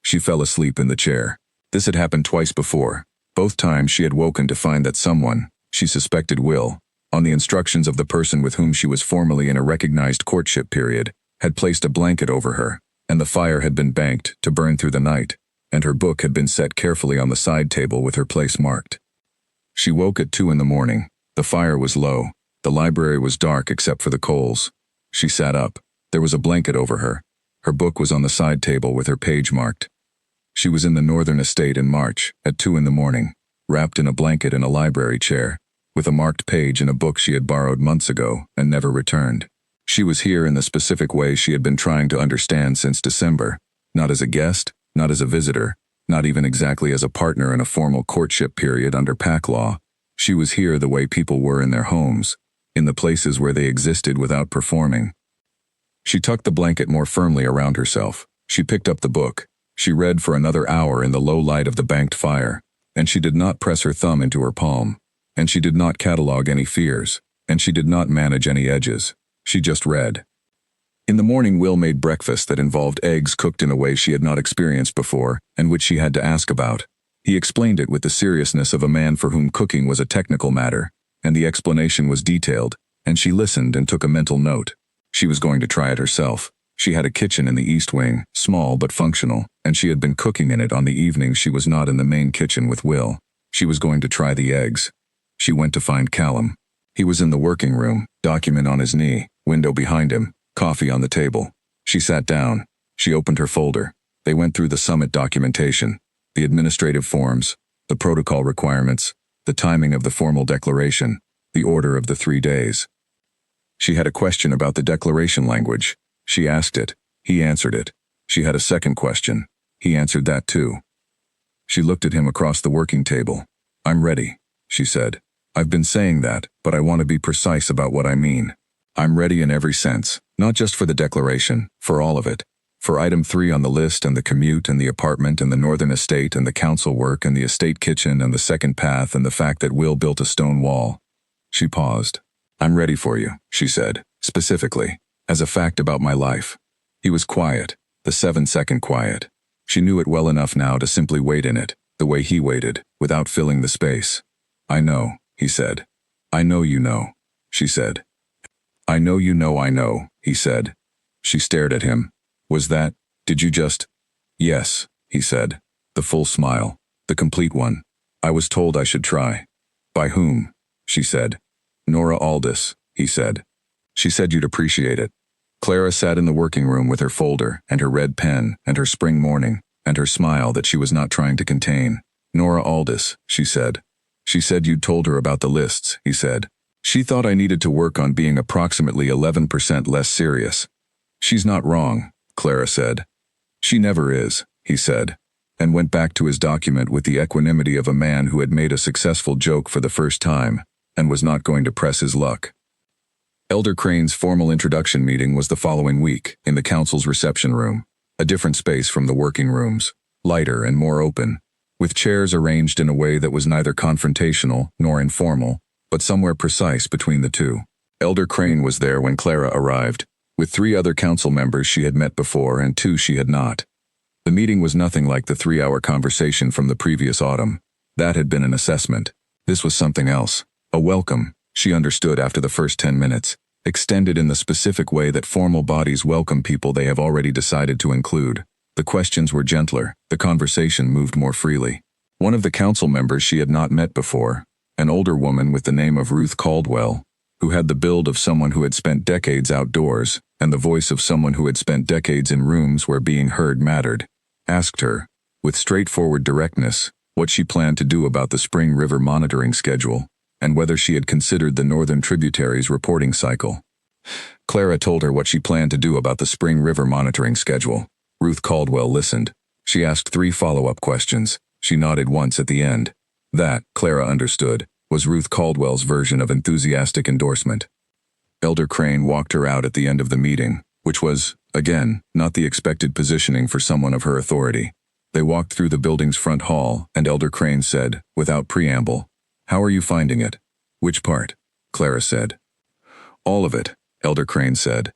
She fell asleep in the chair. This had happened twice before. Both times she had woken to find that someone, she suspected Will, on the instructions of the person with whom she was formerly in a recognized courtship period, had placed a blanket over her, and the fire had been banked to burn through the night, and her book had been set carefully on the side table with her place marked. She woke at 2 in the morning. The fire was low. The library was dark except for the coals. She sat up. There was a blanket over her. Her book was on the side table with her page marked. She was in the northern estate in March, at 2 in the morning, wrapped in a blanket in a library chair, with a marked page in a book she had borrowed months ago and never returned. She was here in the specific way she had been trying to understand since December, not as a guest, not as a visitor, not even exactly as a partner in a formal courtship period under pack law. She was here the way people were in their homes, in the places where they existed without performing. She tucked the blanket more firmly around herself. She picked up the book. She read for another hour in the low light of the banked fire, and she did not press her thumb into her palm, and she did not catalog any fears, and she did not manage any edges. She just read. In the morning, Will made breakfast that involved eggs cooked in a way she had not experienced before and which she had to ask about. He explained it with the seriousness of a man for whom cooking was a technical matter, and the explanation was detailed, and she listened and took a mental note. She was going to try it herself. She had a kitchen in the east wing, small but functional, and she had been cooking in it on the evenings she was not in the main kitchen with Will. She was going to try the eggs. She went to find Callum. He was in the working room, document on his knee, window behind him, coffee on the table. She sat down. She opened her folder. They went through the summit documentation, the administrative forms, the protocol requirements, the timing of the formal declaration, the order of the 3 days. She had a question about the declaration language. She asked it. He answered it. She had a second question. He answered that too. She looked at him across the working table. "I'm ready," she said. "I've been saying that, but I want to be precise about what I mean. I'm ready in every sense, not just for the declaration, for all of it. For item 3 on the list and the commute and the apartment and the northern estate and the council work and the estate kitchen and the second path and the fact that Will built a stone wall." She paused. "I'm ready for you," she said, specifically, as a fact about my life. He was quiet, the 7-second quiet. She knew it well enough now to simply wait in it, the way he waited, without filling the space. "I know," he said. "I know you know," she said. "I know you know," he said. She stared at him. Did you just?" "Yes," he said. The full smile, the complete one. "I was told I should try." "By whom?" she said. "Nora Aldis," he said. "She said you'd appreciate it." Clara sat in the working room with her folder and her red pen and her spring morning and her smile that she was not trying to contain. "Nora Aldis," she said. "She said you'd told her about the lists," he said. "She thought I needed to work on being approximately 11% less serious." "She's not wrong," Clara said. "She never is," he said, and went back to his document with the equanimity of a man who had made a successful joke for the first time and was not going to press his luck. Elder Crane's formal introduction meeting was the following week, in the council's reception room, a different space from the working rooms, lighter and more open, with chairs arranged in a way that was neither confrontational nor informal, but somewhere precise between the two. Elder Crane was there when Clara arrived, with 3 other council members she had met before and 2 she had not. The meeting was nothing like the 3-hour conversation from the previous autumn. That had been an assessment. This was something else. A welcome, she understood after the first 10 minutes, extended in the specific way that formal bodies welcome people they have already decided to include. The questions were gentler, the conversation moved more freely. One of the council members she had not met before, an older woman with the name of Ruth Caldwell, who had the build of someone who had spent decades outdoors and the voice of someone who had spent decades in rooms where being heard mattered, asked her, with straightforward directness, what she planned to do about the Spring River monitoring schedule, and whether she had considered the Northern Tributaries reporting cycle. Clara told her what she planned to do about the Spring River monitoring schedule. Ruth Caldwell listened. She asked 3 follow-up questions. She nodded once at the end. That, Clara understood, was Ruth Caldwell's version of enthusiastic endorsement. Elder Crane walked her out at the end of the meeting, which was, again, not the expected positioning for someone of her authority. They walked through the building's front hall, and Elder Crane said, without preamble, "How are you finding it?" "Which part?" Clara said. All of it, Elder Crane said.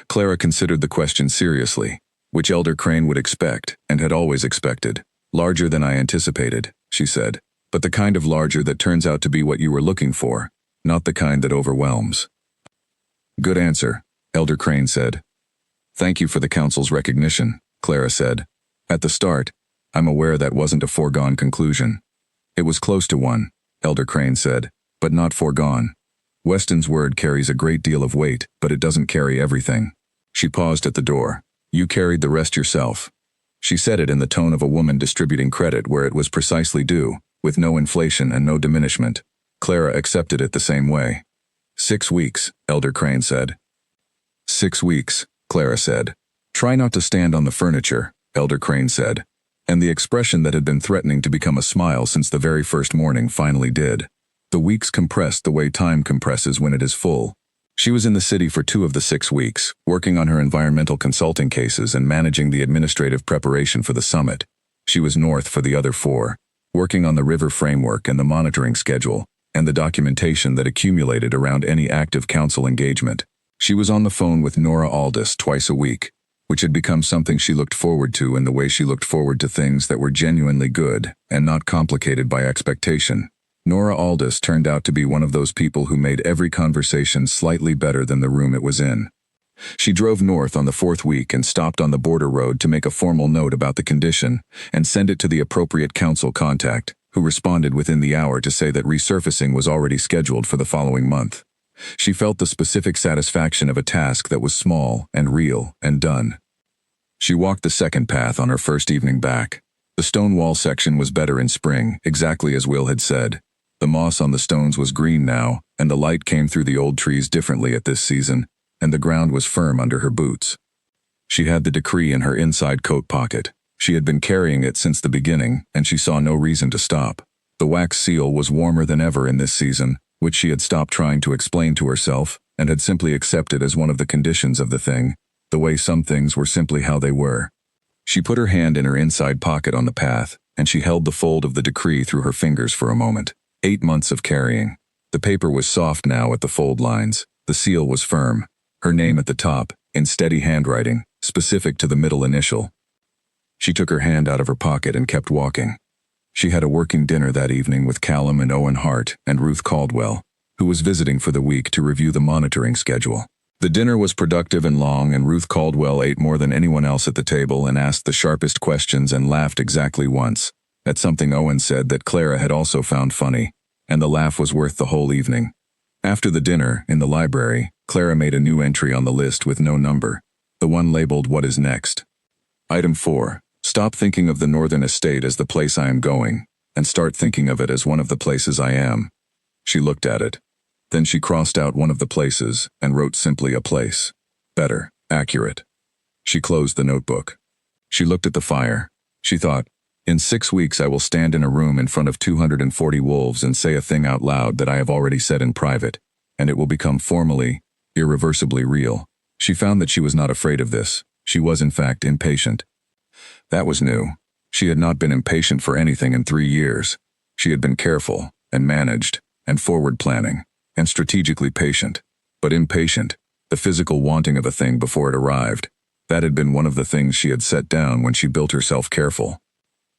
Clara considered the question seriously, which Elder Crane would expect, and had always expected. Larger than I anticipated, she said, but the kind of larger that turns out to be what you were looking for, not the kind that overwhelms. Good answer, Elder Crane said. Thank you for the council's recognition, Clara said. At the start, I'm aware that wasn't a foregone conclusion. It was close to one, Elder Crane said, but not foregone. Weston's word carries a great deal of weight, but it doesn't carry everything. She paused at the door. You carried the rest yourself. She said it in the tone of a woman distributing credit where it was precisely due, with no inflation and no diminishment. Clara accepted it the same way. 6 weeks, Elder Crane said. 6 weeks, Clara said. Try not to stand on the furniture, Elder Crane said. And the expression that had been threatening to become a smile since the very first morning finally did. The weeks compressed the way time compresses when it is full. She was in the city for 2 of the 6 weeks, working on her environmental consulting cases and managing the administrative preparation for the summit. She was north for the other 4, working on the river framework and the monitoring schedule, and the documentation that accumulated around any active council engagement. She was on the phone with Nora Aldis twice a week, which had become something she looked forward to in the way she looked forward to things that were genuinely good and not complicated by expectation. Nora Aldis turned out to be one of those people who made every conversation slightly better than the room it was in. She drove north on the 4th week and stopped on the border road to make a formal note about the condition and send it to the appropriate council contact, who responded within the hour to say that resurfacing was already scheduled for the following month. She felt the specific satisfaction of a task that was small and real and done. She walked the second path on her first evening back. The stone wall section was better in spring, exactly as Will had said. The moss on the stones was green now, and the light came through the old trees differently at this season, and the ground was firm under her boots. She had the decree in her inside coat pocket. She had been carrying it since the beginning, and she saw no reason to stop. The wax seal was warmer than ever in this season, which she had stopped trying to explain to herself, and had simply accepted as one of the conditions of the thing, the way some things were simply how they were. She put her hand in her inside pocket on the path, and she held the fold of the decree through her fingers for a moment. 8 months of carrying. The paper was soft now at the fold lines. The seal was firm. Her name at the top, in steady handwriting, specific to the middle initial. She took her hand out of her pocket and kept walking. She had a working dinner that evening with Callum and Owen Hart and Ruth Caldwell, who was visiting for the week to review the monitoring schedule. The dinner was productive and long, and Ruth Caldwell ate more than anyone else at the table and asked the sharpest questions and laughed exactly once, at something Owen said that Clara had also found funny, and the laugh was worth the whole evening. After the dinner, in the library, Clara made a new entry on the list with no number, the one labeled "What is next?" Item 4. Stop thinking of the Northern Estate as the place I am going, and start thinking of it as one of the places I am. She looked at it. Then she crossed out one of the places and wrote simply a place. Better, accurate. She closed the notebook. She looked at the fire. She thought, in 6 weeks I will stand in a room in front of 240 wolves and say a thing out loud that I have already said in private, and it will become formally, irreversibly real. She found that she was not afraid of this. She was in fact impatient. That was new. She had not been impatient for anything in 3 years. She had been careful, and managed, and forward-planning, and strategically patient. But impatient, the physical wanting of a thing before it arrived, that had been one of the things she had set down when she built herself careful.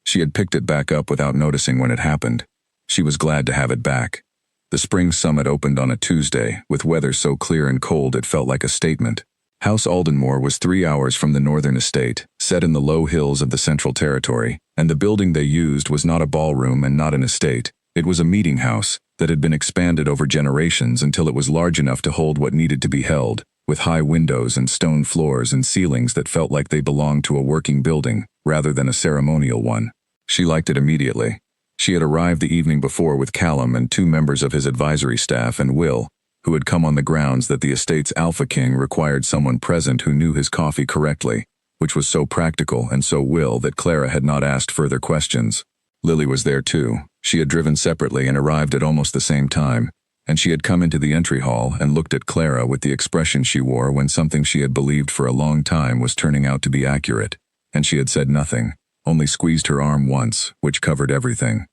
She had picked it back up without noticing when it happened. She was glad to have it back. The spring summit opened on a Tuesday, with weather so clear and cold it felt like a statement. House Aldenmore was 3 hours from the Northern Estate, set in the low hills of the Central Territory, and the building they used was not a ballroom and not an estate. It was a meeting house that had been expanded over generations until it was large enough to hold what needed to be held, with high windows and stone floors and ceilings that felt like they belonged to a working building, rather than a ceremonial one. She liked it immediately. She had arrived the evening before with Callum and 2 members of his advisory staff and Will, who had come on the grounds that the estate's Alpha King required someone present who knew his coffee correctly, which was so practical and so Will that Clara had not asked further questions. Lily was there too. She had driven separately and arrived at almost the same time, and she had come into the entry hall and looked at Clara with the expression she wore when something she had believed for a long time was turning out to be accurate, and she had said nothing, only squeezed her arm once, which covered everything.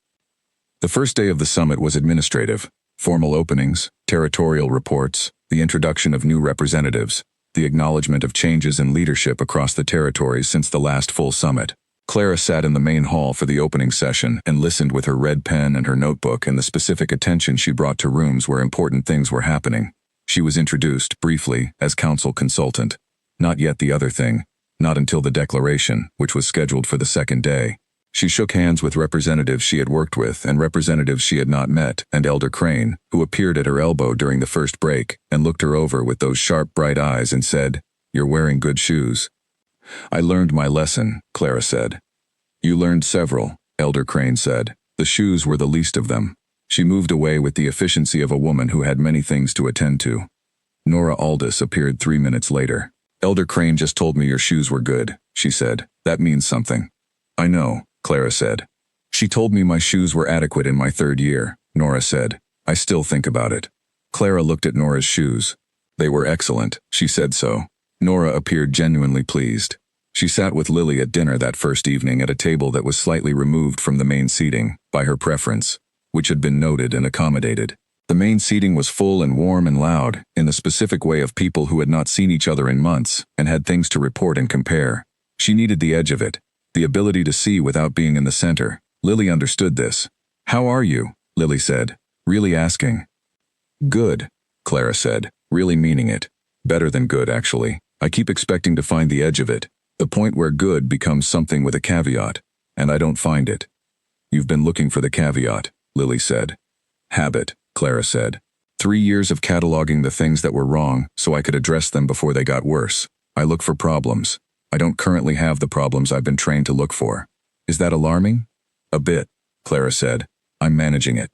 The first day of the summit was administrative. Formal openings, territorial reports, the introduction of new representatives, the acknowledgement of changes in leadership across the territories since the last full summit. Clara sat in the main hall for the opening session and listened with her red pen and her notebook and the specific attention she brought to rooms where important things were happening. She was introduced, briefly, as council consultant. Not yet the other thing. Not until the declaration, which was scheduled for the second day. She shook hands with representatives she had worked with and representatives she had not met, and Elder Crane, who appeared at her elbow during the first break, and looked her over with those sharp, bright eyes and said, "You're wearing good shoes." "I learned my lesson," Clara said. "You learned several," Elder Crane said. "The shoes were the least of them." She moved away with the efficiency of a woman who had many things to attend to. Nora Aldous appeared 3 minutes later. "Elder Crane just told me your shoes were good," she said. "That means something." "I know," Clara said. "She told me my shoes were adequate in my 3rd year," Nora said. "I still think about it." Clara looked at Nora's shoes. "They were excellent," she said so. Nora appeared genuinely pleased. She sat with Lily at dinner that first evening at a table that was slightly removed from the main seating, by her preference, which had been noted and accommodated. The main seating was full and warm and loud, in the specific way of people who had not seen each other in months and had things to report and compare. She needed the edge of it, the ability to see without being in the center. Lily understood this. "How are you?" Lily said, really asking. "Good," Clara said, really meaning it. "Better than good, actually. I keep expecting to find the edge of it, the point where good becomes something with a caveat, and I don't find it." "You've been looking for the caveat," Lily said. "Habit," Clara said. 3 years of cataloging the things that were wrong so I could address them before they got worse. I look for problems. I don't currently have the problems I've been trained to look for. Is that alarming?" "A bit," Clara said. "I'm managing it."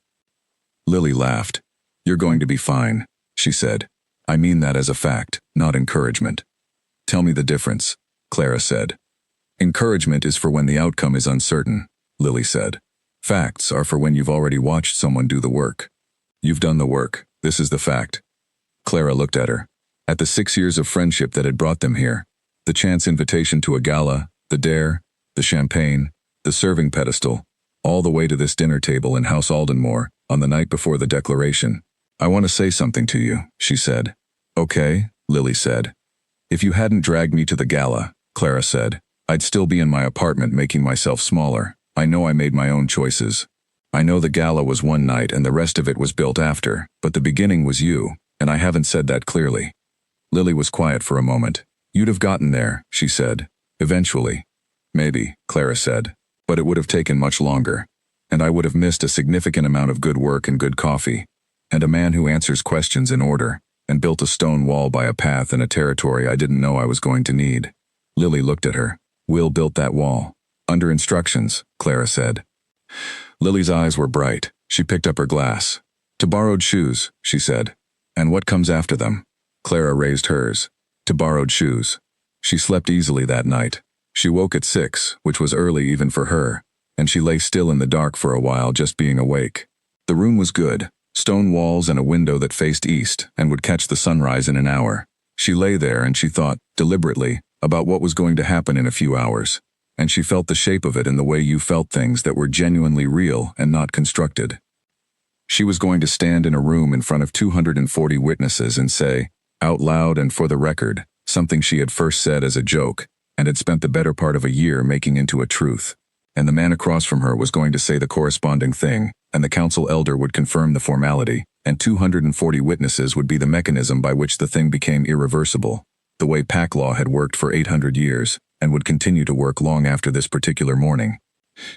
Lily laughed. "You're going to be fine," she said. "I mean that as a fact, not encouragement." "Tell me the difference," Clara said. "Encouragement is for when the outcome is uncertain," Lily said. "Facts are for when you've already watched someone do the work. You've done the work. This is the fact." Clara looked at her. At the 6 years of friendship that had brought them here, the chance invitation to a gala, the dare, the champagne, the serving pedestal, all the way to this dinner table in House Aldenmore on the night before the declaration. "I want to say something to you," she said. "Okay," Lily said. "If you hadn't dragged me to the gala," Clara said, "I'd still be in my apartment making myself smaller. I know I made my own choices. I know the gala was one night and the rest of it was built after, but the beginning was you, and I haven't said that clearly." Lily was quiet for a moment. "You'd have gotten there," she said. "Eventually." "Maybe," Clara said. "But it would have taken much longer. And I would have missed a significant amount of good work and good coffee. And a man who answers questions in order, and built a stone wall by a path in a territory I didn't know I was going to need." Lily looked at her. "Will built that wall. Under instructions," Clara said. Lily's eyes were bright. She picked up her glass. "To borrowed shoes," she said. "And what comes after them?" Clara raised hers. "To borrowed shoes." She slept easily that night. She woke at 6, which was early even for her, and she lay still in the dark for a while just being awake. The room was good. Stone walls and a window that faced east and would catch the sunrise in an hour. She lay there and she thought, deliberately, about what was going to happen in a few hours. And she felt the shape of it in the way you felt things that were genuinely real and not constructed. She was going to stand in a room in front of 240 witnesses and say, out loud and for the record, something she had first said as a joke, and had spent the better part of a year making into a truth. And the man across from her was going to say the corresponding thing, and the council elder would confirm the formality, and 240 witnesses would be the mechanism by which the thing became irreversible, the way pack law had worked for 800 years, and would continue to work long after this particular morning.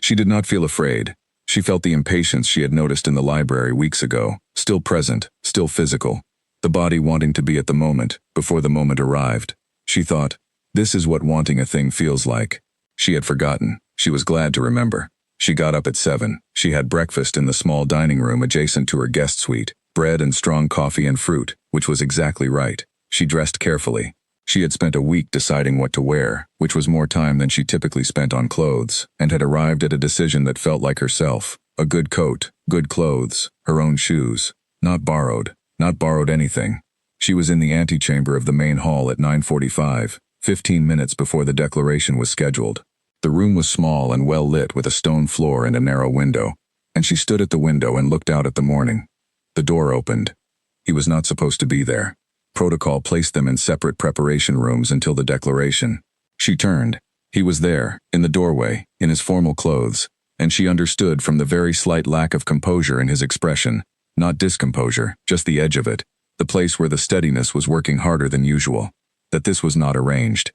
She did not feel afraid. She felt the impatience she had noticed in the library weeks ago, still present, still physical, the body wanting to be at the moment, before the moment arrived. She thought, this is what wanting a thing feels like. She had forgotten. She was glad to remember. She got up at 7. She had breakfast in the small dining room adjacent to her guest suite, bread and strong coffee and fruit, which was exactly right. She dressed carefully. She had spent a week deciding what to wear, which was more time than she typically spent on clothes, and had arrived at a decision that felt like herself. A good coat, good clothes, her own shoes. Not borrowed anything. She was in the antechamber of the main hall at 9:45, 15 minutes before the declaration was scheduled. The room was small and well lit with a stone floor and a narrow window, and she stood at the window and looked out at the morning. The door opened. He was not supposed to be there. Protocol placed them in separate preparation rooms until the declaration. She turned. He was there, in the doorway, in his formal clothes, and she understood from the very slight lack of composure in his expression, not discomposure, just the edge of it, the place where the steadiness was working harder than usual, that this was not arranged.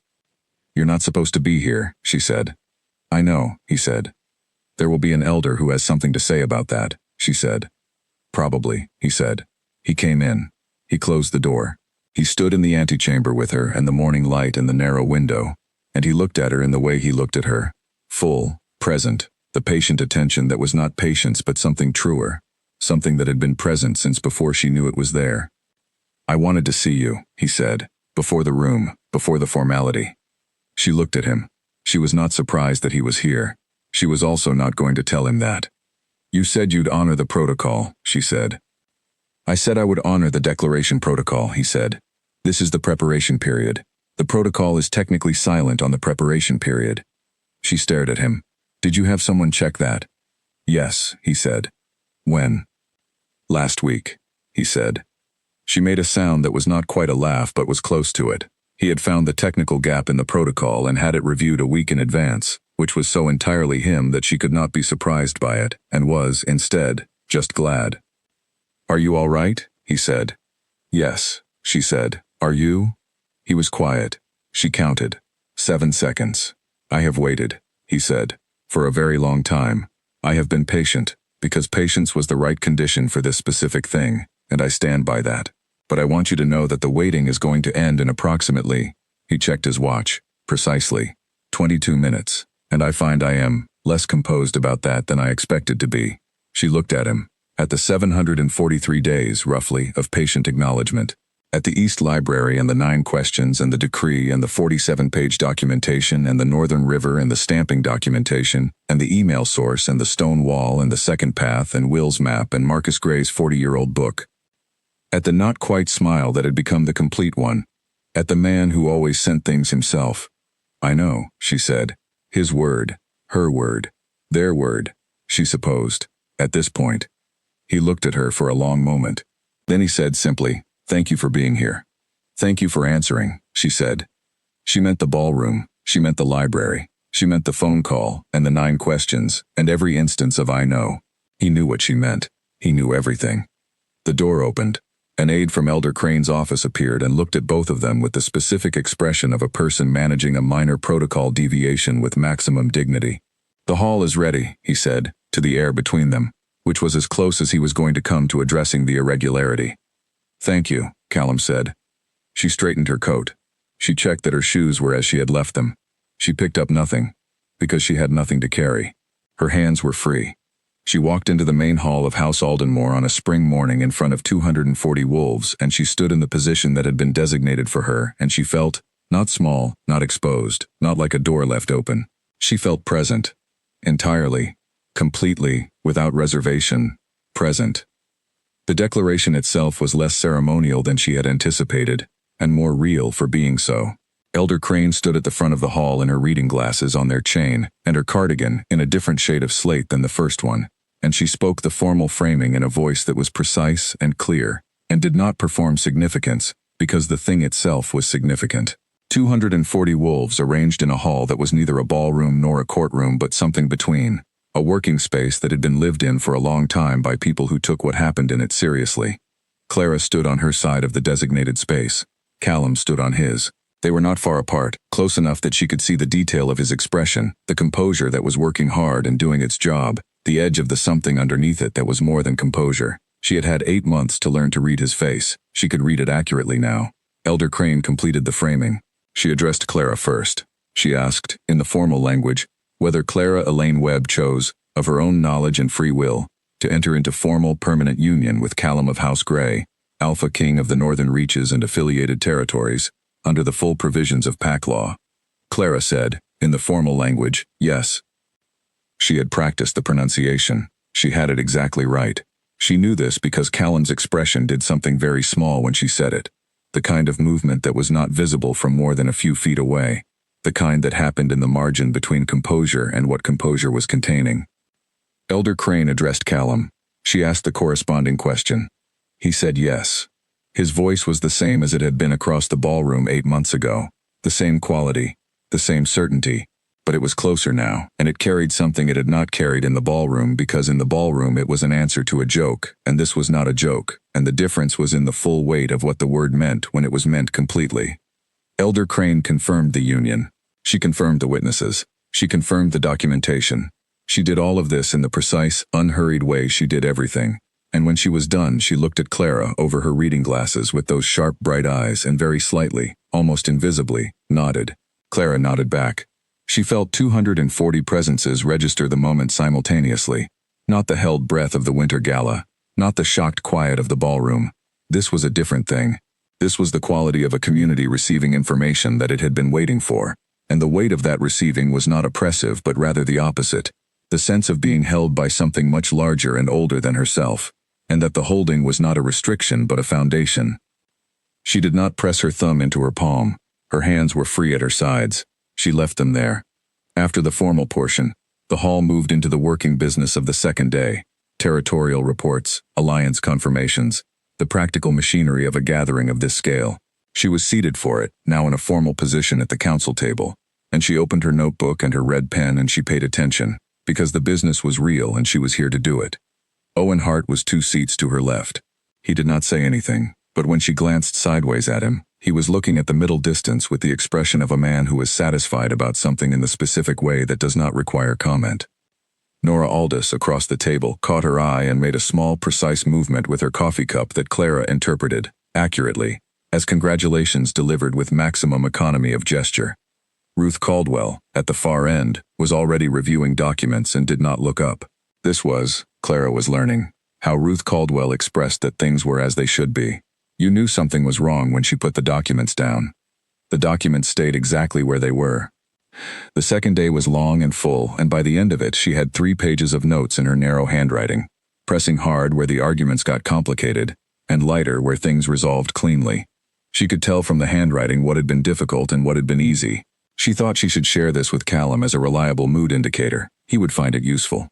"You're not supposed to be here," she said. "I know," he said. "There will be an elder who has something to say about that," she said. "Probably," he said. He came in. He closed the door. He stood in the antechamber with her and the morning light in the narrow window, and he looked at her in the way he looked at her. Full, present, the patient attention that was not patience but something truer, something that had been present since before she knew it was there. "I wanted to see you," he said, "before the room, before the formality." She looked at him. She was not surprised that he was here. She was also not going to tell him that. "You said you'd honor the protocol," she said. "I said I would honor the declaration protocol," he said. "This is the preparation period. The protocol is technically silent on the preparation period." She stared at him. "Did you have someone check that?" "Yes," he said. "When?" "Last week," he said. She made a sound that was not quite a laugh but was close to it. He had found the technical gap in the protocol and had it reviewed a week in advance, which was so entirely him that she could not be surprised by it, and was, instead, just glad. "Are you all right?" he said. "Yes," she said. "Are you?" He was quiet. She counted. 7 seconds. "I have waited," he said, "for a very long time. I have been patient, because patience was the right condition for this specific thing, and I stand by that. But I want you to know that the waiting is going to end in approximately," he checked his watch, "precisely 22 minutes, and I find I am less composed about that than I expected to be." She looked at him. At the 743 days, roughly, of patient acknowledgement, at the East Library and the 9 questions and the decree and the 47-page documentation and the Northern River and the stamping documentation and the email source and the stone wall and the second path and Will's map and Marcus Gray's 40-year-old book. At the not quite smile that had become the complete one. At the man who always sent things himself. "I know," she said. His word. Her word. Their word, she supposed, at this point. He looked at her for a long moment. Then he said simply, "Thank you for being here." "Thank you for answering," she said. She meant the ballroom. She meant the library. She meant the phone call and the 9 questions and every instance of "I know." He knew what she meant. He knew everything. The door opened. An aide from Elder Crane's office appeared and looked at both of them with the specific expression of a person managing a minor protocol deviation with maximum dignity. "The hall is ready," he said, to the air between them, which was as close as he was going to come to addressing the irregularity. "Thank you," Callum said. She straightened her coat. She checked that her shoes were as she had left them. She picked up nothing, because she had nothing to carry. Her hands were free. She walked into the main hall of House Aldenmore on a spring morning in front of 240 wolves, and she stood in the position that had been designated for her, and she felt, not small, not exposed, not like a door left open. She felt present. Entirely, completely, without reservation, present. The declaration itself was less ceremonial than she had anticipated, and more real for being so. Elder Crane stood at the front of the hall in her reading glasses on their chain, and her cardigan in a different shade of slate than the first one, and she spoke the formal framing in a voice that was precise and clear, and did not perform significance, because the thing itself was significant. 240 wolves arranged in a hall that was neither a ballroom nor a courtroom but something between, a working space that had been lived in for a long time by people who took what happened in it seriously. Clara stood on her side of the designated space. Callum stood on his. They were not far apart, close enough that she could see the detail of his expression, the composure that was working hard and doing its job, the edge of the something underneath it that was more than composure. She had had 8 months to learn to read his face. She could read it accurately now. Elder Crane completed the framing. She addressed Clara first. She asked, in the formal language, whether Clara Elaine Webb chose, of her own knowledge and free will, to enter into formal permanent union with Callum of House Gray, Alpha King of the Northern Reaches and affiliated territories, under the full provisions of pack law. Clara said, in the formal language, yes. She had practiced the pronunciation. She had it exactly right. She knew this because Callum's expression did something very small when she said it, the kind of movement that was not visible from more than a few feet away, the kind that happened in the margin between composure and what composure was containing. Elder Crane addressed Callum. She asked the corresponding question. He said yes. His voice was the same as it had been across the ballroom 8 months ago. The same quality, the same certainty. But it was closer now, and it carried something it had not carried in the ballroom, because in the ballroom it was an answer to a joke, and this was not a joke, and the difference was in the full weight of what the word meant when it was meant completely. Elder Crane confirmed the union. She confirmed the witnesses. She confirmed the documentation. She did all of this in the precise, unhurried way she did everything. And when she was done, she looked at Clara over her reading glasses with those sharp, bright eyes and very slightly, almost invisibly, nodded. Clara nodded back. She felt 240 presences register the moment simultaneously. Not the held breath of the winter gala. Not the shocked quiet of the ballroom. This was a different thing. This was the quality of a community receiving information that it had been waiting for. And the weight of that receiving was not oppressive, but rather the opposite. The sense of being held by something much larger and older than herself. And that the holding was not a restriction but a foundation. She did not press her thumb into her palm. Her hands were free at her sides. She left them there. After the formal portion, the hall moved into the working business of the second day. Territorial reports, alliance confirmations, the practical machinery of a gathering of this scale. She was seated for it, now in a formal position at the council table, and she opened her notebook and her red pen and she paid attention, because the business was real and she was here to do it. Owen Hart was 2 seats to her left. He did not say anything, but when she glanced sideways at him, he was looking at the middle distance with the expression of a man who is satisfied about something in the specific way that does not require comment. Nora Aldous, across the table, caught her eye and made a small, precise movement with her coffee cup that Clara interpreted, accurately, as congratulations delivered with maximum economy of gesture. Ruth Caldwell, at the far end, was already reviewing documents and did not look up. This was, Clara was learning, how Ruth Caldwell expressed that things were as they should be. You knew something was wrong when she put the documents down. The documents stayed exactly where they were. The second day was long and full, and by the end of it she had 3 pages of notes in her narrow handwriting, pressing hard where the arguments got complicated, and lighter where things resolved cleanly. She could tell from the handwriting what had been difficult and what had been easy. She thought she should share this with Callum as a reliable mood indicator. He would find it useful.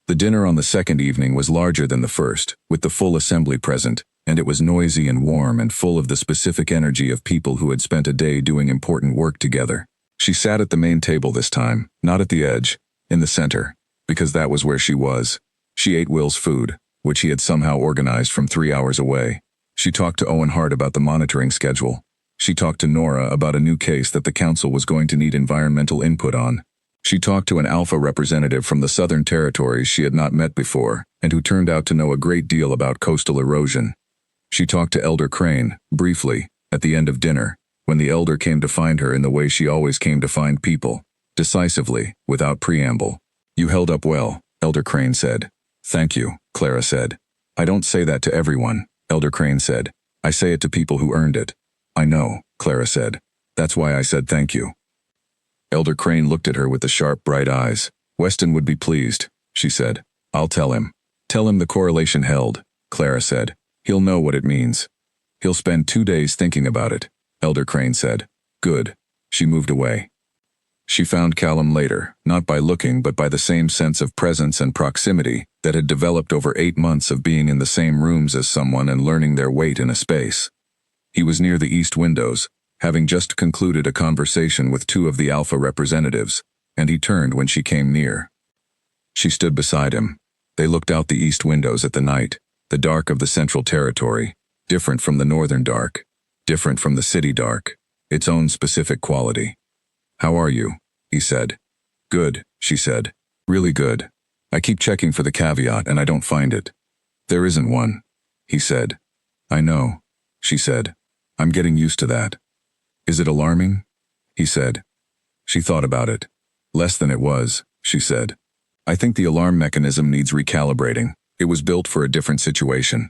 The dinner on the second evening was larger than the first, with the full assembly present, and it was noisy and warm and full of the specific energy of people who had spent a day doing important work together. She sat at the main table this time, not at the edge, in the center, because that was where she was. She ate Will's food, which he had somehow organized from 3 hours away. She talked to Owen Hart about the monitoring schedule. She talked to Nora about a new case that the council was going to need environmental input on. She talked to an alpha representative from the Southern Territories she had not met before, and who turned out to know a great deal about coastal erosion. She talked to Elder Crane, briefly, at the end of dinner, when the elder came to find her in the way she always came to find people, decisively, without preamble. "You held up well," Elder Crane said. "Thank you," Clara said. "I don't say that to everyone," Elder Crane said. "I say it to people who earned it." "I know," Clara said. "That's why I said thank you." Elder Crane looked at her with the sharp, bright eyes. "Weston would be pleased," she said. "I'll tell him." "Tell him the correlation held," Clara said. "He'll know what it means." "He'll spend 2 days thinking about it," Elder Crane said. "Good." She moved away. She found Callum later, not by looking but by the same sense of presence and proximity that had developed over 8 months of being in the same rooms as someone and learning their weight in a space. He was near the east windows, having just concluded a conversation with 2 of the alpha representatives, and he turned when she came near. She stood beside him. They looked out the east windows at the night, the dark of the Central Territory, different from the northern dark, different from the city dark, its own specific quality. "How are you?" he said. "Good," she said. "Really good. I keep checking for the caveat and I don't find it." "There isn't one," he said. "I know," she said. "I'm getting used to that." "Is it alarming?" he said. She thought about it. "Less than it was," she said. "I think the alarm mechanism needs recalibrating. It was built for a different situation."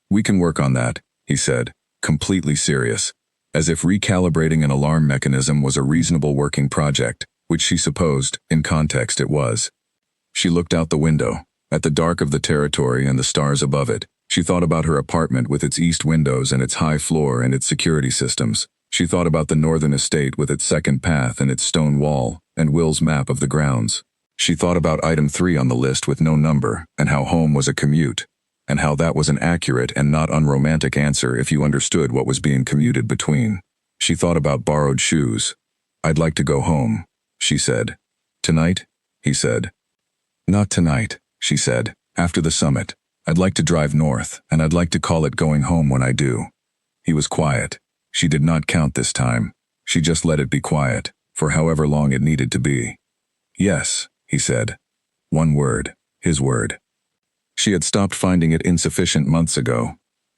"We can work on that," he said, completely serious, as if recalibrating an alarm mechanism was a reasonable working project, which she supposed, in context, it was. She looked out the window, at the dark of the territory and the stars above it. She thought about her apartment with its east windows and its high floor and its security systems. She thought about the northern estate with its second path and its stone wall, and Will's map of the grounds. She thought about item 3 on the list with no number, and how home was a commute, and how that was an accurate and not unromantic answer if you understood what was being commuted between. She thought about borrowed shoes. "I'd like to go home," she said. "Tonight?" he said. "Not tonight," she said. "After the summit. I'd like to drive north, and I'd like to call it going home when I do." He was quiet. She did not count this time. She just let it be quiet, for however long it needed to be. "Yes," he said. One word. His word. She had stopped finding it insufficient months ago.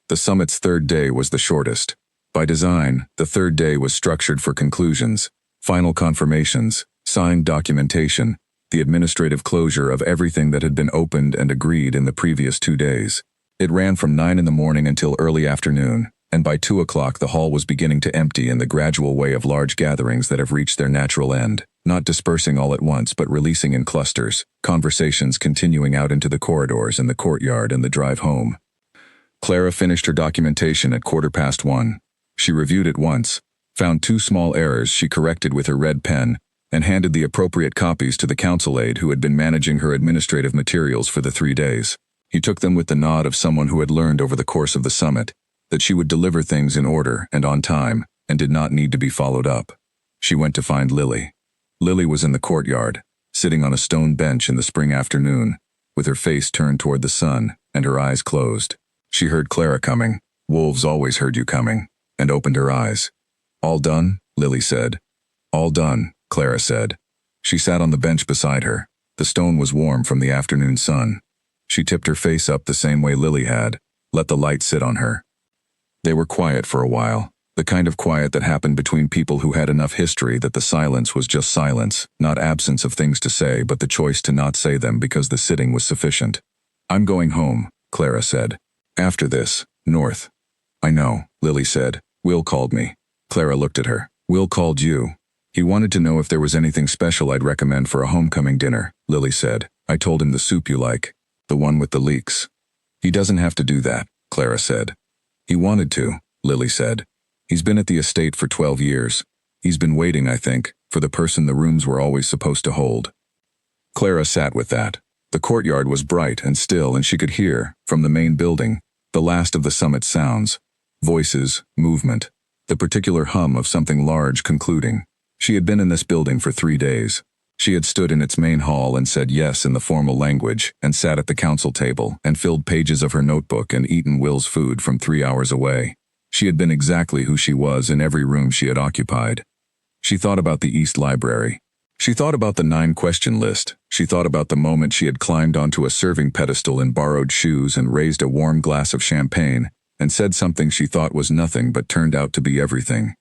The summit's third day was the shortest. By design, the third day was structured for conclusions, final confirmations, signed documentation, the administrative closure of everything that had been opened and agreed in the previous 2 days. It ran from 9 in the morning until early afternoon, and by 2 o'clock the hall was beginning to empty in the gradual way of large gatherings that have reached their natural end, not dispersing all at once but releasing in clusters, conversations continuing out into the corridors and the courtyard and the drive home. Clara finished her documentation at 1:15. She reviewed it once, found 2 small errors she corrected with her red pen, and handed the appropriate copies to the council aide who had been managing her administrative materials for the 3 days. He took them with the nod of someone who had learned over the course of the summit that she would deliver things in order and on time and did not need to be followed up. She went to find Lily. Lily was in the courtyard, sitting on a stone bench in the spring afternoon, with her face turned toward the sun and her eyes closed. She heard Clara coming. Wolves always heard you coming, and opened her eyes. "All done?" Lily said. "All done," Clara said. She sat on the bench beside her. The stone was warm from the afternoon sun. She tipped her face up the same way Lily had, let the light sit on her. They were quiet for a while, the kind of quiet that happened between people who had enough history that the silence was just silence, not absence of things to say but the choice to not say them because the sitting was sufficient. "I'm going home," Clara said. "After this, north." "I know," Lily said. "Will called me." Clara looked at her. "Will called you. He wanted to know if there was anything special I'd recommend for a homecoming dinner," Lily said. "I told him the soup you like, the one with the leeks." "He doesn't have to do that," Clara said. "He wanted to," Lily said. "He's been at the estate for 12 years. He's been waiting, I think, for the person the rooms were always supposed to hold." Clara sat with that. The courtyard was bright and still and she could hear, from the main building, the last of the summit sounds. Voices, movement, the particular hum of something large concluding. She had been in this building for 3 days. She had stood in its main hall and said yes in the formal language, and sat at the council table and filled pages of her notebook and eaten Will's food from 3 hours away. She had been exactly who she was in every room she had occupied. She thought about the East Library. She thought about the 9-question list. She thought about the moment she had climbed onto a serving pedestal in borrowed shoes and raised a warm glass of champagne, and said something she thought was nothing but turned out to be everything.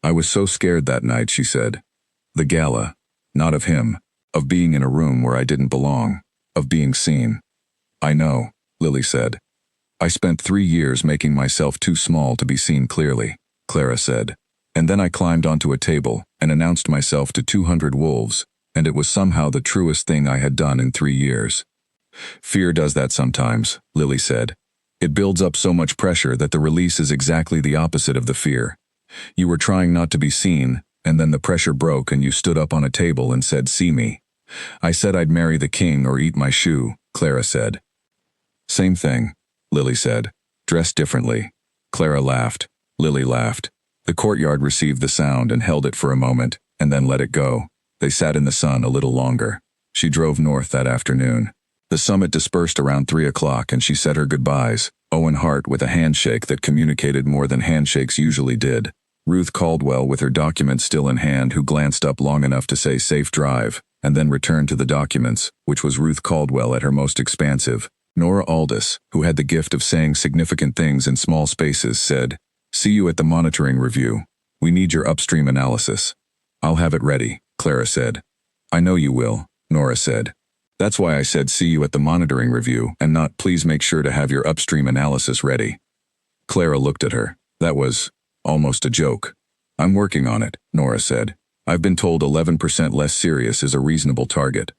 "I was so scared that night," she said. "The gala. Not of him. Of being in a room where I didn't belong. Of being seen." "I know," Lily said. "I spent 3 years making myself too small to be seen clearly," Clara said. "And then I climbed onto a table and announced myself to 200 wolves, and it was somehow the truest thing I had done in 3 years." "Fear does that sometimes," Lily said. "It builds up so much pressure that the release is exactly the opposite of the fear. You were trying not to be seen, and then the pressure broke and you stood up on a table and said, 'See me.' I said I'd marry the king or eat my shoe," Clara said. "Same thing," Lily said. "Dressed differently." Clara laughed. Lily laughed. The courtyard received the sound and held it for a moment, and then let it go. They sat in the sun a little longer. She drove north that afternoon. The summit dispersed around 3 o'clock and she said her goodbyes, Owen Hart with a handshake that communicated more than handshakes usually did. Ruth Caldwell with her documents still in hand who glanced up long enough to say safe drive, and then returned to the documents, which was Ruth Caldwell at her most expansive. Nora Aldis, who had the gift of saying significant things in small spaces, said, "See you at the monitoring review. We need your upstream analysis." "I'll have it ready," Clara said. "I know you will," Nora said. "That's why I said see you at the monitoring review and not please make sure to have your upstream analysis ready." Clara looked at her. That was almost a joke. "I'm working on it," Nora said. "I've been told 11% less serious is a reasonable target."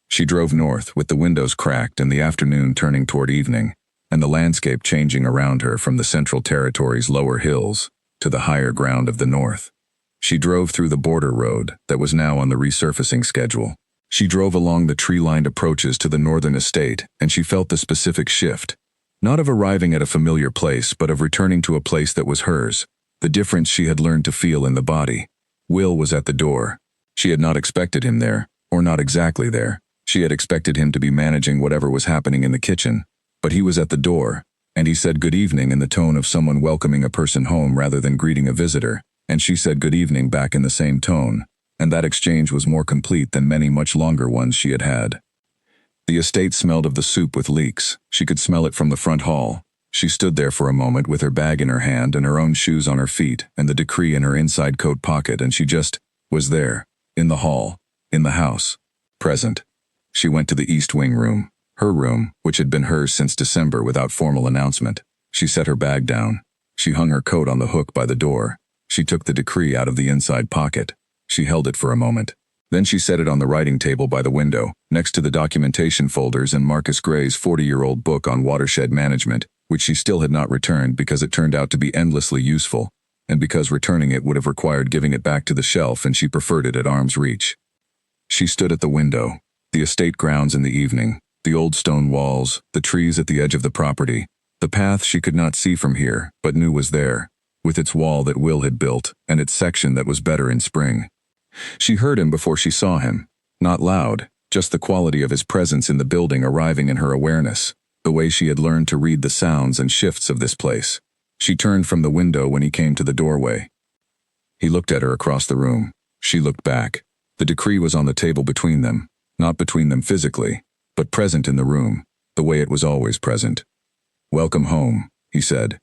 She drove north with the windows cracked and the afternoon turning toward evening, and the landscape changing around her from the Central Territory's lower hills to the higher ground of the north. She drove through the border road that was now on the resurfacing schedule. She drove along the tree-lined approaches to the northern estate, and she felt the specific shift, Not of arriving at a familiar place, but of returning to a place that was hers. The difference she had learned to feel in the body. Will was at the door. She had not expected him there, or not exactly there. She had expected him to be managing whatever was happening in the kitchen. But he was at the door, and he said good evening in the tone of someone welcoming a person home rather than greeting a visitor, and she said good evening back in the same tone, and that exchange was more complete than many much longer ones she had had. The estate smelled of the soup with leeks. She could smell it from the front hall. She stood there for a moment with her bag in her hand and her own shoes on her feet and the decree in her inside coat pocket, and she just was there, in the hall, in the house, present. She went to the East Wing room, her room, which had been hers since December without formal announcement. She set her bag down. She hung her coat on the hook by the door. She took the decree out of the inside pocket. She held it for a moment. Then she set it on the writing table by the window, next to the documentation folders and Marcus Gray's 40-year-old book on watershed management, which she still had not returned because it turned out to be endlessly useful, and because returning it would have required giving it back to the shelf, and she preferred it at arm's reach. She stood at the window. The estate grounds in the evening, the old stone walls, the trees at the edge of the property, the path she could not see from here, but knew was there, with its wall that Will had built, and its section that was better in spring. She heard him before she saw him. Not loud, just the quality of his presence in the building arriving in her awareness, the way she had learned to read the sounds and shifts of this place. She turned from the window when he came to the doorway. He looked at her across the room. She looked back. The decree was on the table between them, not between them physically, but present in the room, the way it was always present. "Welcome home," he said.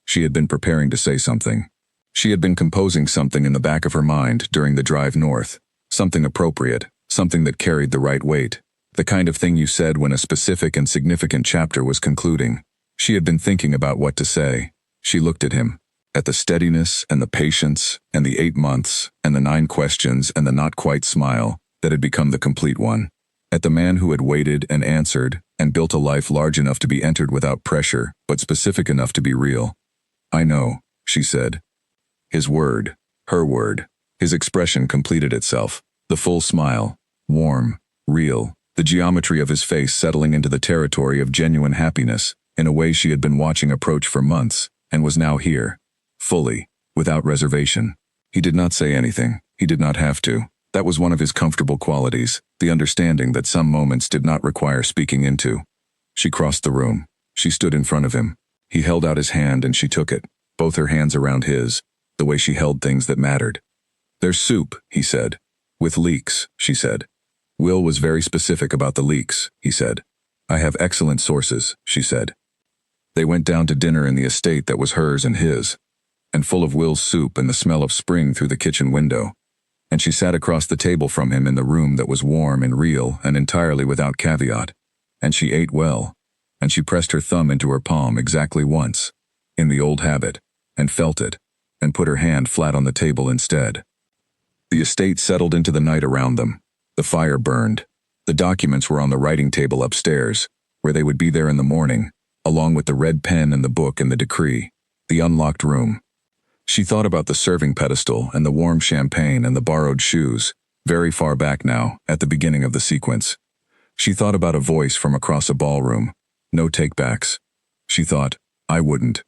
She had been preparing to say something. She had been composing something in the back of her mind during the drive north, something appropriate, something that carried the right weight, the kind of thing you said when a specific and significant chapter was concluding. She had been thinking about what to say. She looked at him, at the steadiness and the patience and the 8 months and the 9 questions and the not quite smile that had become the complete one, at the man who had waited and answered and built a life large enough to be entered without pressure, but specific enough to be real. "I know," she said. His word, her word, his expression completed itself. The full smile, warm, real, the geometry of his face settling into the territory of genuine happiness, in a way she had been watching approach for months, and was now here, fully, without reservation. He did not say anything. He did not have to. That was one of his comfortable qualities, the understanding that some moments did not require speaking into. She crossed the room. She stood in front of him. He held out his hand and she took it, both her hands around his, the way she held things that mattered. "There's soup," he said. "With leeks," she said. Will was very specific about the leeks, he said. "I have excellent sources," she said. They went down to dinner in the estate that was hers and his, and full of Will's soup and the smell of spring through the kitchen window. And she sat across the table from him in the room that was warm and real and entirely without caveat. And she ate well, and she pressed her thumb into her palm exactly once, in the old habit, and felt it, and put her hand flat on the table instead. The estate settled into the night around them. The fire burned. The documents were on the writing table upstairs, where they would be there in the morning, along with the red pen and the book and the decree, the unlocked room. She thought about the serving pedestal and the warm champagne and the borrowed shoes, very far back now, at the beginning of the sequence. She thought about a voice from across a ballroom. No takebacks. She thought, I wouldn't.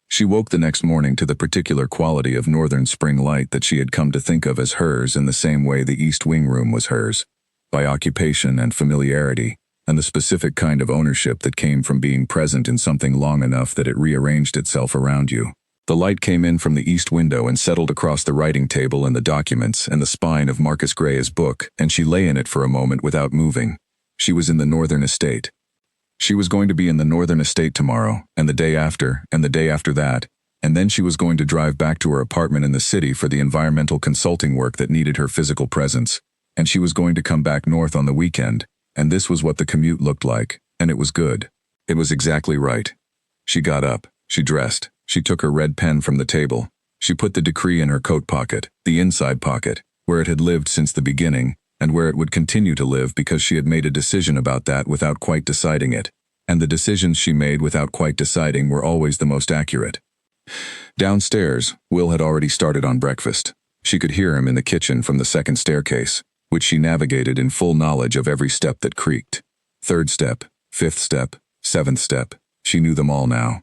She woke the next morning to the particular quality of northern spring light that she had come to think of as hers in the same way the East Wing room was hers, by occupation and familiarity, and the specific kind of ownership that came from being present in something long enough that it rearranged itself around you. The light came in from the east window and settled across the writing table and the documents and the spine of Marcus Gray's book, and she lay in it for a moment without moving. She was in the northern estate. She was going to be in the northern estate tomorrow, and the day after, and the day after that, and then she was going to drive back to her apartment in the city for the environmental consulting work that needed her physical presence, and she was going to come back north on the weekend, and this was what the commute looked like, and it was good. It was exactly right. She got up, she dressed, she took her red pen from the table, she put the decree in her coat pocket, the inside pocket, where it had lived since the beginning, and where it would continue to live because she had made a decision about that without quite deciding it, and the decisions she made without quite deciding were always the most accurate. Downstairs, Will had already started on breakfast. She could hear him in the kitchen from the second staircase, which she navigated in full knowledge of every step that creaked. 3rd step, 5th step, 7th step, She knew them all now.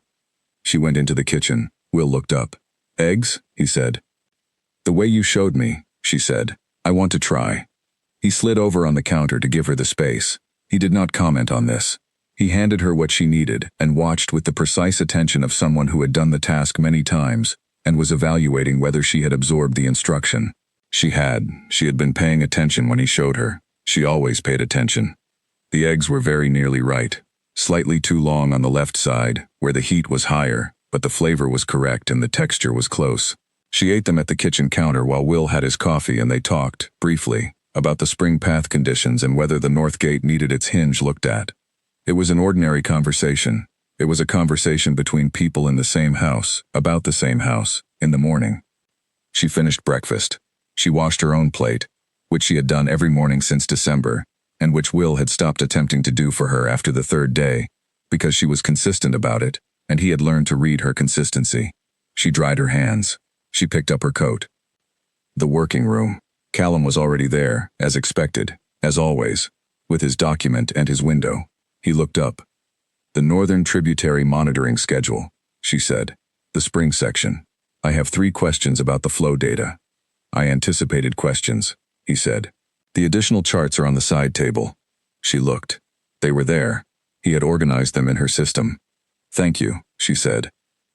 She went into the kitchen. Will looked up. "Eggs?" he said. "The way you showed me," she said. "I want to try." He slid over on the counter to give her the space. He did not comment on this. He handed her what she needed and watched with the precise attention of someone who had done the task many times and was evaluating whether she had absorbed the instruction. She had. She had been paying attention when he showed her. She always paid attention. The eggs were very nearly right. Slightly too long on the left side, where the heat was higher, but the flavor was correct and the texture was close. She ate them at the kitchen counter while Will had his coffee, and they talked, briefly, about the spring path conditions and whether the north gate needed its hinge looked at. It was an ordinary conversation. It was a conversation between people in the same house, about the same house, in the morning. She finished breakfast. She washed her own plate, which she had done every morning since December, and which Will had stopped attempting to do for her after the third day, because she was consistent about it, and he had learned to read her consistency. She dried her hands. She picked up her coat. The working room. Callum was already there, as expected, as always, with his document and his window. He looked up. "The Northern Tributary Monitoring Schedule," she said. "The spring section. I have 3 questions about the flow data." "I anticipated questions," he said. "The additional charts are on the side table." She looked. They were there. He had organized them in her system. "Thank you," she said.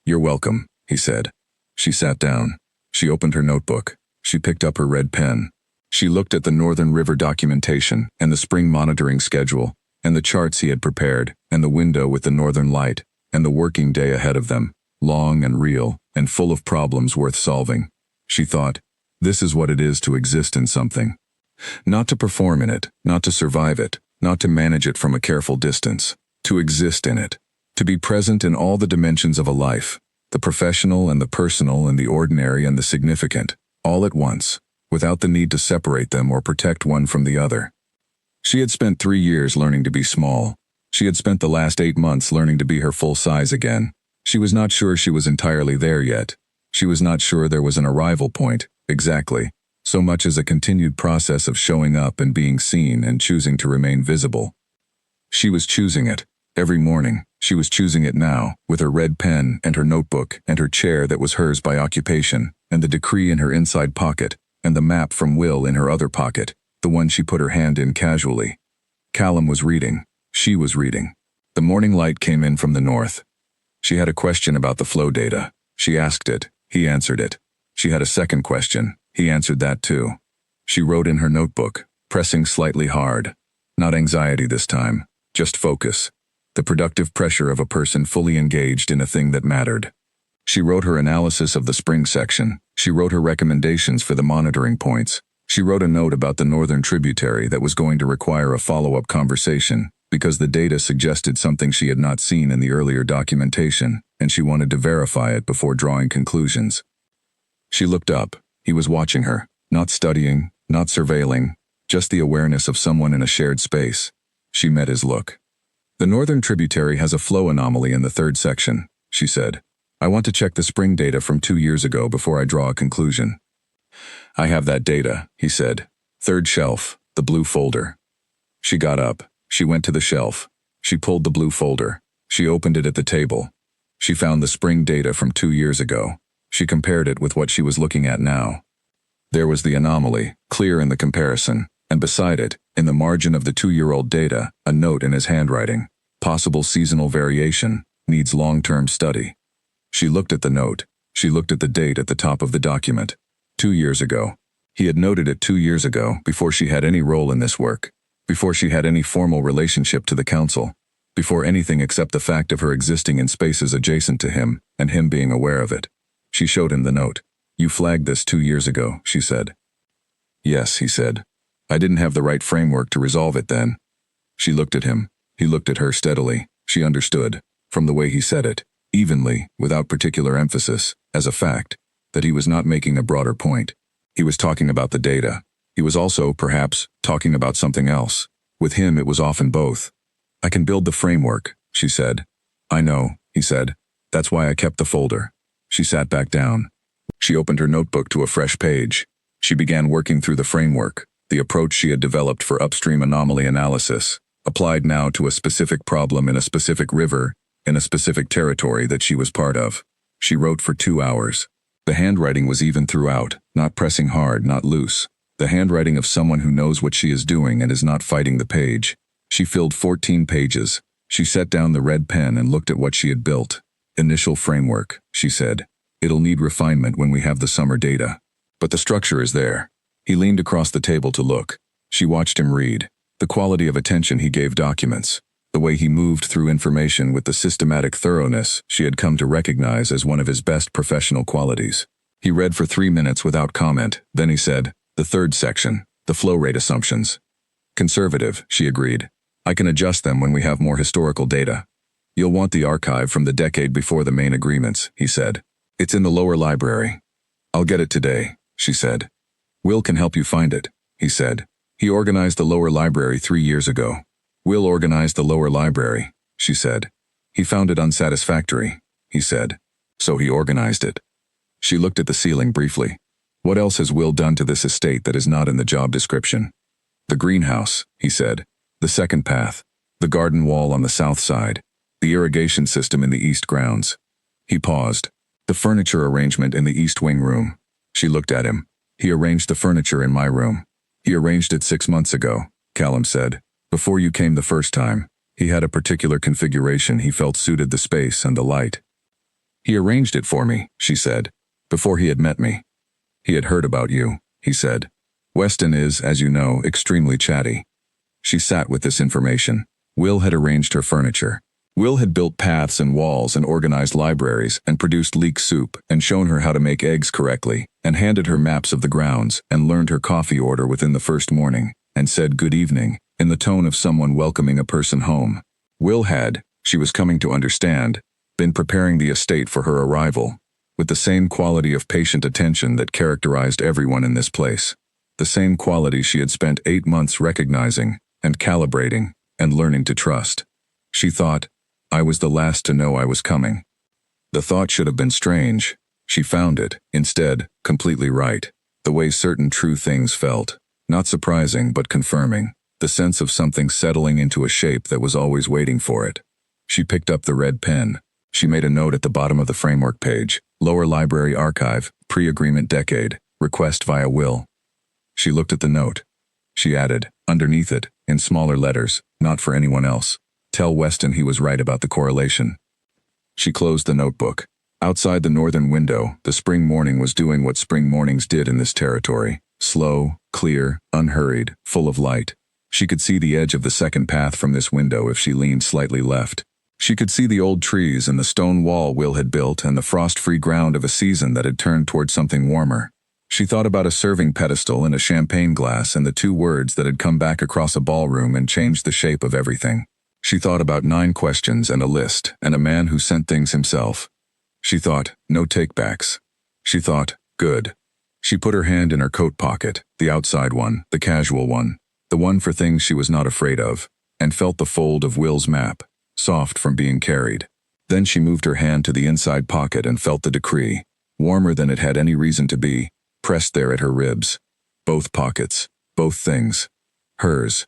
"You're welcome," he said. She sat down. She opened her notebook. She picked up her red pen. She looked at the Northern River documentation and the spring monitoring schedule and the charts he had prepared and the window with the northern light and the working day ahead of them, long and real and full of problems worth solving. She thought, this is what it is to exist in something. Not to perform in it, not to survive it, not to manage it from a careful distance. To exist in it. To be present in all the dimensions of a life. The professional and the personal and the ordinary and the significant, all at once, without the need to separate them or protect one from the other. She had spent 3 years learning to be small. She had spent the last 8 months learning to be her full size again. She was not sure she was entirely there yet. She was not sure there was an arrival point, exactly, so much as a continued process of showing up and being seen and choosing to remain visible. She was choosing it. Every morning, she was choosing it now, with her red pen and her notebook and her chair that was hers by occupation, and the decree in her inside pocket, and the map from Will in her other pocket, the one she put her hand in casually. Callum was reading. She was reading. The morning light came in from the north. She had a question about the flow data. She asked it. He answered it. She had a second question. He answered that too. She wrote in her notebook, pressing slightly hard. Not anxiety this time, just focus. The productive pressure of a person fully engaged in a thing that mattered. She wrote her analysis of the spring section. She wrote her recommendations for the monitoring points. She wrote a note about the northern tributary that was going to require a follow-up conversation, because the data suggested something she had not seen in the earlier documentation, and she wanted to verify it before drawing conclusions. She looked up. He was watching her, not studying, not surveilling, just the awareness of someone in a shared space. She met his look. "The northern tributary has a flow anomaly in the 3rd section," she said. "I want to check the spring data from 2 years ago before I draw a conclusion." "I have that data," he said. "3rd shelf, the blue folder." She got up. She went to the shelf. She pulled the blue folder. She opened it at the table. She found the spring data from 2 years ago. She compared it with what she was looking at now. There was the anomaly, clear in the comparison, and beside it, in the margin of the 2-year-old data, a note in his handwriting. Possible seasonal variation, needs long-term study. She looked at the note. She looked at the date at the top of the document. 2 years ago. He had noted it 2 years ago, before she had any role in this work, before she had any formal relationship to the council, before anything except the fact of her existing in spaces adjacent to him, and him being aware of it. She showed him the note. "You flagged this 2 years ago," she said. "Yes," he said. "I didn't have the right framework to resolve it then." She looked at him. He looked at her steadily. She understood, from the way he said it, evenly, without particular emphasis, as a fact, that he was not making a broader point. He was talking about the data. He was also, perhaps, talking about something else. With him it was often both. "I can build the framework," she said. "I know," he said. "That's why I kept the folder." She sat back down. She opened her notebook to a fresh page. She began working through the framework, the approach she had developed for upstream anomaly analysis, applied now to a specific problem in a specific river, in a specific territory that she was part of. She wrote for 2 hours. The handwriting was even throughout, not pressing hard, not loose. The handwriting of someone who knows what she is doing and is not fighting the page. She filled 14 pages. She set down the red pen and looked at what she had built. Initial framework, she said. It'll need refinement when we have the summer data. But the structure is there. He leaned across the table to look. She watched him read. The quality of attention he gave documents. The way he moved through information with the systematic thoroughness she had come to recognize as one of his best professional qualities. He read for 3 minutes without comment, then he said, the third section, the flow rate assumptions. Conservative, she agreed. I can adjust them when we have more historical data. You'll want the archive from the decade before the main agreements, he said. It's in the lower library. I'll get it today, she said. Will can help you find it, he said. He organized the lower library 3 years ago. Will organized the lower library, she said. He found it unsatisfactory, he said. So he organized it. She looked at the ceiling briefly. What else has Will done to this estate that is not in the job description? The greenhouse, he said. The second path. The garden wall on the south side. The irrigation system in the east grounds. He paused. The furniture arrangement in the east wing room. She looked at him. He arranged the furniture in my room. He arranged it 6 months ago, Callum said. Before you came the first time, he had a particular configuration he felt suited the space and the light. He arranged it for me, she said, before he had met me. He had heard about you, he said. Weston is, as you know, extremely chatty. She sat with this information. Will had arranged her furniture. Will had built paths and walls and organized libraries and produced leek soup and shown her how to make eggs correctly and handed her maps of the grounds and learned her coffee order within the first morning and said good evening in the tone of someone welcoming a person home. Will had, she was coming to understand, been preparing the estate for her arrival with the same quality of patient attention that characterized everyone in this place. The same quality she had spent 8 months recognizing and calibrating and learning to trust. She thought, I was the last to know I was coming. The thought should have been strange. She found it, instead, completely right. The way certain true things felt. Not surprising, but confirming. The sense of something settling into a shape that was always waiting for it. She picked up the red pen. She made a note at the bottom of the framework page. Lower library archive, pre-agreement decade, request via will. She looked at the note. She added, underneath it, in smaller letters, not for anyone else. Tell Weston he was right about the correlation. She closed the notebook. Outside the northern window, the spring morning was doing what spring mornings did in this territory. Slow, clear, unhurried, full of light. She could see the edge of the second path from this window if she leaned slightly left. She could see the old trees and the stone wall Will had built and the frost-free ground of a season that had turned toward something warmer. She thought about a serving pedestal and a champagne glass and the 2 words that had come back across a ballroom and changed the shape of everything. She thought about 9 questions and a list and a man who sent things himself. She thought, no takebacks. She thought, good. She put her hand in her coat pocket, the outside one, the casual one, the one for things she was not afraid of, and felt the fold of Will's map, soft from being carried. Then she moved her hand to the inside pocket and felt the decree, warmer than it had any reason to be, pressed there at her ribs. Both pockets, both things. Hers.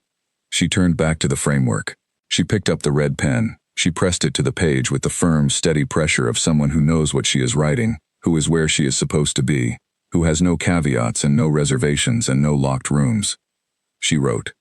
She turned back to the framework. She picked up the red pen. She pressed it to the page with the firm, steady pressure of someone who knows what she is writing, who is where she is supposed to be, who has no caveats and no reservations and no locked rooms. She wrote,